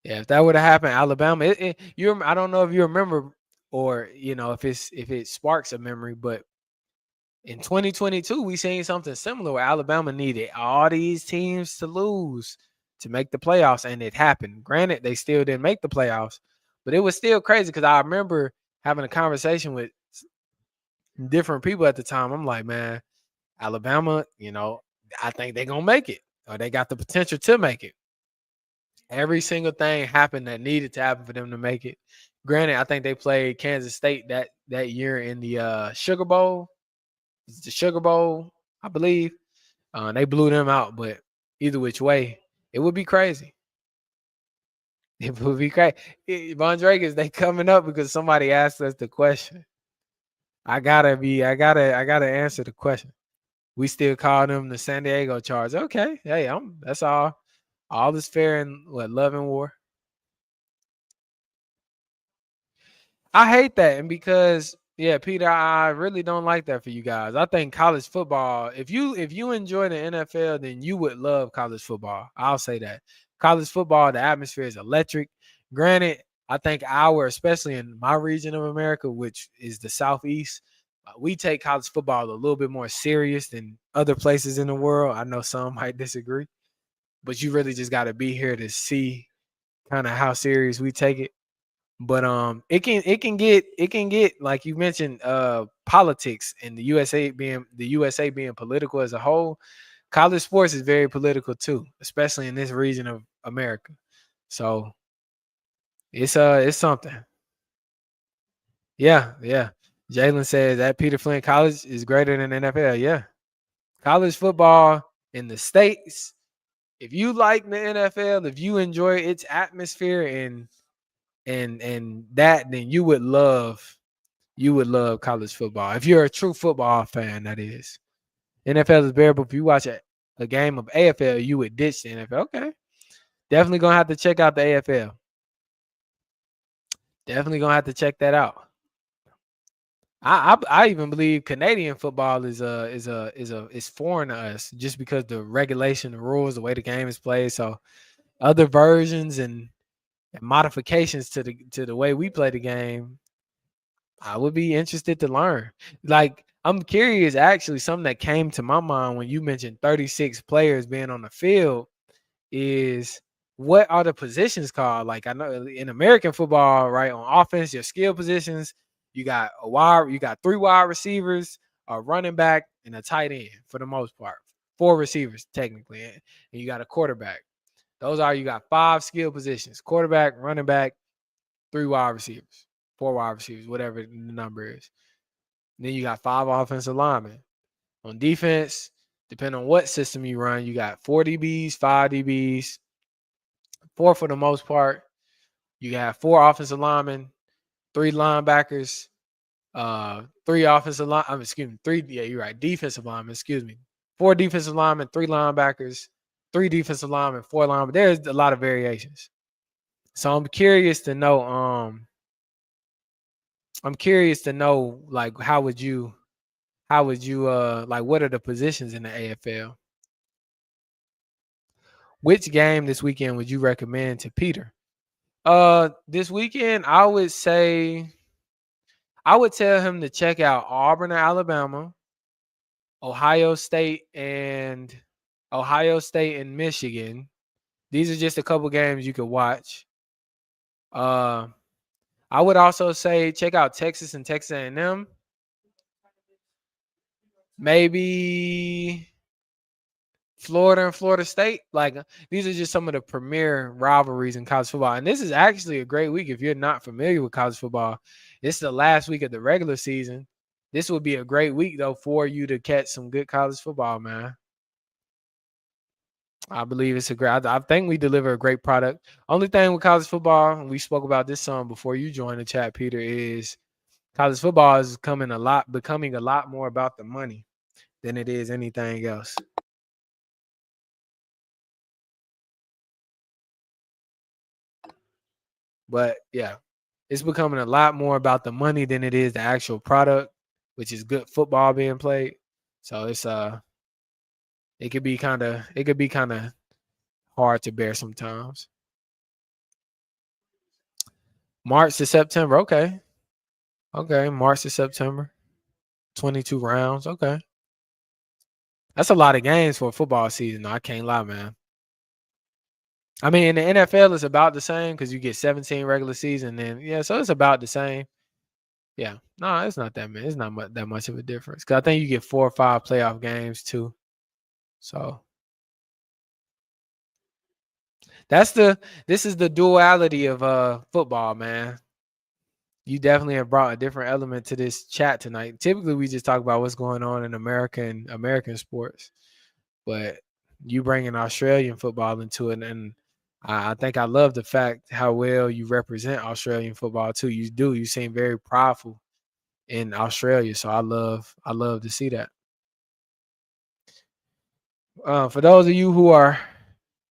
Yeah, if that would have happened, Alabama, I don't know if you remember or if it sparks a memory, but in 2022 we seen something similar where Alabama needed all these teams to lose to make the playoffs, and it happened. Granted, they still didn't make the playoffs, but it was still crazy because I remember having a conversation with different people at the time. I'm like, man, Alabama, I think they're gonna make it, or they got the potential to make it. Every single thing happened that needed to happen for them to make it. Granted, I think they played Kansas State that year in the Sugar Bowl. It's the Sugar Bowl, I believe. They blew them out, but either which way, it would be crazy. It would be crazy. Von Drake, they coming up because somebody asked us the question. I gotta answer the question. We still call them the San Diego Chargers. Okay, hey, that's all. All is fair in love and war. I hate that, and because Peter, I really don't like that for you guys. I think college football, if you enjoy the NFL, then you would love college football. I'll say that. College football, the atmosphere is electric. Granted, I think especially in my region of America, which is the Southeast, we take college football a little bit more serious than other places in the world. I know some might disagree, but you really just got to be here to see kind of how serious we take it. But it can get like you mentioned politics and the USA being political as a whole. College sports is very political too, especially in this region of America. So it's something. Yeah. Jalen says that Peter Flynn College is greater than NFL. Yeah. College football in the States. If you like the NFL, if you enjoy its atmosphere and that, then you would love college football. If you're a true football fan, that is. NFL is bearable. If you watch a game of AFL, you would ditch the NFL. Okay. Definitely gonna have to check out the AFL. Definitely gonna have to check that out. I even believe Canadian football is foreign to us just because the regulation, the rules, the way the game is played. So other versions and modifications to the way we play the game, I would be interested to learn. Like, I'm curious, actually, something that came to my mind when you mentioned 36 players being on the field is what are the positions called? Like, I know in American football, right, on offense, your skill positions, you got 3 wide receivers, a running back, and a tight end for the most part. 4 receivers, technically, and you got a quarterback. You got 5 skill positions: quarterback, running back, 3 wide receivers, 4 wide receivers, whatever the number is. Then you got 5 offensive linemen. On defense, depending on what system you run, you got 4 DBs, 5 DBs, 4 for the most part. You got 4 offensive linemen, 3 linebackers, 3 offensive line. Excuse me, 3. Yeah, you're right. Defensive linemen. Excuse me. 4 defensive linemen, 3 linebackers, 3 defensive linemen, 4 linemen. There's a lot of variations. So I'm curious to know. I'm curious to know, like, how would you like, what are the positions in the AFL? Which game this weekend would you recommend to Peter? This weekend, I would tell him to check out Auburn or Alabama, Ohio State and Michigan. These are just a couple games you could watch. Uh, I would also say check out Texas and Texas A&M. Maybe Florida and Florida State. Like, these are just some of the premier rivalries in college football. And this is actually a great week if you're not familiar with college football. It's the last week of the regular season. This would be a great week, though, for you to catch some good college football, man. I believe it's a great. I think we deliver a great product. Only thing with college football, and we spoke about this some before you joined the chat, Peter, is college football is becoming a lot more about the money than it is anything else. But yeah, it's becoming a lot more about the money than it is the actual product, which is good football being played. So it could be kind of hard to bear sometimes. March to September, okay. Okay, March to September. 22 rounds. Okay. That's a lot of games for a football season. No, I can't lie, man. I mean, in the NFL, it's about the same because you get 17 regular season. Then, yeah, so it's about the same. Yeah. No, it's not that, man. It's not that much of a difference because I think you get 4 or 5 playoff games too. So this is the duality of football, man. You definitely have brought a different element to this chat tonight. Typically, we just talk about what's going on in American sports, but you bringing Australian football into it, and I think I love the fact how well you represent Australian football too. You do. You seem very prideful in Australia, so I love to see that. For those of you who are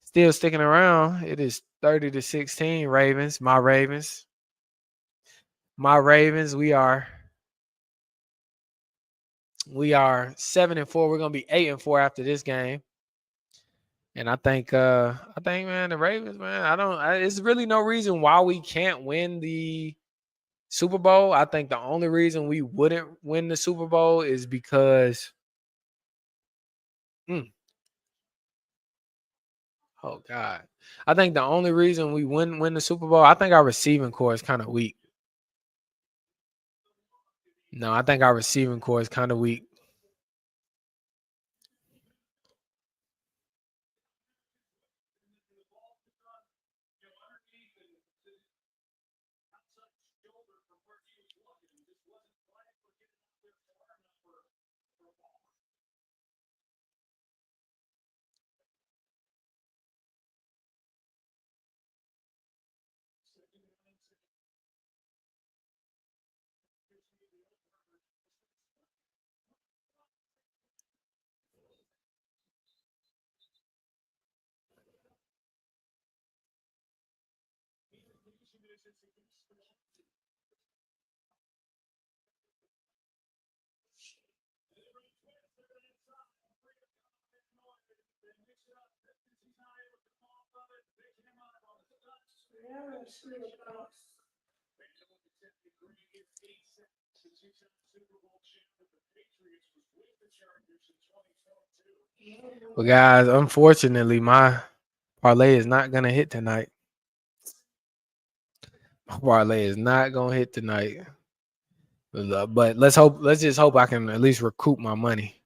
still sticking around, it is 30-16 Ravens. My Ravens. My Ravens. We are 7-4. We're gonna be 8-4 after this game. And I think, man, the Ravens, man, it's really no reason why we can't win the Super Bowl. I think the only reason we wouldn't win the Super Bowl is because, mm, oh God, I think the only reason we wouldn't win the Super Bowl, I think our receiving core is kind of weak. No, I think our receiving core is kind of weak. But guys, unfortunately, my parlay is not gonna hit tonight. My parlay is not gonna hit tonight. But let's just hope I can at least recoup my money.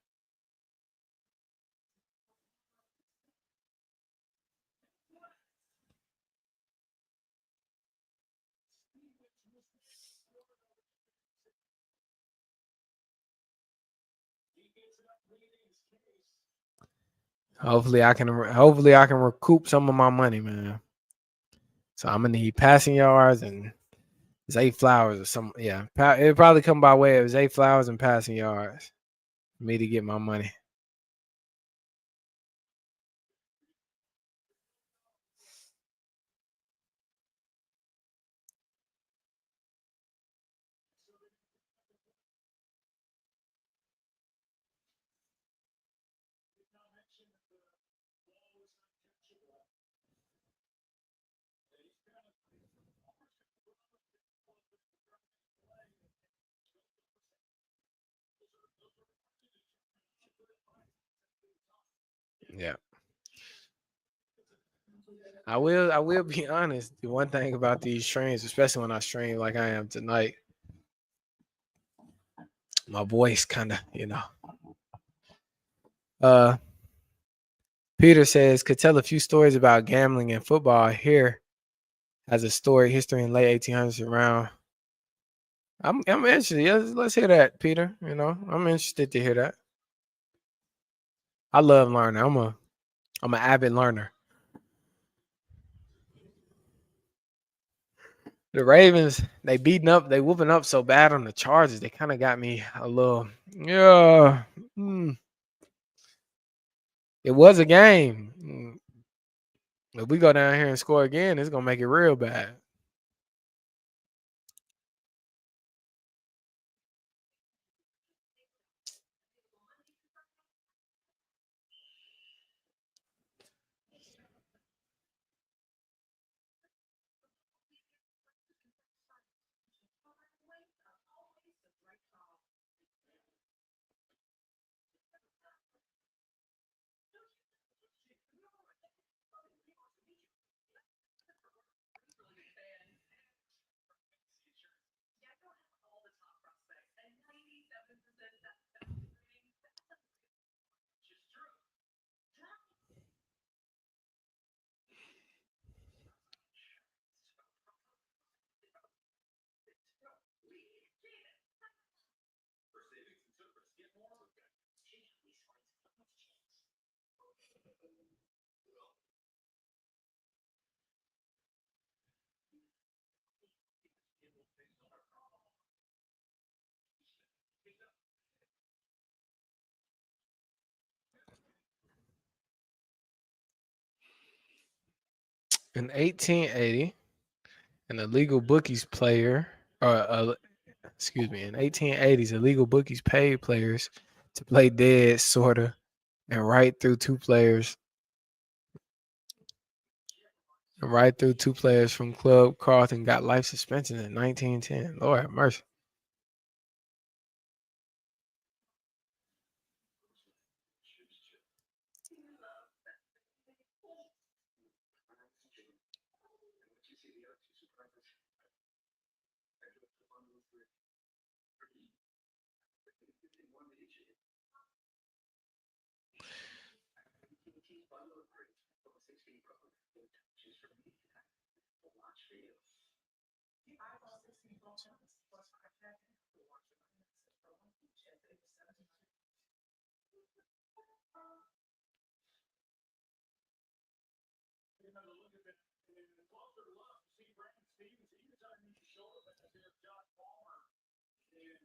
Hopefully I can recoup some of my money, man. So I'm gonna need passing yards and Zay Flowers or some. Yeah, it'll probably come by way of Zay Flowers and passing yards for me to get my money. Yeah. I will be honest. The one thing about these streams, especially when I stream like I am tonight, my voice kind of, Uh Peter says could tell a few stories about gambling and football here. Has a story history in late 1800s around. I'm interested. Yeah, let's hear that, Peter. I'm interested to hear that. I love learning. I'm an avid learner. The Ravens, they whooping up so bad on the Chargers. They kind of got me a little. Yeah. It was a game. If we go down here and score again, it's gonna make it real bad. In 1880, an illegal bookies player, excuse me, in 1880s, illegal bookies paid players to play dead, sorta, and right through two players from Club Carlton got life suspension in 1910. Lord have mercy.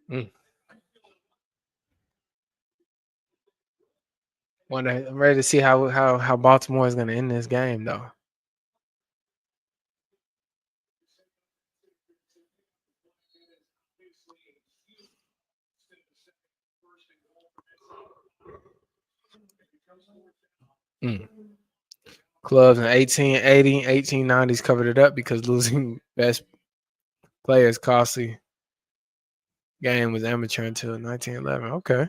Mm. I'm ready to see how Baltimore is going to end this game, though. Mm. Clubs in 1880, 1890s covered it up because losing best players costly. Game was amateur until 1911. Okay.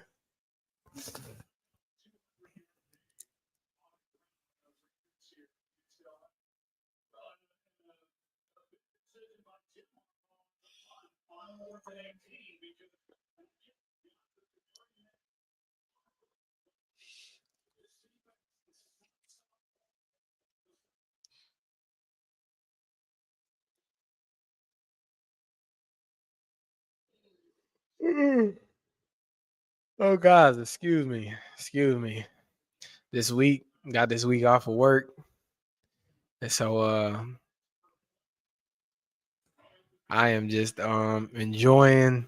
Oh, guys, excuse me. Excuse me. Got this week off of work. And so I am just enjoying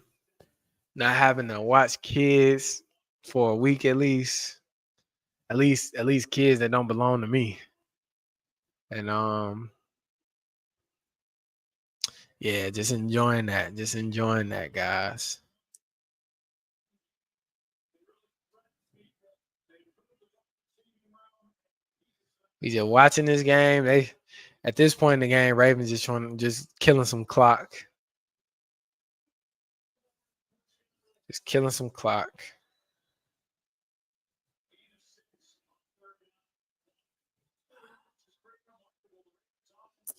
not having to watch kids for a week at least. At least kids that don't belong to me. And yeah, just enjoying that. Just enjoying that, guys. We just watching this game. They at this point in the game, Ravens just killing some clock. Just killing some clock.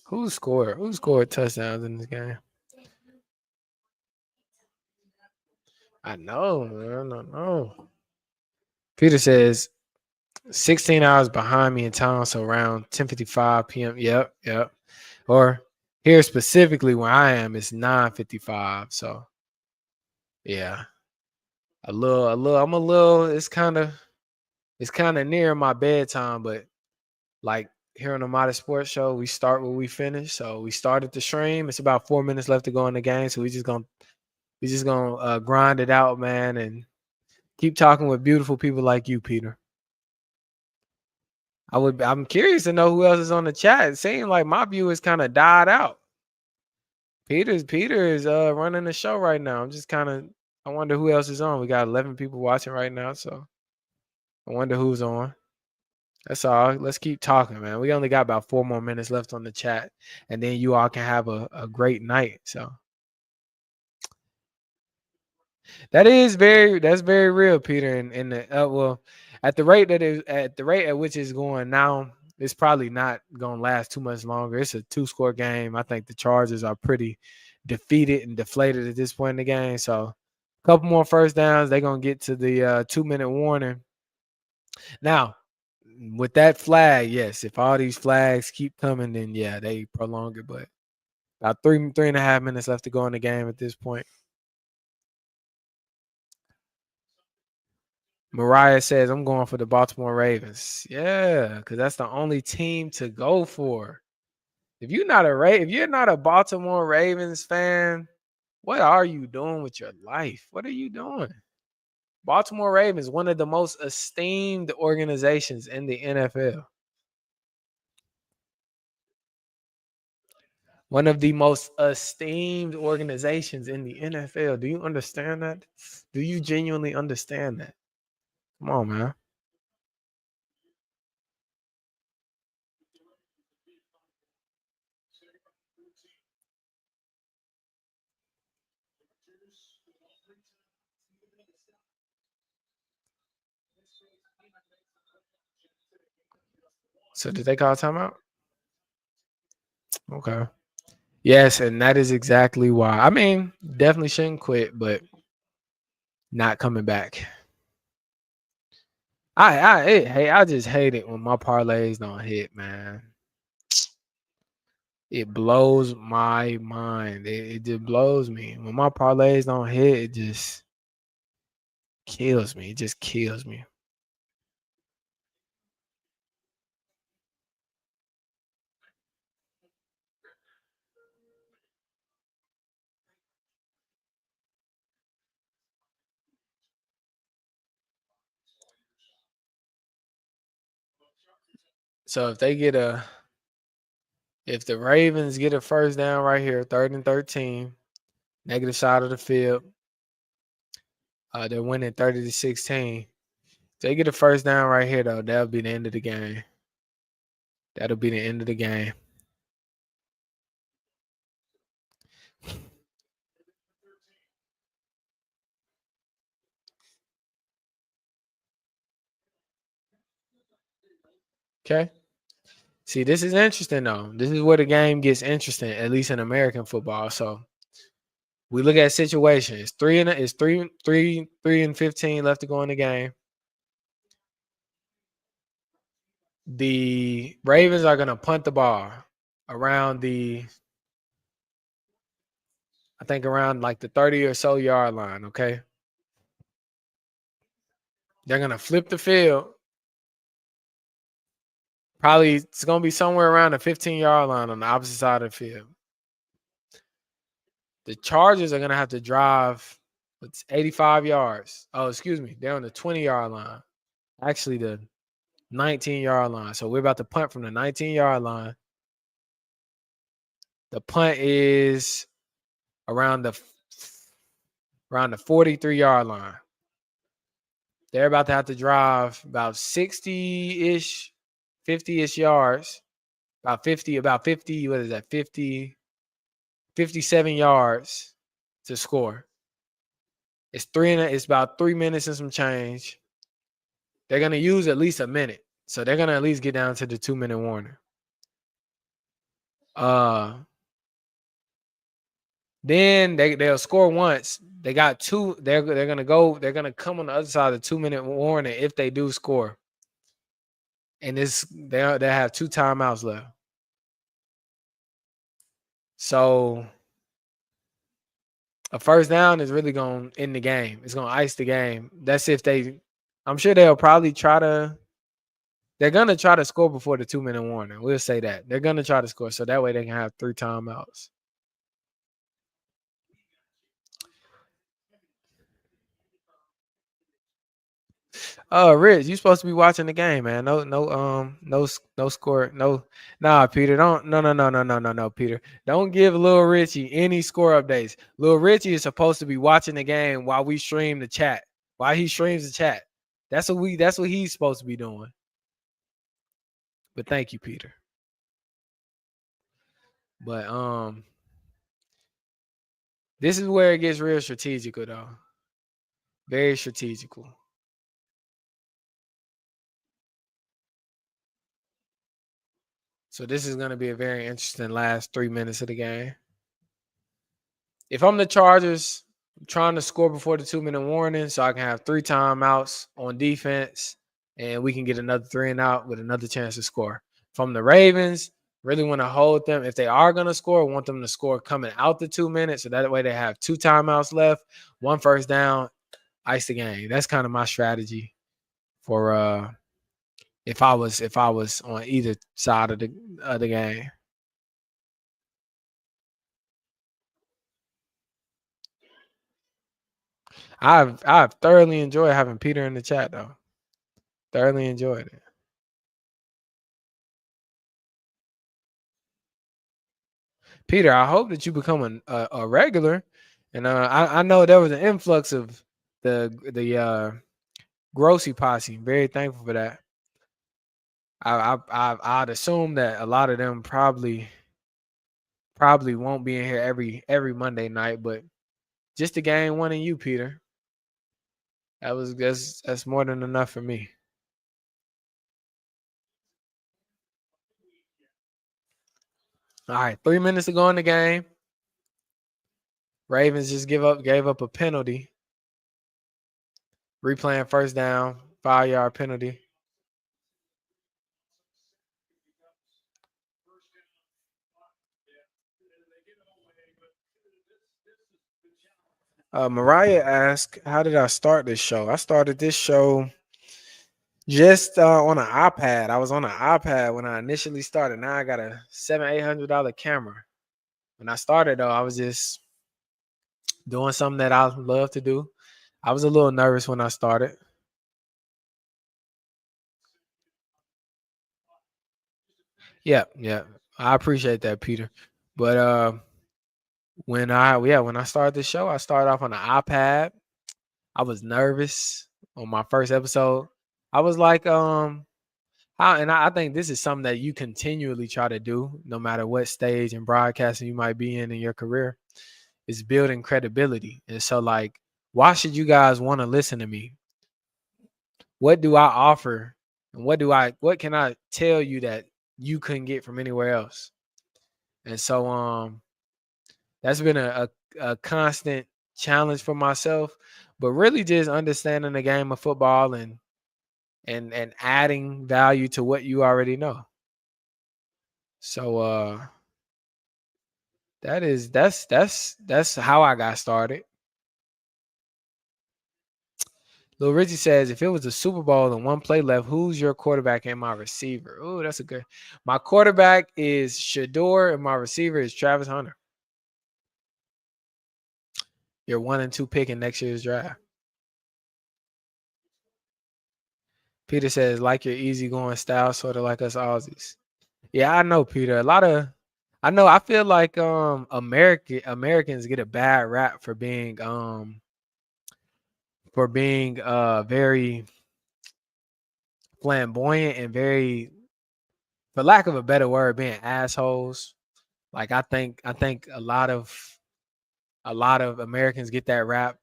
Who scored? Who scored touchdowns in this game? I know, man. I know. Peter says 16 hours behind me in town, so around 10:55 p.m. Yep. Or here specifically where I am, it's 9:55. So yeah, I'm a little. It's kind of near my bedtime, but like here on the Modest Sports Show, we start where we finish. So we started the stream. It's about 4 minutes left to go in the game, so we just gonna grind it out, man, and keep talking with beautiful people like you, Peter. I'm curious to know who else is on the chat. It seems like my viewers kind of died out. Peter is running the show right now. I wonder who else is on. We got 11 people watching right now, so I wonder who's on. That's all. Let's keep talking, man. We only got about 4 more minutes left on the chat, and then you all can have a great night. So that's very real, Peter. And the well, at the rate at which it's going now, it's probably not gonna last too much longer. It's a 2-score game. I think the Chargers are pretty defeated and deflated at this point in the game. So a couple more first downs, they're gonna get to the 2-minute warning. Now, with that flag, yes, if all these flags keep coming, then yeah, they prolong it. But about 3.5 minutes left to go in the game at this point. Mariah says, I'm going for the Baltimore Ravens. Yeah, because that's the only team to go for. If you're not a Baltimore Ravens fan, what are you doing with your life? What are you doing? Baltimore Ravens, one of the most esteemed organizations in the NFL. One of the most esteemed organizations in the NFL. Do you understand that? Do you genuinely understand that? Come on, man. So did they call timeout? Okay. Yes, and that is exactly why. I mean, definitely shouldn't quit, but not coming back. I just hate it when my parlays don't hit, man. It blows my mind. It just blows me. When my parlays don't hit, it just kills me. It just kills me. So if the Ravens get a first down right here, 3rd and 13, negative side of the field, they're winning 30-16. If they get a first down right here, though, that'll be the end of the game. That'll be the end of the game. Okay. See, this is interesting though. This is where the game gets interesting, at least in American football. So we look at situations. It's 3-15 left to go in the game. The Ravens are gonna punt the ball around around like the 30 or so yard line. Okay. They're gonna flip the field. Probably it's gonna be somewhere around the 15-yard line on the opposite side of the field. The Chargers are gonna have to drive. It's 85 yards. Oh, excuse me. They're on the 20-yard line. Actually, the 19-yard line. So we're about to punt from the 19-yard line. The punt is around the 43-yard line. They're about to have to drive about 60-ish, 50-ish yards. About 50, what is that? 57 yards to score. It's about 3 minutes and some change. They're gonna use at least a minute. So they're gonna at least get down to the 2-minute warning. Uh, then they'll score once. They got two. They're gonna go. They're gonna come on the other side of the 2-minute warning if they do score. And they have 2 timeouts left. So a first down is really gonna end the game. It's gonna ice the game. That's if they. I'm sure they'll probably try to. They're gonna try to score before the 2-minute warning. We'll say that they're gonna try to score, so that way they can have 3 timeouts. Rich, you supposed to be watching the game, man. No score, no, nah, Peter, don't, no, Peter, don't give Lil Richie any score updates. Lil Richie is supposed to be watching the game while we stream the chat, while he streams the chat. That's what he's supposed to be doing. But thank you, Peter. But this is where it gets real strategical, though. Very strategical. So this is going to be a very interesting last 3 minutes of the game. If I'm the Chargers, I'm trying to score before the 2-minute warning so I can have 3 timeouts on defense and we can get another 3 and out with another chance to score. If I'm the Ravens, really want to hold them. If they are going to score, I want them to score coming out the 2 minutes so that way they have 2 timeouts left, 1 first down, ice the game. That's kind of my strategy for if I was on either side of the game. I've thoroughly enjoyed having Peter in the chat though. Thoroughly enjoyed it. Peter, I hope that you become a regular. And I know there was an influx of the Grossy posse. Very thankful for that. I'd assume that a lot of them probably won't be in here every Monday night, but just to gain one in you, Peter. That's more than enough for me. All right, 3 minutes to go in the game. Ravens just gave up a penalty. Replaying first down, 5-yard penalty. Mariah asked, "How did I start this show?" I started this show just on an iPad. I was on an iPad when I initially started. Now I got a $700-800 camera. When I started though, I was just doing something that I love to do. I was a little nervous when I started. Yeah. I appreciate that, Peter. But when I started the show, I started off on an iPad. I was nervous on my first episode. I was like, I think this is something that you continually try to do, no matter what stage in broadcasting you might be in your career, is building credibility. And so, like, why should you guys want to listen to me? What do I offer, and what can I tell you that you couldn't get from anywhere else? And so, that's been a constant challenge for myself, but really just understanding the game of football and adding value to what you already know. So that's how I got started. Lil Richie says, if it was a Super Bowl and 1 play left, who's your quarterback and my receiver? Oh, that's a good. My quarterback is Shador and my receiver is Travis Hunter. Your 1 and 2 pick in next year's draft. Peter says, like your easygoing style, sort of like us Aussies. Yeah, I know, Peter. I feel like Americans get a bad rap for being very flamboyant and very, for lack of a better word, being assholes. Like I think a lot of Americans get that rap.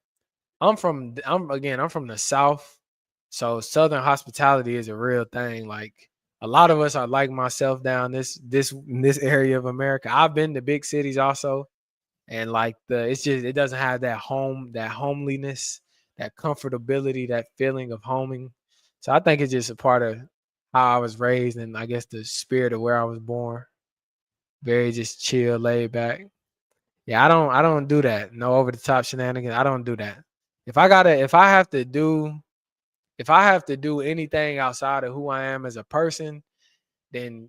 I'm from the South, so Southern hospitality is a real thing. Like a lot of us are like myself down this in this area of America. I've been to big cities also, and like it's just it doesn't have that homeliness, that comfortability, that feeling of homing. So I think it's just a part of how I was raised, and I guess the spirit of where I was born. Very just chill, laid back. Yeah, I don't do that. No over the top shenanigans. I don't do that. If I have to do anything outside of who I am as a person, then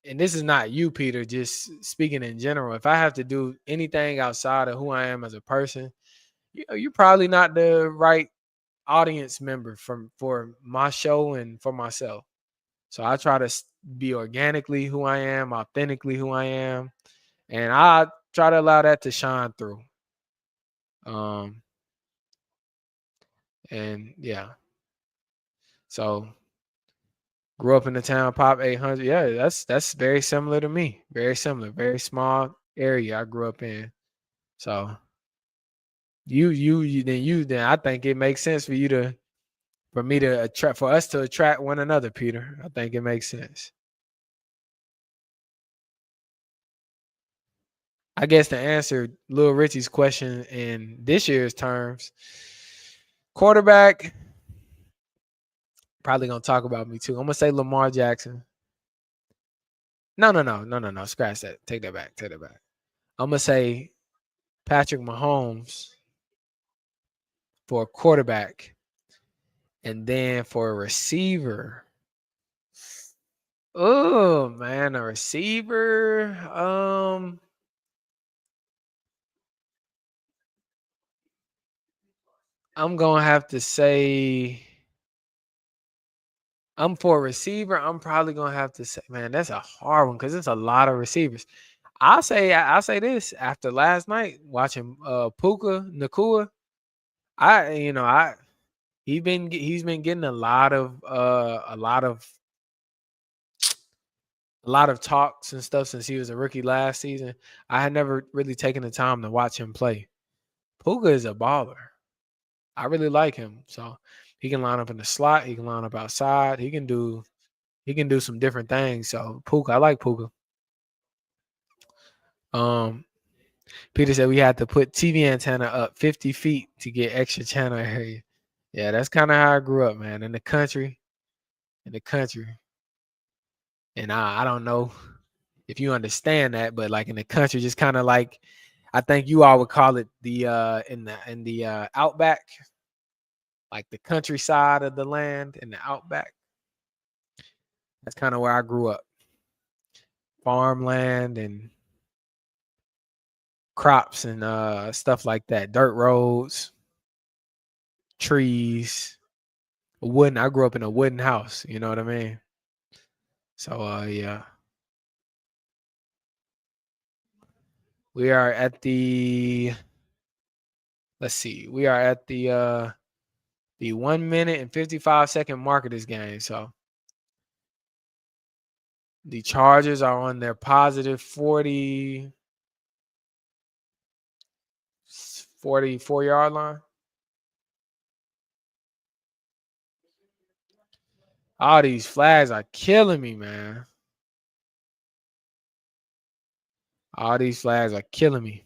and this is not you, Peter, just speaking in general. If I have to do anything outside of who I am as a person, you're probably not the right audience member for my show and for myself. So I try to be organically who I am, authentically who I am, and I try to allow that to shine through. Um, and yeah, so grew up in the town, Pop 800. Yeah, that's very similar to me. Very similar. Very small area I grew up in. So then I think it makes sense for me to attract for us to attract one another, Peter. I think it makes sense. I guess to answer Lil Richie's question in this year's terms, quarterback, probably gonna talk about me too. I'm gonna say Lamar Jackson. No. Scratch that. Take that back. Take that back. I'm gonna say Patrick Mahomes for a quarterback, and then for a receiver. Oh man, a receiver. I'm gonna have to say I'm for a receiver. I'm probably gonna have to say, man, that's a hard one because it's a lot of receivers. I'll say this after last night watching Puka Nakua. I you know I he's been getting a lot of talks and stuff since he was a rookie last season. I had never really taken the time to watch him play. Puka is a baller. I really like him. So he can line up in the slot. He can line up outside. He can do some different things. So Puka, I like Puka. Um, Peter said we had to put TV antenna up 50 feet to get extra channel area. Yeah, that's kind of how I grew up, man. In the country. And I don't know if you understand that, but like in the country, just kind of like I think you all would call it the in the outback, like the countryside of the land in the outback. That's kind of where I grew up. Farmland and crops and stuff like that. Dirt roads, trees, wooden. I grew up in a wooden house, you know what I mean? So yeah. We are at the let's see. We are at the 1 minute and 55-second mark of this game. So the Chargers are on their positive 44-yard line. All these flags are killing me, man. All these flags are killing me.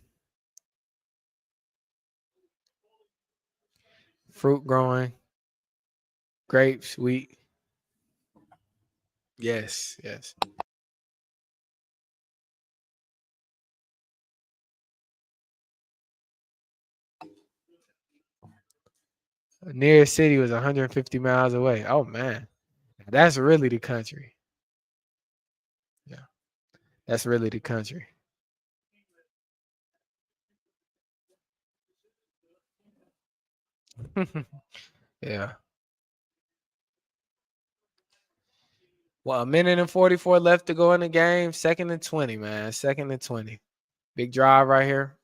Fruit growing, grapes, wheat. Yes, yes. Nearest city was 150 miles away. Oh man, that's really the country. Yeah, that's really the country. Yeah. Well, a minute and 44 left to go in the game. Second and 20, man. Second and 20. Big drive right here.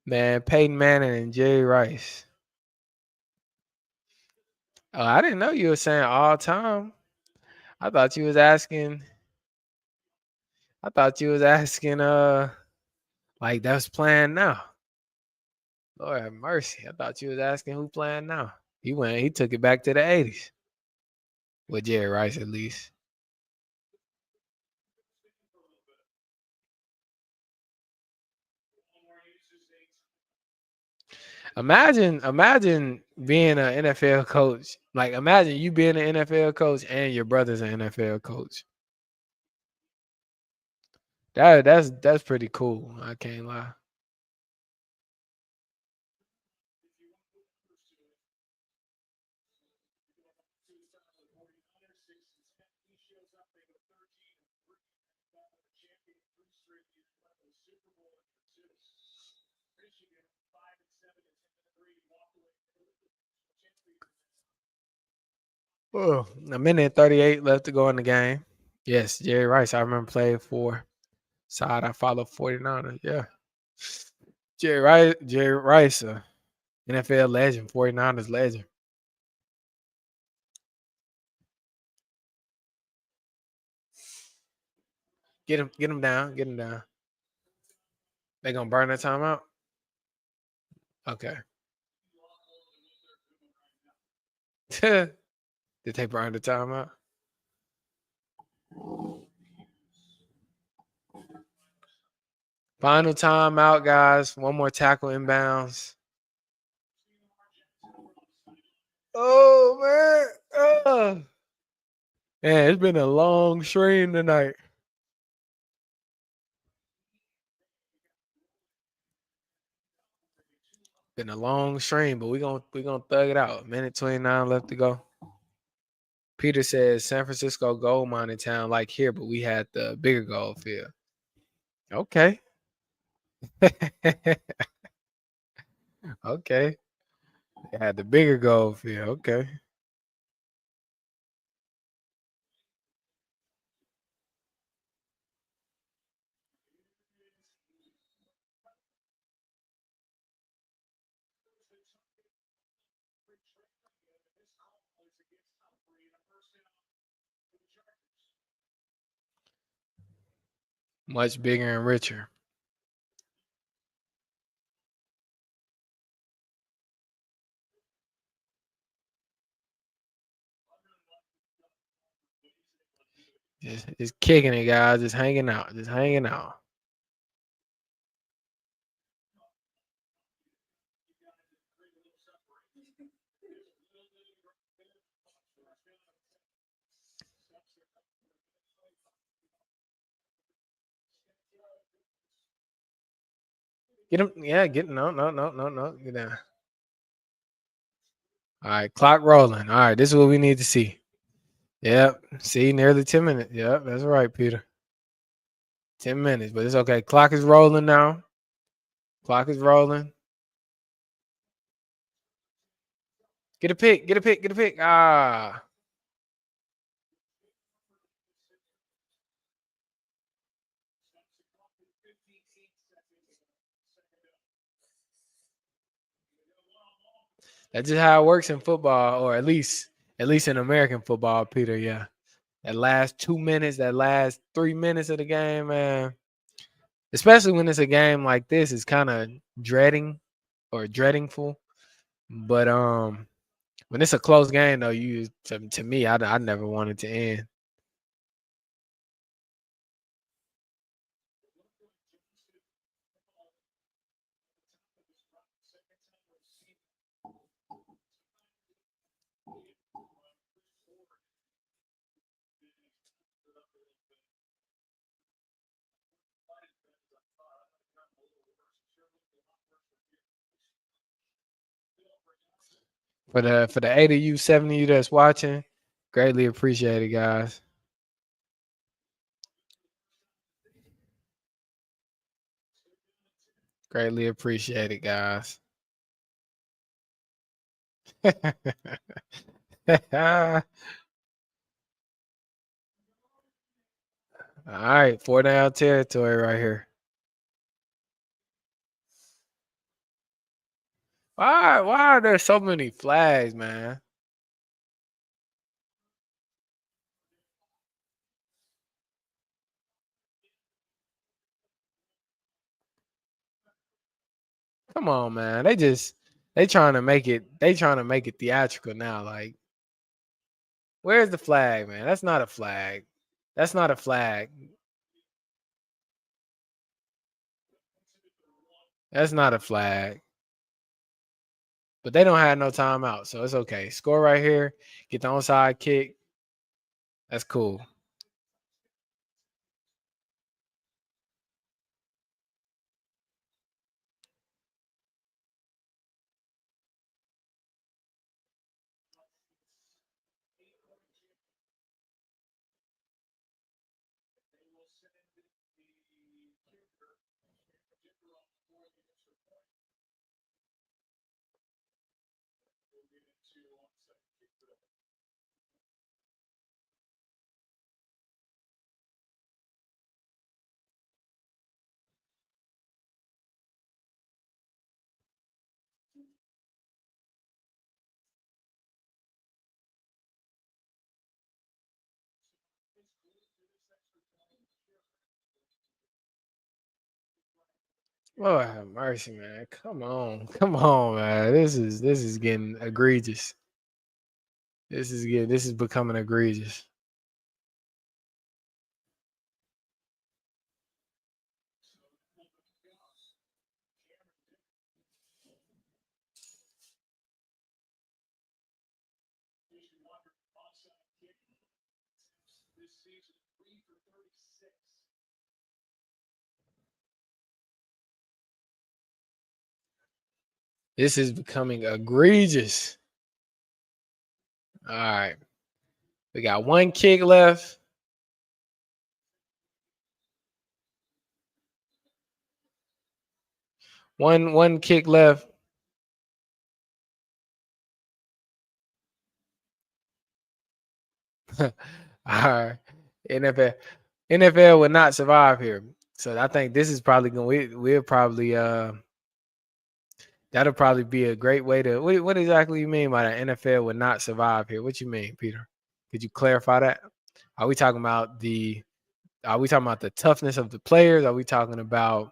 Man, Peyton Manning and Jerry Rice. Oh, I didn't know you were saying all time. I thought you was asking. I thought you was asking like that's playing now. Lord have mercy. I thought you was asking who playing now. He took it back to the 80s. With Jerry Rice at least. Imagine being an NFL coach. Like imagine you being an NFL coach and your brother's an NFL coach. That's pretty cool. I can't lie. Oh, a minute and 38 left to go in the game. Yes, Jerry Rice. I remember playing for side I follow 49ers. Yeah. Jerry Rice, NFL legend, 49ers legend. Get him down, get him down. They gonna burn that timeout? Okay. Did they burn the timeout? Final timeout, guys. One more tackle inbounds. Oh man. Man, it's been a long stream tonight. Been a long stream, but we gonna thug it out. Minute 29 left to go. Peter says San Francisco gold mining town like here, but we had the bigger gold field. Okay. Okay. They had the bigger gold field. Okay. Much bigger and richer. Just kicking it, guys. Just hanging out. Just hanging out. Get him. Yeah, get no. Get down. All right, clock rolling. All right, this is what we need to see. Yep. See, nearly 10 minutes. Yep, that's right, Peter. 10 minutes, but it's okay. Clock is rolling now. Clock is rolling. Get a pick. Get a pick. Get a pick. Ah. That's just how it works in football, or at least in American football, Peter. Yeah. That last 2 minutes, that last 3 minutes of the game, man. Especially when it's a game like this, it's kind of dreadingful. But when it's a close game, though, to me, I never want it to end. For the 80 of you, 70 of you that's watching, greatly appreciate it, guys. Greatly appreciate it, guys. All right, 4 down territory right here. Why are there so many flags, man? Come on, man. They trying to make it theatrical now. Like, where's the flag, man? That's not a flag. That's not a flag. That's not a flag. But they don't have no timeout, so it's okay. Score right here. Get the onside kick. That's cool. Lord have mercy, man. Come on. Come on, man. This is getting egregious. This is becoming egregious. This is becoming egregious. All right. We got one kick left. One kick left. All right. NFL would not survive here. So I think this is probably we'll probably that'll probably be a great way to what exactly you mean by the NFL would not survive here? What you mean, Peter? Could you clarify that? Are we talking about the toughness of the players? Are we talking about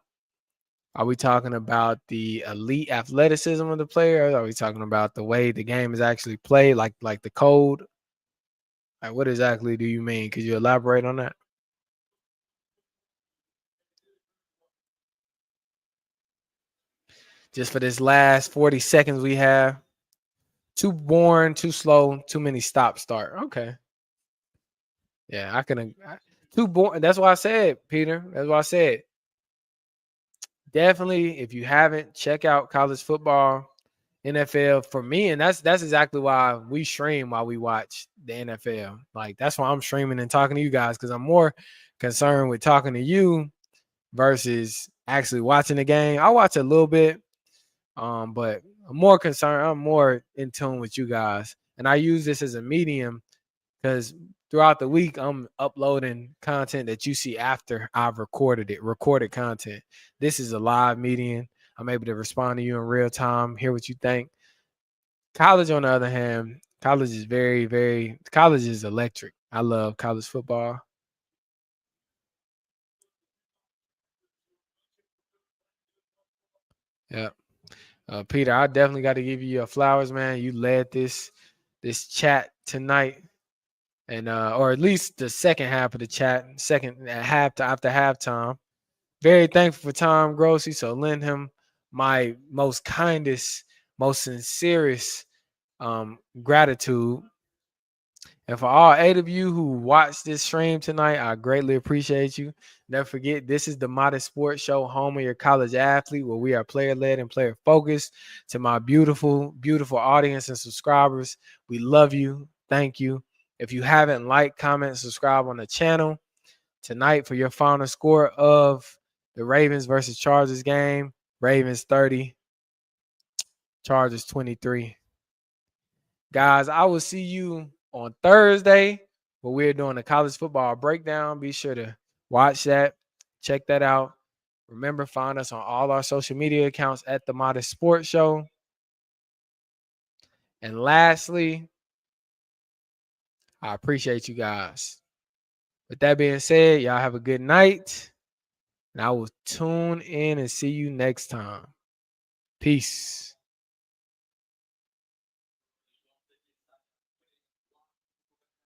the elite athleticism of the players? Are we talking about the way the game is actually played, like the code? Like, what exactly do you mean? Could you elaborate on that? Just for this last 40 seconds we have. Too boring, too slow, too many stop start. Okay. Yeah, I can. Too boring. That's why I said, Peter. That's why I said. Definitely, if you haven't, check out college football, NFL for me, and that's exactly why we stream while we watch the NFL. Like that's why I'm streaming and talking to you guys because I'm more concerned with talking to you versus actually watching the game. I watch a little bit, but I'm more concerned. I'm more in tune with you guys, and I use this as a medium because throughout the week I'm uploading content that you see after I've recorded content. This is a live medium. I'm able to respond to you in real time, hear what you think. College, on the other hand, college is electric. I love college football. Yeah. Peter, I definitely got to give you your flowers, man. You led this chat tonight, and or at least the second half of the chat, second half to after halftime. Very thankful for Tom Grossi, so lend him my most kindest, most sincerest gratitude. And for all 8 of you who watched this stream tonight, I greatly appreciate you. Never forget, this is the Modest Sports Show, home of your college athlete, where we are player-led and player-focused. To my beautiful, beautiful audience and subscribers, we love you. Thank you. If you haven't liked, comment, subscribe on the channel tonight for your final score of the Ravens versus Chargers game. Ravens 30, Chargers 23. Guys, I will see you on Thursday where we're doing a college football breakdown. Be sure to watch that. Check that out. Remember, find us on all our social media accounts at the Modest Sports Show. And lastly, I appreciate you guys. With that being said, y'all have a good night. And I will tune in and see you next time. Peace.